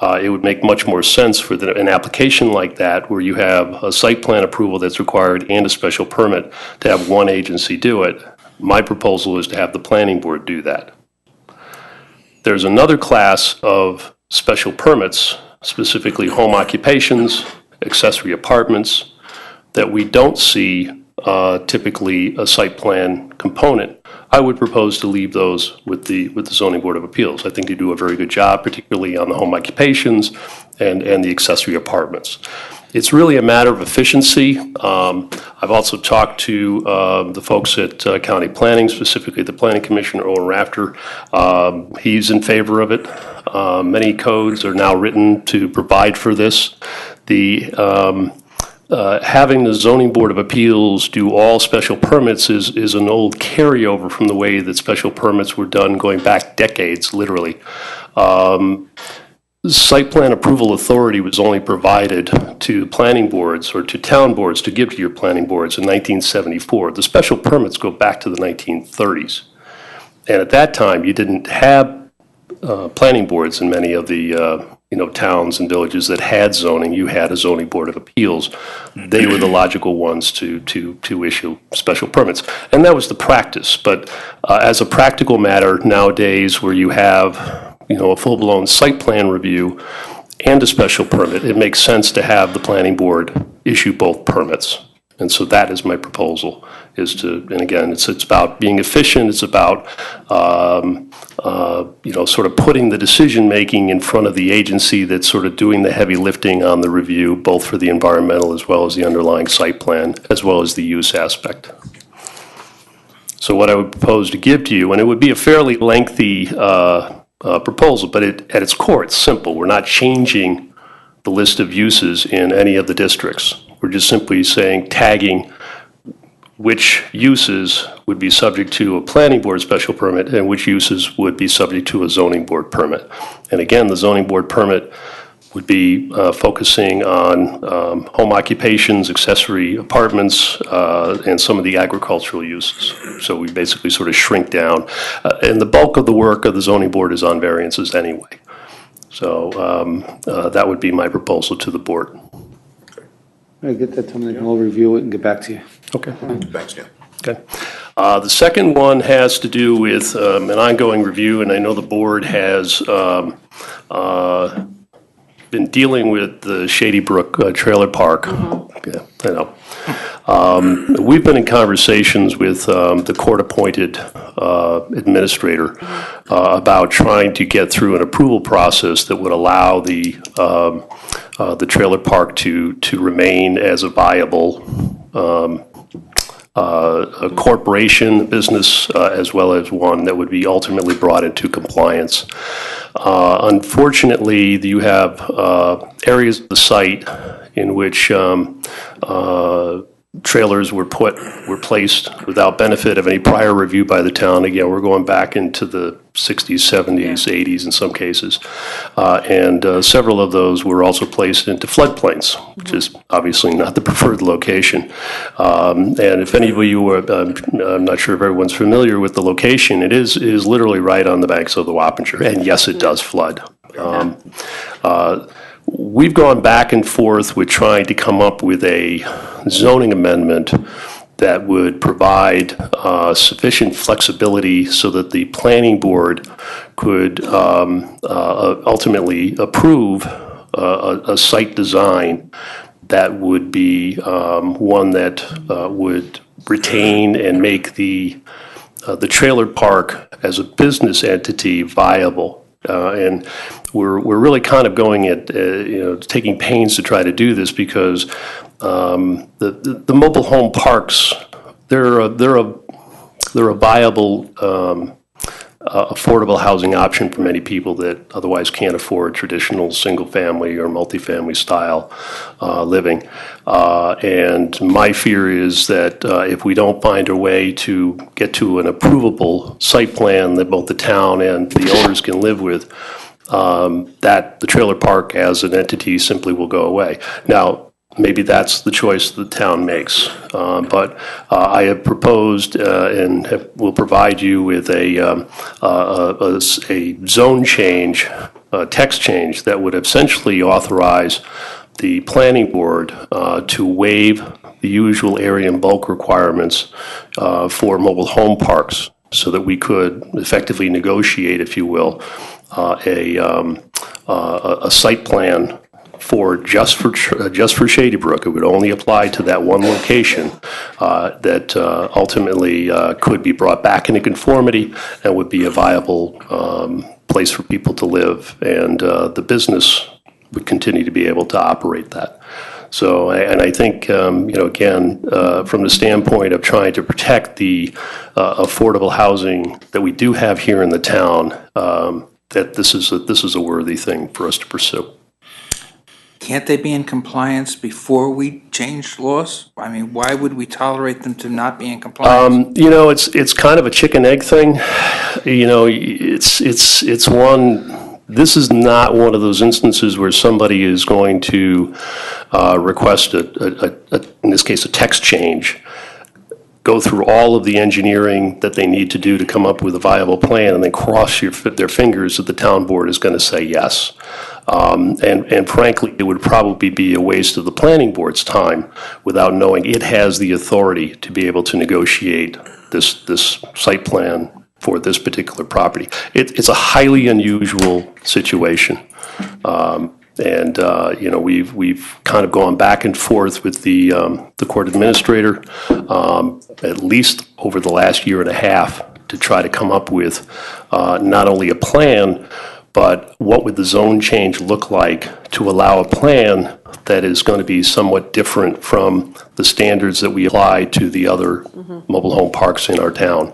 U: It would make much more sense for an application like that, where you have a site plan approval that's required and a special permit, to have one agency do it. My proposal is to have the planning board do that. There's another class of special permits, specifically home occupations, accessory apartments, that we don't see typically a site plan component. I would propose to leave those with the Zoning Board of Appeals. I think they do a very good job, particularly on the home occupations and the accessory apartments. It's really a matter of efficiency. I've also talked to the folks at County Planning, specifically the Planning Commissioner, Owen Rafter. He's in favor of it. Many codes are now written to provide for this. Having the Zoning Board of Appeals do all special permits is an old carryover from the way that special permits were done going back decades, literally. Site plan approval authority was only provided to planning boards or to town boards to give to your planning boards in 1974. The special permits go back to the 1930s. And at that time, you didn't have planning boards in many of the towns and villages that had zoning. You had a Zoning Board of Appeals. They were the logical ones to issue special permits. And that was the practice. But as a practical matter, nowadays, where you have a full-blown site plan review and a special permit, it makes sense to have the planning board issue both permits. And so that is my proposal, and again, it's about being efficient. It's about, sort of putting the decision-making in front of the agency that's sort of doing the heavy lifting on the review, both for the environmental as well as the underlying site plan, as well as the use aspect. So what I would propose to give to you, and it would be a fairly lengthy proposal, but at its core, it's simple. We're not changing the list of uses in any of the districts. We're just simply saying, tagging which uses would be subject to a planning board special permit and which uses would be subject to a zoning board permit. And again, the zoning board permit would be focusing on home occupations, accessory apartments, and some of the agricultural uses. So we basically sort of shrink down. And the bulk of the work of the zoning board is on variances anyway. So that would be my proposal to the board.
B: I get that to me, and I'll review it and get back to you.
U: Okay. Thanks, Dan. Okay. The second one has to do with an ongoing review, and I know the board has been dealing with the Shady Brook Trailer Park. Yeah, I know. We've been in conversations with the court-appointed administrator about trying to get through an approval process that would allow the trailer park to remain as a viable a corporation, a business, as well as one that would be ultimately brought into compliance. Unfortunately, you have areas of the site in which trailers were placed without benefit of any prior review by the town. Again, we're going back into the 60s, 70s, 80s in some cases. And several of those were also placed into floodplains, which is obviously not the preferred location. And if any of you are, I'm not sure if everyone's familiar with the location, it is literally right on the banks of the Wappinger. And yes, it does flood. We've gone back and forth with trying to come up with a zoning amendment that would provide sufficient flexibility so that the planning board could ultimately approve a site design that would be one that would retain and make the trailer park as a business entity viable. And we're really kind of going at taking pains to try to do this because the mobile home parks, they're a viable affordable housing option for many people that otherwise can't afford traditional single-family or multifamily style living. And my fear is that if we don't find a way to get to an approvable site plan that both the town and the owners can live with, that the trailer park as an entity simply will go away. Now, maybe that's the choice the town makes. But I have proposed and will provide you with a zone change, text change that would essentially authorize the planning board to waive the usual area and bulk requirements for mobile home parks so that we could effectively negotiate, if you will, a site plan just for Shady Brook. It would only apply to that one location that ultimately could be brought back into conformity and would be a viable place for people to live, and the business would continue to be able to operate that. So, and I think, again, from the standpoint of trying to protect the affordable housing that we do have here in the town, that this is a worthy thing for us to pursue.
S: Can't they be in compliance before we change laws? I mean, why would we tolerate them to not be in compliance?
U: It's kind of a chicken egg thing. It's one. This is not one of those instances where somebody is going to request in this case, a text change, go through all of the engineering that they need to do to come up with a viable plan, and then cross their fingers that the town board is going to say yes. And frankly, it would probably be a waste of the planning board's time without knowing it has the authority to be able to negotiate this site plan for this particular property. It's a highly unusual situation. We've kind of gone back and forth with the court administrator, at least over the last year and a half, to try to come up with not only a plan, but what would the zone change look like to allow a plan that is going to be somewhat different from the standards that we apply to the other mobile home parks in our town.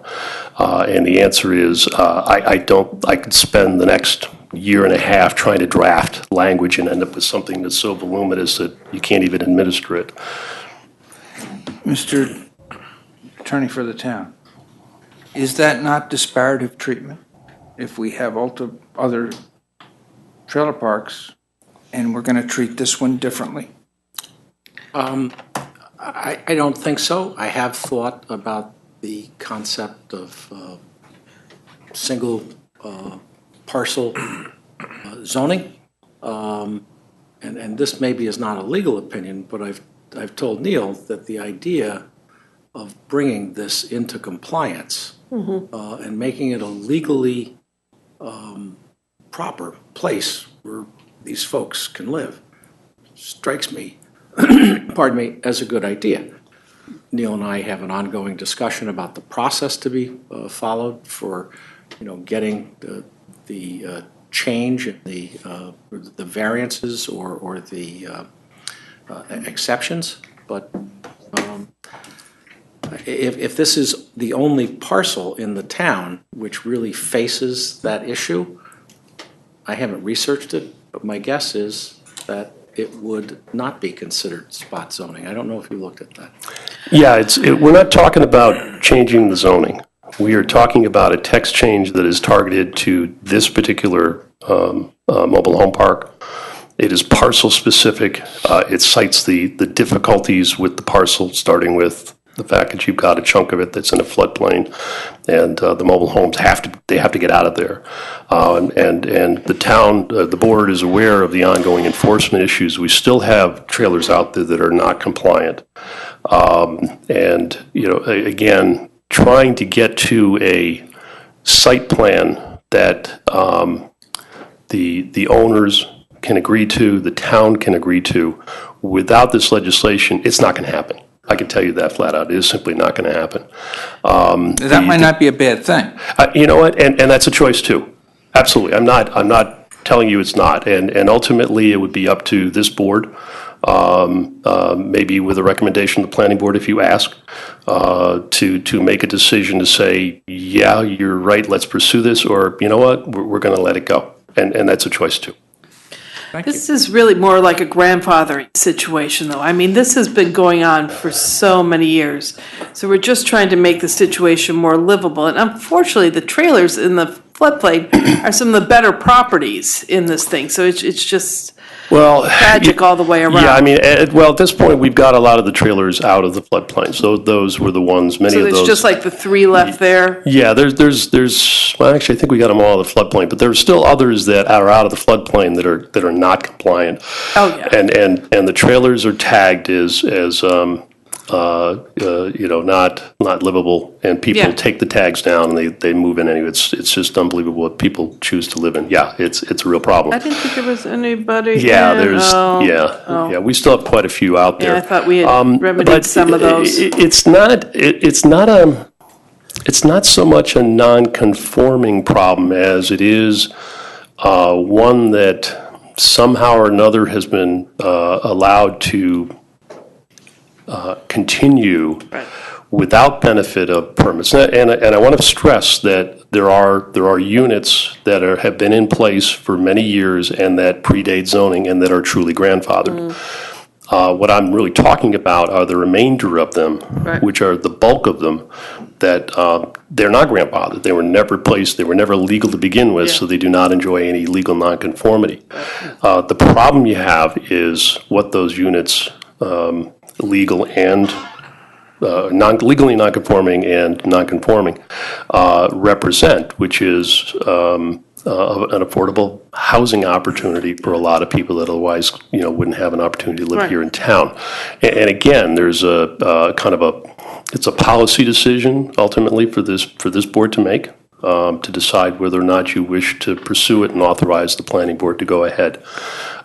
U: And the answer is, I could spend the next year and a half trying to draft language and end up with something that's so voluminous that you can't even administer it.
S: Mr. Attorney for the town, is that not disparative treatment if we have other trailer parks and we're going to treat this one differently?
G: I don't think so. I have thought about the concept of single parcel zoning, and this maybe is not a legal opinion, but I've told Neil that the idea of bringing this into compliance and making it a legally proper place where these folks can live strikes me, pardon me, as a good idea. Neil and I have an ongoing discussion about the process to be followed for, getting the change in the variances or the exceptions. But if this is the only parcel in the town which really faces that issue, I haven't researched it, but my guess is that it would not be considered spot zoning. I don't know if you looked at that.
U: Yeah, we're not talking about changing the zoning. We are talking about a text change that is targeted to this particular mobile home park. It is parcel specific. It cites the difficulties with the parcel, starting with the fact that you've got a chunk of it that's in a floodplain, and the mobile homes have to get out of there. And the town, the board is aware of the ongoing enforcement issues. We still have trailers out there that are not compliant. Again, trying to get to a site plan that the owners can agree to, the town can agree to, without this legislation, it's not going to happen. I can tell you that flat out. It is simply not going to happen.
S: That might not be a bad thing.
U: You know what? And that's a choice too. Absolutely. I'm not telling you it's not. And ultimately, it would be up to this board maybe with a recommendation to the planning board if you ask, to make a decision to say, yeah, you're right, let's pursue this, or you know what, we're going to let it go. And that's a choice too.
E: This is really more like a grandfathering situation, though. I mean, this has been going on for so many years. So we're just trying to make the situation more livable. And unfortunately, the trailers in the floodplain are some of the better properties in this thing. So it's just tragic all the way around.
U: Yeah, I mean, at this point, we've got a lot of the trailers out of the floodplains. Those were the ones, many of those.
E: So it's just like the 3 left there?
U: Yeah, well, actually, I think we got them all out of the floodplain, but there's still others that are out of the floodplain that are not compliant.
E: Oh, yeah.
U: And the trailers are tagged as not livable, and people take the tags down and they move in anyway. It's just unbelievable what people choose to live in. Yeah, it's a real problem.
E: I didn't think there was anybody.
U: Yeah, we still have quite a few out there.
E: Yeah, I thought we had remedied some of those.
U: It's not so much a non-conforming problem as it is one that somehow or another has been allowed to continue without benefit of permits. And I want to stress that there are units that have been in place for many years and that predate zoning and that are truly grandfathered. What I'm really talking about are the remainder of them, which are the bulk of them, that they're not grandfathered. They were never placed, they were never legal to begin with, so they do not enjoy any legal nonconformity. The problem you have is what those units, legal and legally nonconforming and nonconforming, represent, which is an affordable housing opportunity for a lot of people that otherwise, wouldn't have an opportunity to live here in town. And again, there's it's a policy decision ultimately for this board to make, to decide whether or not you wish to pursue it and authorize the planning board to go ahead.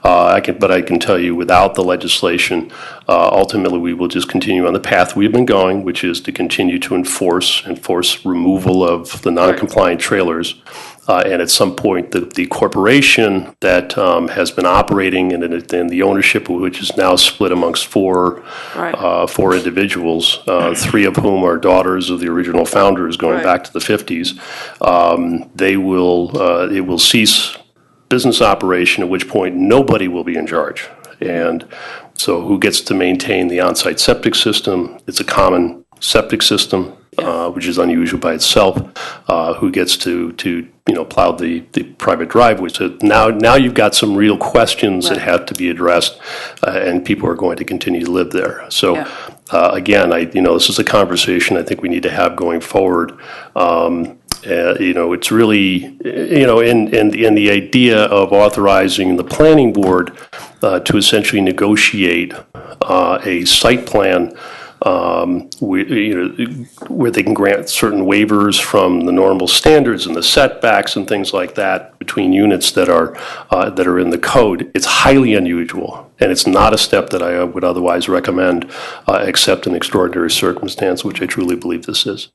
U: But I can tell you, without the legislation, ultimately we will just continue on the path we've been going, which is to continue to enforce removal of the non-compliant trailers. And at some point, the corporation that has been operating and the ownership of which is now split amongst four individuals, 3 of whom are daughters of the original founders going back to the 50s, it will cease business operation, at which point nobody will be in charge. And so who gets to maintain the on-site septic system? It's a common septic system, which is unusual by itself. Who gets to plow the private driveway? So now you've got some real questions that have to be addressed, and people are going to continue to live there. So again, this is a conversation I think we need to have going forward. It's really, in the idea of authorizing the planning board to essentially negotiate a site plan where they can grant certain waivers from the normal standards and the setbacks and things like that between units that are in the code. It's highly unusual, and it's not a step that I would otherwise recommend, except in extraordinary circumstance, which I truly believe this is.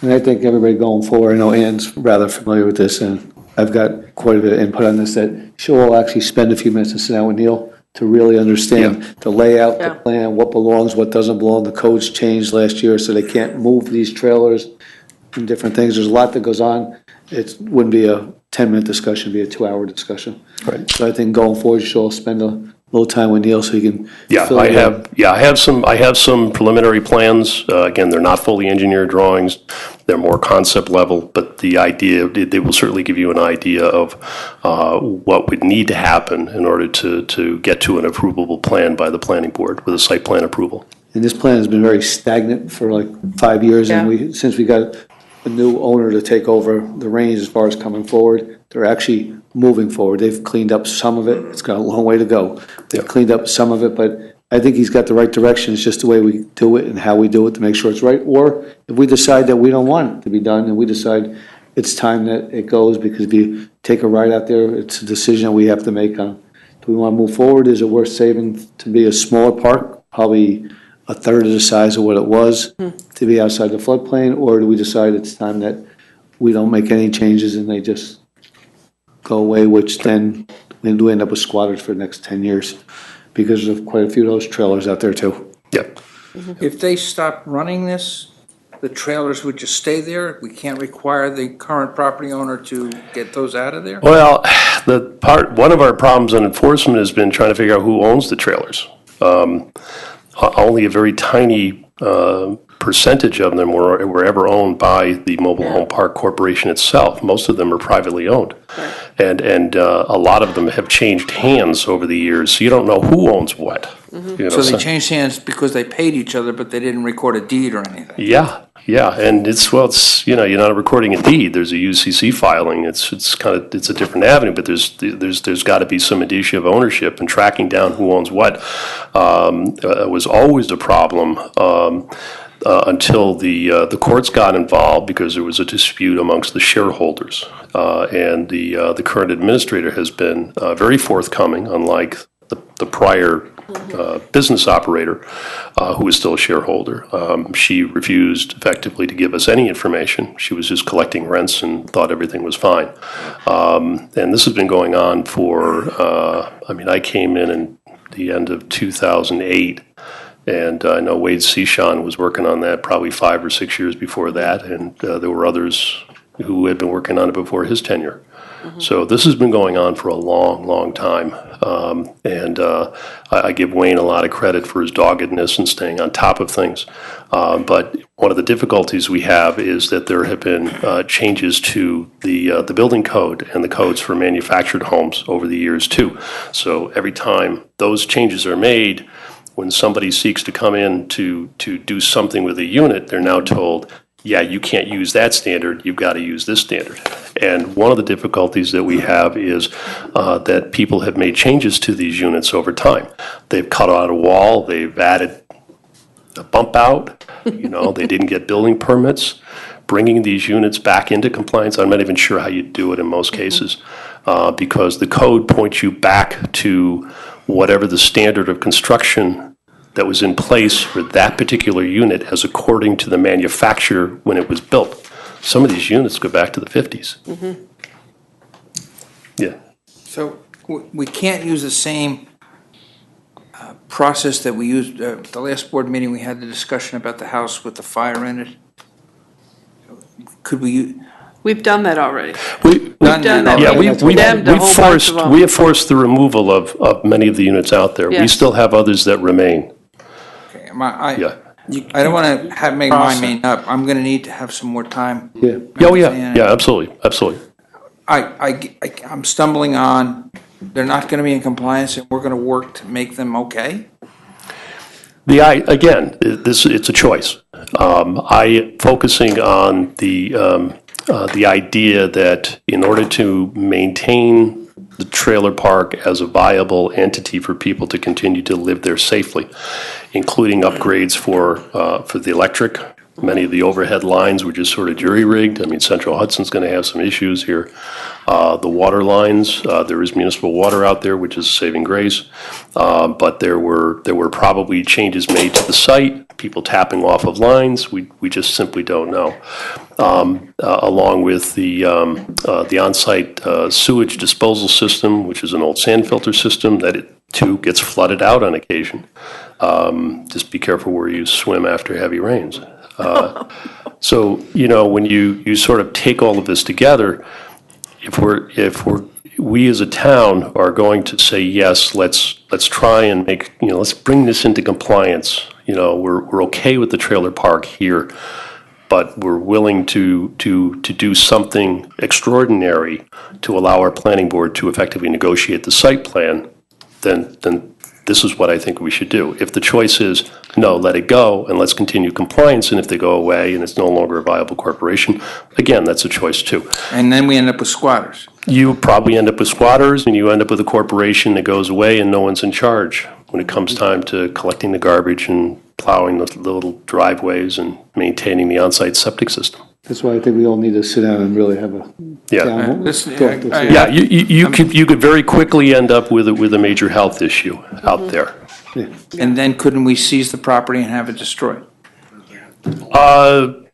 B: And I think everybody going forward, I know Ann's rather familiar with this, and I've got quite a bit of input on this, that she'll actually spend a few minutes and sit down with Neil to really understand the layout, the plan, what belongs, what doesn't belong. The codes changed last year, so they can't move these trailers and different things. There's a lot that goes on. It wouldn't be a 10-minute discussion, it'd be a 2-hour discussion. Right. So I think going forward, she'll spend a little time with Neil so he can.
U: I have some preliminary plans. Again, they're not fully engineered drawings. They're more concept level, but the idea, they will certainly give you an idea of what would need to happen in order to get to an approvable plan by the planning board with a site plan approval.
B: And this plan has been very stagnant for like 5 years, and since we got a new owner to take over the reins as far as coming forward, they're actually moving forward. They've cleaned up some of it. It's got a long way to go. They've cleaned up some of it, but I think he's got the right direction. It's just the way we do it and how we do it to make sure it's right. Or if we decide that we don't want it to be done and we decide it's time that it goes, because if you take a ride out there, it's a decision that we have to make on, do we want to move forward? Is it worth saving to be a smaller park, probably a third of the size of what it was, to be outside the floodplain? Or do we decide it's time that we don't make any changes and they just go away, which then we end up with squatters for the next 10 years? because of quite a few of those trailers out there too.
C: Yep.
S: If they stopped running this, the trailers would just stay there? We can't require the current property owner to get those out of there?
U: Well, one of our problems in enforcement has been trying to figure out who owns the trailers. Only a very tiny percentage of them were ever owned by the Mobile Home Park Corporation itself. Most of them are privately owned. And a lot of them have changed hands over the years, so you don't know who owns what. You know,
S: So they changed hands because they paid each other, but they didn't record a deed or anything?
U: Yeah, and it's you're not recording a deed. There's a UCC filing. It's a different avenue, but there's got to be some indicia of ownership, and tracking down who owns what was always a problem. Until the courts got involved because there was a dispute amongst the shareholders, and the current administrator has been very forthcoming, unlike the prior business operator who is still a shareholder. She refused effectively to give us any information. She was just collecting rents and thought everything was fine. And this has been going on for, I came in the end of 2008. And I know Wade Seashon was working on that probably 5 or 6 years before that, and there were others who had been working on it before his tenure. So this has been going on for a long, long time. I give Wayne a lot of credit for his doggedness and staying on top of things. But one of the difficulties we have is that there have been changes to the building code and the codes for manufactured homes over the years too. So every time those changes are made, when somebody seeks to come in to do something with a unit, they're now told, yeah, you can't use that standard, you've got to use this standard. And one of the difficulties that we have is that people have made changes to these units over time. They've cut out a wall, they've added a bump out, they didn't get building permits. Bringing these units back into compliance, I'm not even sure how you do it in most cases, because the code points you back to whatever the standard of construction that was in place for that particular unit as according to the manufacturer when it was built. Some of these units go back to the 50s. Yeah.
S: So we can't use the same process that we used, the last board meeting, we had the discussion about the house with the fire in it. Could we?
E: We've done that already.
U: We've
E: done that.
U: Yeah,
E: We
U: have forced the removal of many of the units out there. We
E: Yes.
U: still have others that remain.
S: Okay, I don't want to make my main up. I'm going to need to have some more time.
B: Yeah.
U: Yeah, absolutely.
S: I'm stumbling on, they're not going to be in compliance and we're going to work to make them okay?
U: Again, it's a choice. Focusing on the idea that in order to maintain the trailer park as a viable entity for people to continue to live there safely, including upgrades for the electric. Many of the overhead lines were just sort of jury-rigged. I mean, Central Hudson's going to have some issues here. The water lines, there is municipal water out there, which is a saving grace. But there were probably changes made to the site, people tapping off of lines. We just simply don't know. Along with the on-site sewage disposal system, which is an old sand filter system that it too gets flooded out on occasion. Just be careful where you swim after heavy rains. So, when you sort of take all of this together, if we as a town are going to say, yes, let's try and make, let's bring this into compliance. We're okay with the trailer park here, but we're willing to do something extraordinary to allow our planning board to effectively negotiate the site plan, then this is what I think we should do. If the choice is, no, let it go, and let's continue compliance, and if they go away and it's no longer a viable corporation, again, that's a choice too.
S: And then we end up with squatters.
U: You probably end up with squatters, and you end up with a corporation that goes away and no one's in charge when it comes time to collecting the garbage and plowing the little driveways and maintaining the on-site septic system.
B: That's why I think we all need to sit down and really have a town hall.
U: Yeah, you could very quickly end up with a major health issue out there.
S: And then couldn't we seize the property and have it destroyed?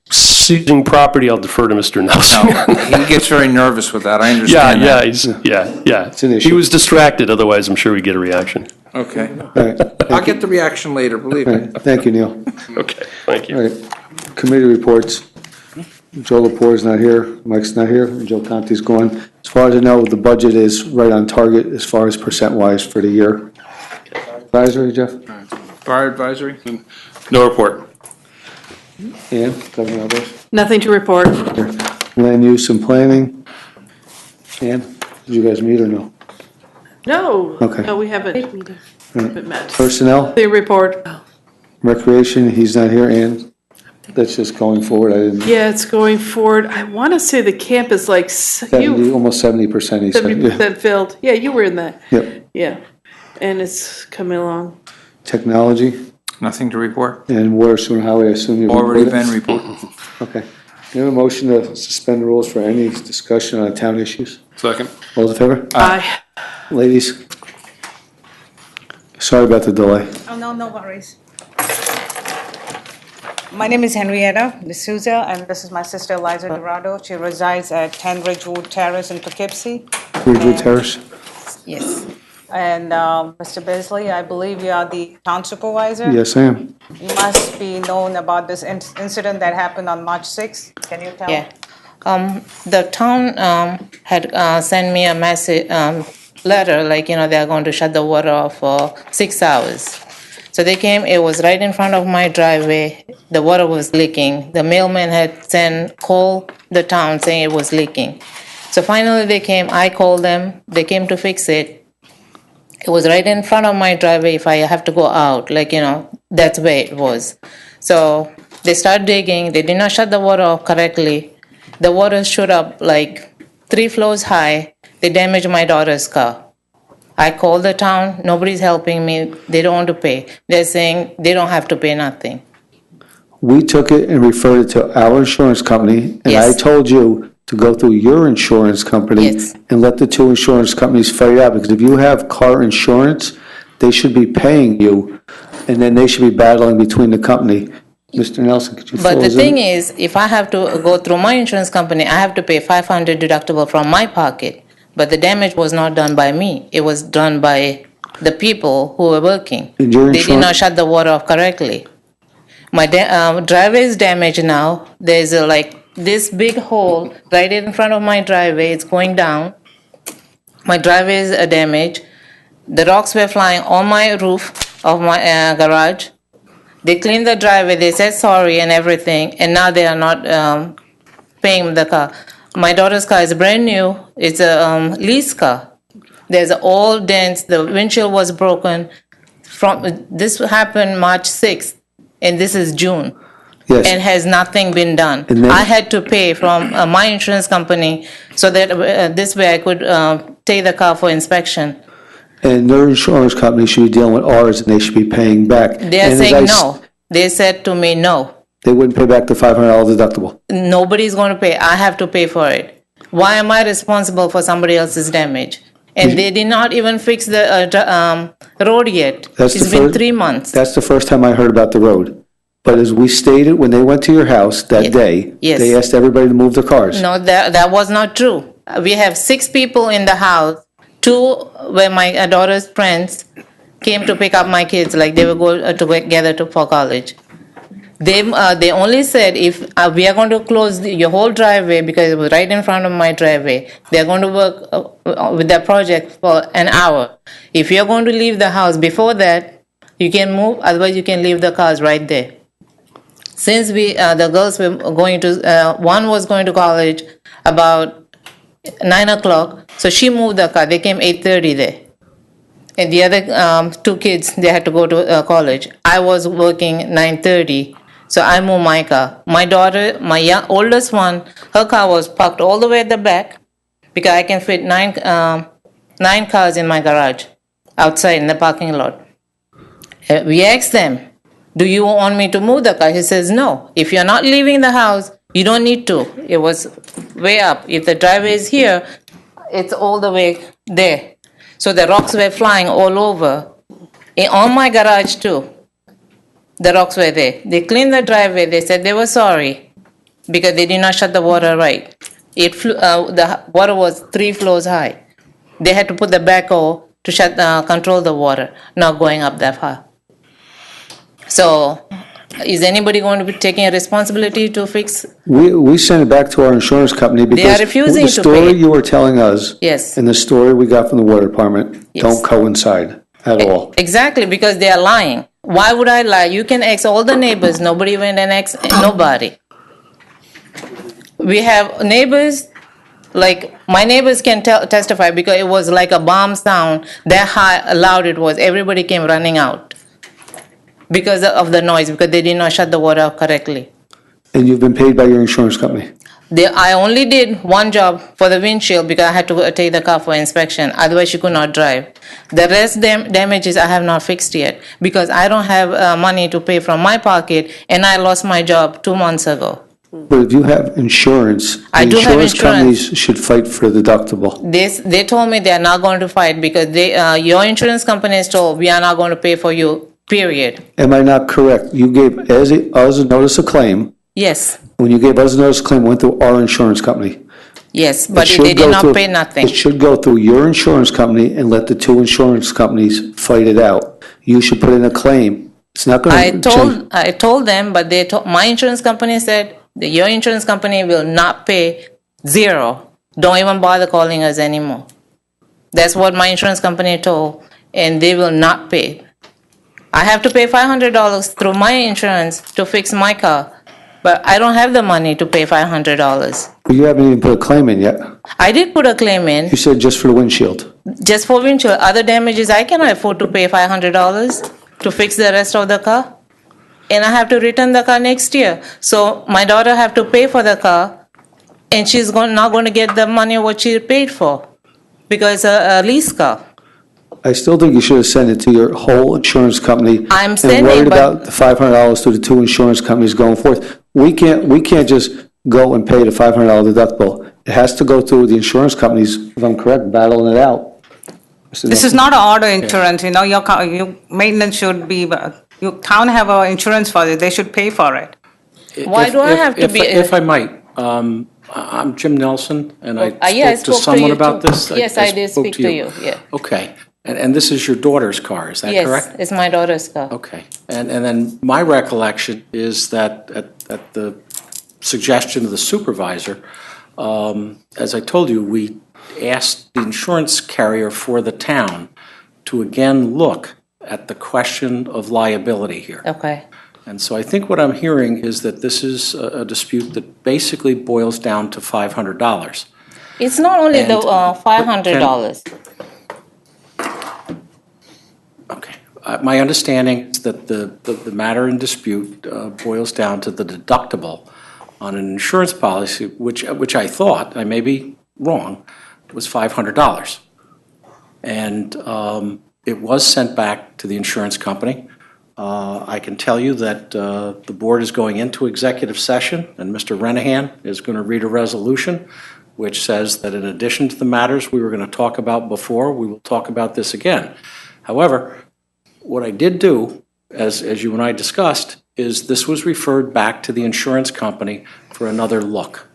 U: Seizing property, I'll defer to Mr. Nelson.
S: No, he gets very nervous with that, I understand that.
U: Yeah. He was distracted, otherwise I'm sure we'd get a reaction.
S: Okay.
B: All right.
S: I'll get the reaction later, believe
B: All
S: me.
B: right. Thank you, Neil.
U: Okay, thank you.
B: All right. Committee reports. Joe Lepore's not here, Mike's not here, and Joe Conti's gone. As far as I know, the budget is right on target as far as percent-wise for the year. Advisory, Jeff?
S: Fire advisory?
C: No report.
B: Ann, Governor Alvarez?
E: Nothing to report.
B: Land use and planning? Ann, did you guys meet or no?
E: No.
B: Okay.
E: No, we haven't
B: Right.
E: met.
B: Personnel?
E: The report.
B: Recreation, he's not here, Ann? That's just going forward, I didn't,
E: Yeah, it's going forward. I want to say the camp is like
B: 70, almost 70%, he said.
E: 70% filled. Yeah, you were in that.
B: Yep.
E: Yeah. And it's coming along.
B: Technology
S: Nothing to report.
B: and water, sewer, and highway, I assume you've
S: Already
B: reported?
S: been reported.
B: Okay. You have a motion to suspend the rules for any discussion on town issues?
C: Second.
B: All those in favor?
E: Aye.
B: Ladies? Sorry about the delay.
T: Oh, no worries. My name is Henrietta D'Souza, and this is my sister Eliza Dorado. She resides at 10 Ridgewood Terrace in Poughkeepsie.
B: Ridgewood Terrace?
T: Yes. And Mr. Beasley, I believe you are the town supervisor?
B: Yes, I am.
T: You must be known about this incident that happened on March 6th. Can you tell?
I: Yeah. The town had sent me a message, letter, like, they're going to shut the water off for 6 hours. So they came, it was right in front of my driveway. The water was leaking. The mailman had called the town saying it was leaking. So finally they came, I called them, they came to fix it. It was right in front of my driveway if I have to go out, that's where it was. So they started digging, they did not shut the water off correctly. The water shot up like 3 floors high. They damaged my daughter's car. I called the town, nobody's helping me, they don't want to pay. They're saying they don't have to pay nothing.
B: We took it and referred it to our insurance company, and I
I: Yes.
B: told you to go through your insurance company
I: Yes.
B: and let the two insurance companies fight it out, because if you have car insurance, they should be paying you, and then they should be battling between the company. Mr. Nelson, could you fill
I: But the
B: us in?
I: thing is, if I have to go through my insurance company, I have to pay $500 deductible from my pocket. But the damage was not done by me. It was done by the people who were working.
B: And your
I: They did
B: insurance-
I: not shut the water off correctly. My driveway is damaged now. There's this big hole right in front of my driveway. It's going down. My driveway is damaged. The rocks were flying on my roof of my garage. They cleaned the driveway. They said sorry and everything. And now they are not paying the car. My daughter's car is brand new. It's a lease car. There's all dents. The windshield was broken. This happened March 6th, and this is June.
B: Yes.
I: And has nothing been done.
B: And then-
I: I had to pay from my insurance company so that this way I could take the car for inspection.
B: And their insurance company should be dealing with ours, and they should be paying back.
I: They are
B: And as I
I: saying
B: s-
I: no. They said to me no.
B: They wouldn't pay back the $500 deductible.
I: Nobody's going to pay. I have to pay for it. Why am I responsible for somebody else's damage? And they did not even fix the road yet.
B: That's
I: It's
B: the
I: been
B: first-
I: 3 months.
B: That's the first time I heard about the road. But as we stated, when they went to your house that day,
I: Yes.
B: they asked everybody to move their cars.
I: No, that was not true. We have 6 people in the house. 2 were my daughter's friends, came to pick up my kids, like they will go together for college. They only said if we are going to close your whole driveway because it was right in front of my driveway, they are going to work with that project for an hour. If you're going to leave the house before that, you can move, otherwise you can leave the cars right there. Since the girls were going to, one was going to college about 9 o'clock, so she moved the car. They came 8:30 there. And the other 2 kids, they had to go to college. I was working 9:30, so I moved my car. My daughter, my oldest one, her car was parked all the way at the back because I can fit 9 cars in my garage outside in the parking lot. We asked them, do you want me to move the car? He says, no. If you're not leaving the house, you don't need to. It was way up. If the driveway is here, it's all the way there. So the rocks were flying all over. On my garage too, the rocks were there. They cleaned the driveway. They said they were sorry because they did not shut the water right. The water was 3 floors high. They had to put the backhoe to control the water not going up that far. So, is anybody going to be taking a responsibility to fix?
B: We sent it back to our insurance company because
I: refusing
B: the
I: to
B: story
I: pay.
B: you were telling us
I: Yes.
B: and the story we got from the water department don't coincide at all.
I: Exactly, because they are lying. Why would I lie? You can ask all the neighbors. Nobody went and asked nobody. We have neighbors, like my neighbors can testify because it was like a bomb sound. That high, loud it was. Everybody came running out because of the noise, because they did not shut the water off correctly.
B: And you've been paid by your insurance company?
I: I only did one job for the windshield because I had to take the car for inspection. Otherwise, she could not drive. The rest damages I have not fixed yet because I don't have money to pay from my pocket, and I lost my job 2 months ago.
B: But if you have insurance,
I: I
B: the
I: do have
B: insurance companies
I: insurance.
B: should fight for the deductible.
I: They told me they are not going to fight because your insurance company is told we are not going to pay for you, period.
B: Am I not correct? You gave us a notice of claim.
I: Yes,
B: When you gave us a notice of claim, it went through our insurance company.
I: yes, but
B: It
I: they
B: should
I: did
B: go
I: not
B: through-
I: pay nothing.
B: It should go through your insurance company and let the two insurance companies fight it out. You should put in a claim. It's not going to change.
I: I told them, but my insurance company said that your insurance company will not pay zero. Don't even bother calling us anymore. That's what my insurance company told, and they will not pay. I have to pay $500 through my insurance to fix my car, but I don't have the money to pay $500.
B: You haven't even put a claim in yet.
I: I did put a claim in
B: You said just for the windshield.
I: just for windshield. Other damages, I cannot afford to pay $500 to fix the rest of the car. And I have to return the car next year. So my daughter have to pay for the car, and she's not going to get the money what she paid for because it's a lease car.
B: I still think you should have sent it to your whole insurance company.
I: I'm sending,
B: And worried
I: but-
B: about the $500 to the two insurance companies going forth. We can't just go and pay the $500 deductible. It has to go through the insurance companies, if I'm correct, battling it out.
T: This is not an auto insurance, your maintenance should be, your town have a insurance for it, they should pay for it.
I: Why do I have to be-
G: If I might, I'm Jim Nelson, and I
I: Yeah, I
G: spoke to
I: spoke to
G: someone
I: you
G: about
I: too.
G: this.
I: Yes, I did
G: spoke
I: speak to you, yeah.
G: Okay, and this is your daughter's car, is that correct?
I: Yes, it's my daughter's car.
G: Okay, and then my recollection is that at the suggestion of the supervisor, as I told you, we asked the insurance carrier for the town to again look at the question of liability here.
I: Okay.
G: And so I think what I'm hearing is that this is a dispute that basically boils down to $500.
I: It's not only the
G: And-
I: $500.
G: My understanding is that the matter in dispute boils down to the deductible on an insurance policy, which I thought, I may be wrong, was $500. And it was sent back to the insurance company. I can tell you that the board is going into executive session, and Mr. Renahan is going to read a resolution which says that in addition to the matters we were going to talk about before, we will talk about this again. However, what I did do, as you and I discussed, is this was referred back to the insurance company for another look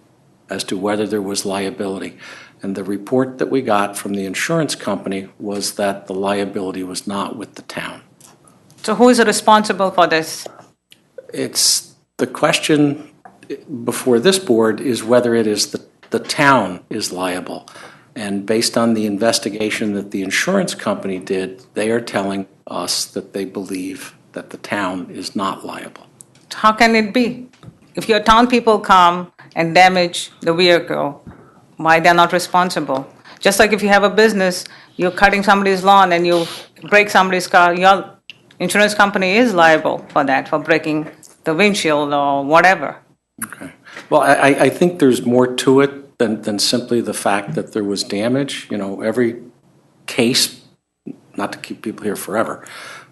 G: as to whether there was liability. And the report that we got from the insurance company was that the liability was not with the town.
T: So who is responsible for this?
G: It's the question before this board is whether it is the town is liable. And based on the investigation that the insurance company did, they are telling us that they believe that the town is not liable.
T: How can it be? If your town people come and damage the vehicle, why they're not responsible? Just like if you have a business, you're cutting somebody's lawn and you break somebody's car, your insurance company is liable for that, for breaking the windshield or whatever.
G: Well, I think there's more to it than simply the fact that there was damage. You know, every case, not to keep people here forever,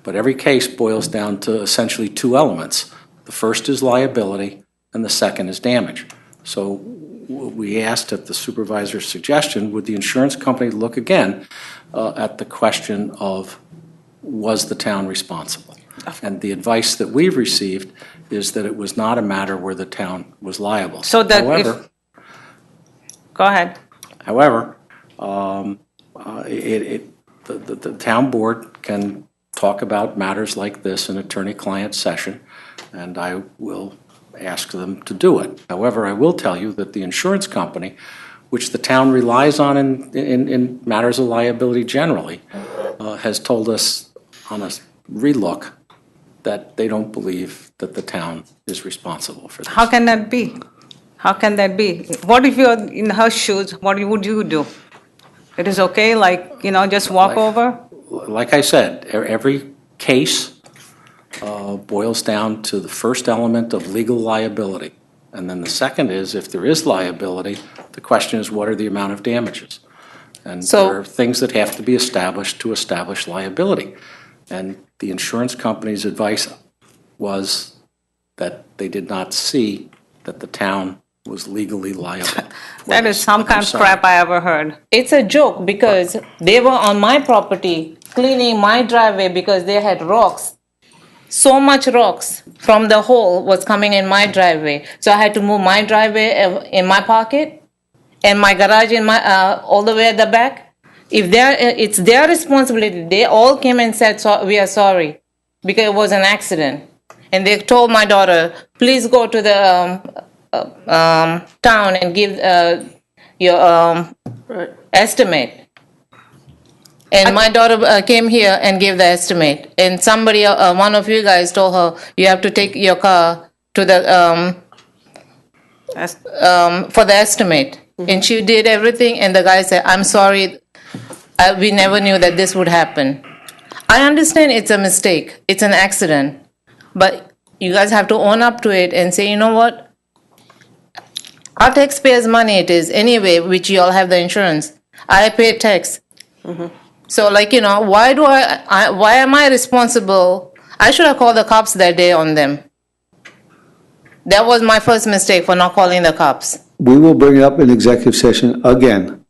G: but every case boils down to essentially two elements. The first is liability, and the second is damage. So we asked at the supervisor's suggestion, would the insurance company look again at the question of was the town responsible? And the advice that we've received is that it was not a matter where the town was liable.
T: So that
G: However,
T: Go ahead.
G: However, the town board can talk about matters like this in attorney-client session, and I will ask them to do it. However, I will tell you that the insurance company, which the town relies on in matters of liability generally, has told us on a relook that they don't believe that the town is responsible for this.
T: How can that be? How can that be? What if you're in her shoes, what would you do? It is okay, like, just walk over?
G: Like I said, every case boils down to the first element of legal liability. And then the second is, if there is liability, the question is, what are the amount of damages? And there are things that have to be established to establish liability. And the insurance company's advice was that they did not see that the town was legally liable.
T: That is some kind of crap I ever heard.
I: It's a joke because they were on my property cleaning my driveway because they had rocks. So much rocks from the hole was coming in my driveway. So I had to move my driveway in my pocket and my garage in my all the way at the back. It's their responsibility. They all came and said, we are sorry because it was an accident. And they told my daughter, please go to the town and give your estimate. And my daughter came here and gave the estimate. And somebody, one of you guys told her, you have to take your car to the, for the estimate. Mm-hmm. And she did everything, and the guy said, I'm sorry, we never knew that this would happen. I understand it's a mistake, it's an accident, but you guys have to own up to it and say, you know what? Our taxpayers' money it is anyway, which you all have the insurance. I pay tax. Mm-hmm. So, why why am I responsible? I should have called the cops that day on them. That was my first mistake for not calling the cops.
B: We will bring it up in executive session again.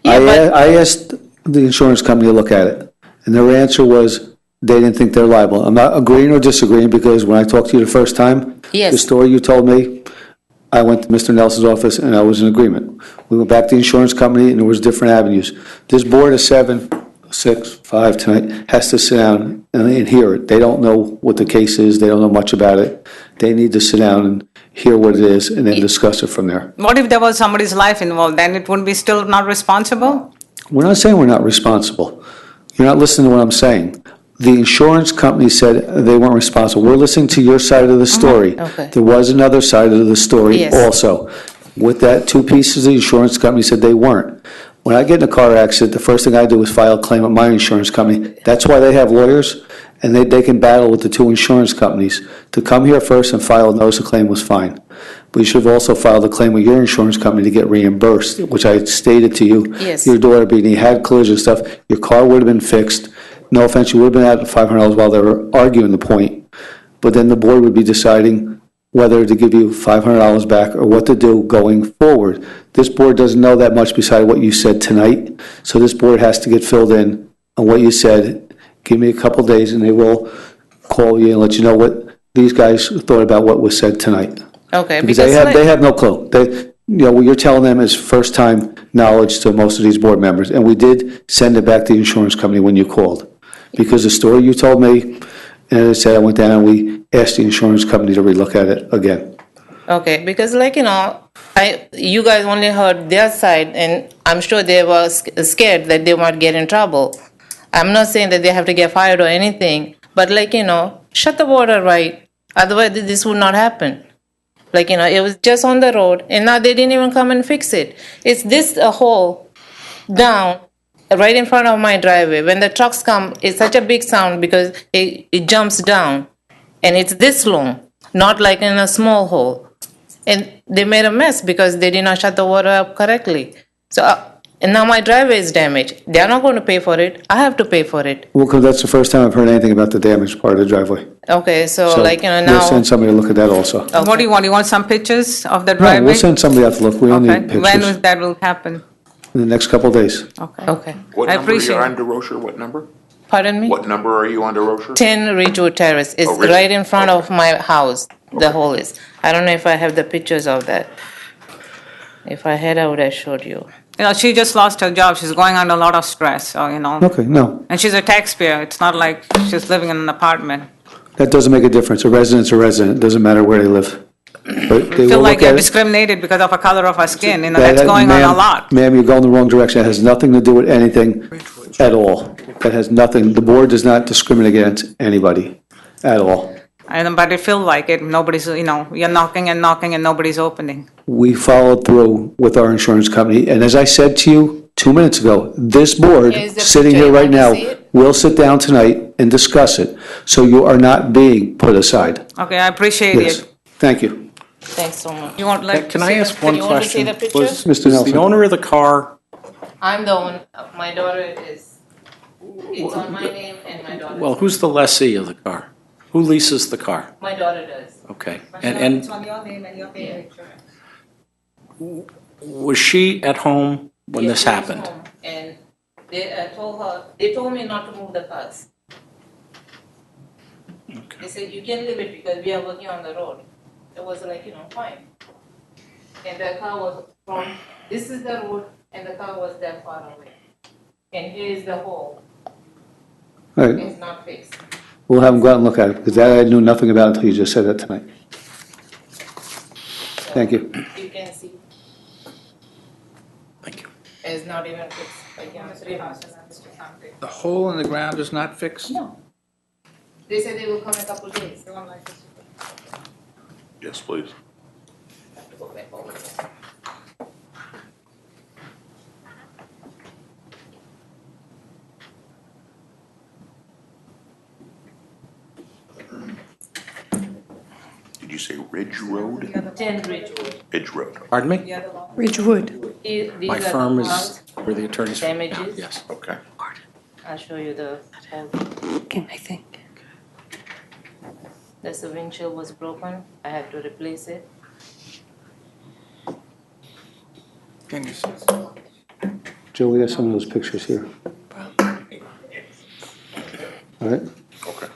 I: Yeah,
B: I asked the insurance company to look at it, and their answer was they didn't think they're liable. I'm not agreeing or disagreeing, because when I talked to you the first time,
I: yes,
B: the story you told me, I went to Mr. Nelson's office and I was in agreement. We went back to the insurance company and there was different avenues. This board of 7, 6, 5 tonight has to sit down and hear it. They don't know what the case is. They don't know much about it. They need to sit down and hear what it is and then discuss it from there.
T: What if there was somebody's life involved? Then it wouldn't be still not responsible?
B: We're not saying we're not responsible. You're not listening to what I'm saying. The insurance company said they weren't responsible. We're listening to your side of the story.
I: Okay.
B: There was another side of the story
I: Yes.
B: also. With that, 2 pieces, the insurance company said they weren't. When I get in a car accident, the first thing I do is file a claim with my insurance company. That's why they have lawyers, and they can battle with the 2 insurance companies. To come here first and file a notice of claim was fine. But you should have also filed a claim with your insurance company to get reimbursed, which I stated to you.
I: Yes.
B: Your daughter being, you had collision stuff, your car would have been fixed. No offense, you would have been at $500 while they were arguing the point. But then the board would be deciding whether to give you $500 back or what to do going forward. This board doesn't know that much beside what you said tonight. So this board has to get filled in on what you said. Give me a couple days and they will call you and let you know what these guys thought about what was said tonight.
I: Okay,
B: Because they have no clue. What you're telling them is first-time knowledge to most of these board members. And we did send it back to the insurance company when you called. Because the story you told me, and I said I went down and we asked the insurance company to relook at it again.
I: Okay, because you guys only heard their side, and I'm sure they were scared that they might get in trouble. I'm not saying that they have to get fired or anything, but shut the water right. Otherwise, this would not happen. It was just on the road, and now they didn't even come and fix it. It's this hole down right in front of my driveway. When the trucks come, it's such a big sound because it jumps down, and it's this long, not like in a small hole. And they made a mess because they did not shut the water up correctly. So and now my driveway is damaged. They're not going to pay for it. I have to pay for it.
B: Well, because that's the first time I've heard anything about the damaged part of the driveway.
I: Okay, so now...
B: We'll send somebody to look at that also.
T: Okay. What do you want? You want some pictures of the
B: No,
T: driveway?
B: we'll send somebody out to look. We don't need pictures.
T: When will that will happen?
B: In the next couple of days.
I: Okay.
A: What
T: I
A: number are you
T: appreciate
A: on, DeRocher? What number?
I: Pardon me?
A: What number are you on, DeRocher?
I: 10 Ridgewood Terrace. It's
A: Ridgewood.
I: right in front of my house. The hole is. I don't know if I have the pictures of that. If I had, I would have showed you.
T: She just lost her job. She's going under a lot of stress, so,
B: Okay, no,
T: And she's a taxpayer. It's not like she's living in an apartment.
B: that doesn't make a difference. A resident's a resident, doesn't matter where they live. But they
T: Feel
B: will
T: like
B: look
T: they're
B: at it.
T: discriminated because of the color of her skin. That's going on a
B: Ma'am,
T: lot.
B: Ma'am, you're going the wrong direction. It has nothing to do with anything at all. That has nothing, the board does not discriminate against anybody at all.
T: But it feels like it. Nobody's, you're knocking and knocking and nobody's opening.
B: We followed through with our insurance company, and as I said to you 2 minutes ago, this board,
I: Is the
B: sitting
I: picture,
B: here
I: you
B: right
I: want to
B: now,
I: see it?
B: will sit down tonight and discuss it, so you are not being put aside.
T: Okay, I appreciate
B: Yes,
T: it.
B: thank you.
I: Thanks so much.
T: You want like
G: Can I ask one
I: you want to see
G: question?
I: the picture?
G: Was
B: Mr.
G: was
B: Nelson.
G: the owner of the car,
I: I'm the one, my daughter is, it's on my name and my daughter.
G: well, who's the lessee of the car? Who leases the car?
I: My daughter does.
G: Okay. And
T: on your name and your picture.
G: was she at home when
I: Yes,
G: this
I: she was
G: happened?
I: home, and they told me not to move the cars. They said, you can leave it because we are working on the road. It was like, fine. And the car was from, this is the road, and the car was that far away. And here is the hole.
B: All right,
I: It's not fixed.
B: we'll have them go out and look at it, because that I knew nothing about until you just said that tonight. Thank you.
I: You can see.
G: Thank you.
I: It's not even fixed. Like,
S: The hole in the ground is not fixed?
I: No. They said they will come in a couple days.
A: Yes, please. Did you say Ridge Road?
I: 10 Ridgewood.
A: Ridge Road.
G: Pardon me?
E: Ridgewood.
I: These
G: My
I: are the
G: firm is,
I: cars,
G: where the attorneys.
I: Damages.
G: Yes.
A: Okay.
I: I'll show you the whole.
E: Okay, I think.
I: That's the windshield was broken. I had to replace it.
S: Can you see?
B: Joe, we got some of those pictures here. All right,
A: Okay.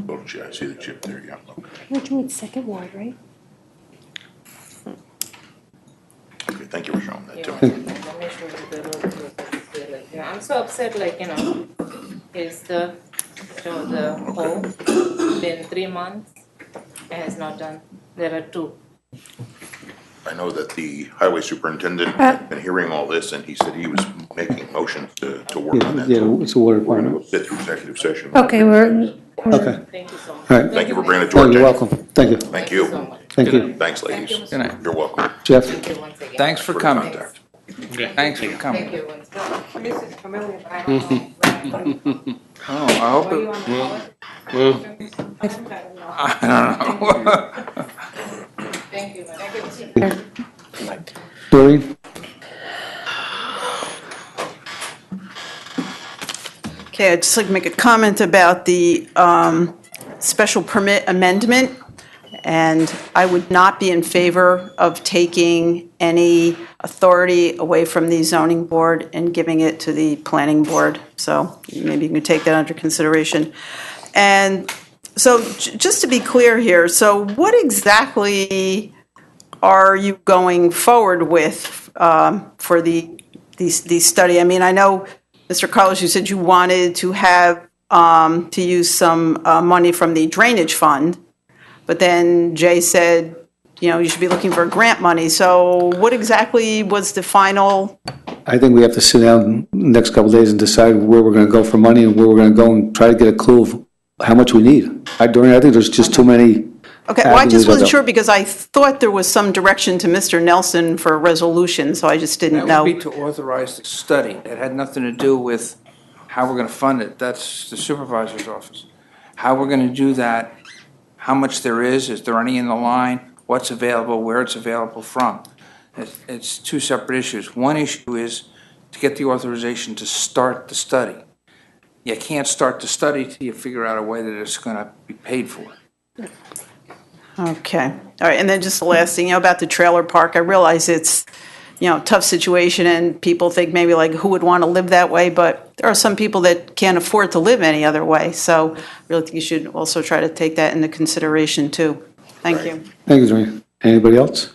A: Oh, gee, I see the chip there, yeah. Okay.
J: Ridgewood, second ward, right?
A: Okay, thank you for showing that to me.
I: Let me show you the road. I'm so upset, here's the hole. Been 3 months. It has not done. There are 2.
A: I know that the highway superintendent had been hearing all this, and he said he was making motions to work on that.
B: yeah, it's a water
A: We're gonna
B: department.
A: go sit through executive session.
J: Okay, we're.
B: Okay,
I: Thank you so much.
B: all right.
A: Thank you for bringing it to
B: Oh,
A: our
B: you're
A: attention.
B: welcome, thank you.
A: Thank you.
B: Thank you.
A: Thanks, ladies.
S: Good night.
A: You're welcome.
B: Jeff?
S: Thanks for coming.
A: Contact.
S: Thanks for coming.
I: Thank you.
T: Mrs. Familiar, but I don't know.
S: Oh, I hope
T: Were you
S: it,
T: on the board?
S: I don't know.
I: Thank you.
B: Doreen?
K: Okay, I'd just like to make a comment about the special permit amendment. And I would not be in favor of taking any authority away from the zoning board and giving it to the planning board. So maybe you can take that under consideration. And so just to be clear here, so what exactly are you going forward with for the study? I mean, I know, Mr. Carlos, you said you wanted to have, to use some money from the drainage fund. But then Jay said, you should be looking for grant money. So what exactly was the final?
B: I think we have to sit down next couple of days and decide where we're gonna go for money and where we're gonna go and try to get a clue of how much we need. Doreen, I think there's just too many.
K: Okay, well, I
B: avenues
K: just
B: of
K: wasn't
B: the-
K: sure because I thought there was some direction to Mr. Nelson for a resolution, so I just didn't
S: That would
K: know.
S: be to authorize the study. It had nothing to do with how we're gonna fund it. That's the supervisor's office. How we're gonna do that, how much there is there any in the line, what's available, where it's available from. It's 2 separate issues. One issue is to get the authorization to start the study. You can't start the study till you figure out a way that it's gonna be paid for.
K: Okay, all right, and then just the last thing, about the trailer park, I realize it's, tough situation and people think maybe like who would want to live that way, but there are some people that can't afford to live any other way. So I really think you should also try to take that into consideration too. Thank you.
B: Thank you, Doreen. Anybody else?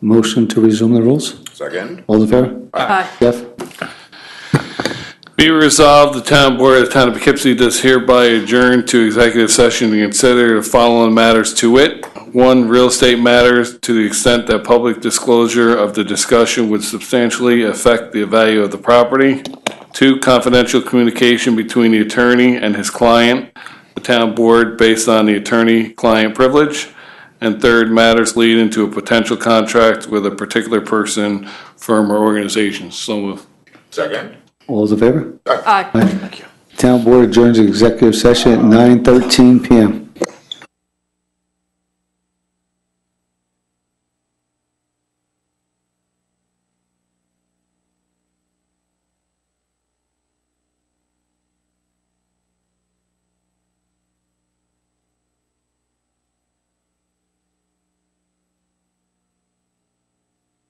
B: Motion to resume the rules?
A: Second.
B: All in favor?
E: Aye.
B: Jeff?
C: Be resolved, the town board of the town of Poughkeepsie does hereby adjourn to executive session to consider the following matters to wit. 1, real estate matters to the extent that public disclosure of the discussion would substantially affect the value of the property. 2, confidential communication between the attorney and his client, the town board based on the attorney-client privilege. And 3rd, matters leading to a potential contract with a particular person, firm, or organization. So moved.
A: Second.
B: All those in favor?
E: Aye.
B: Town board adjourns to executive session at 9:13 PM.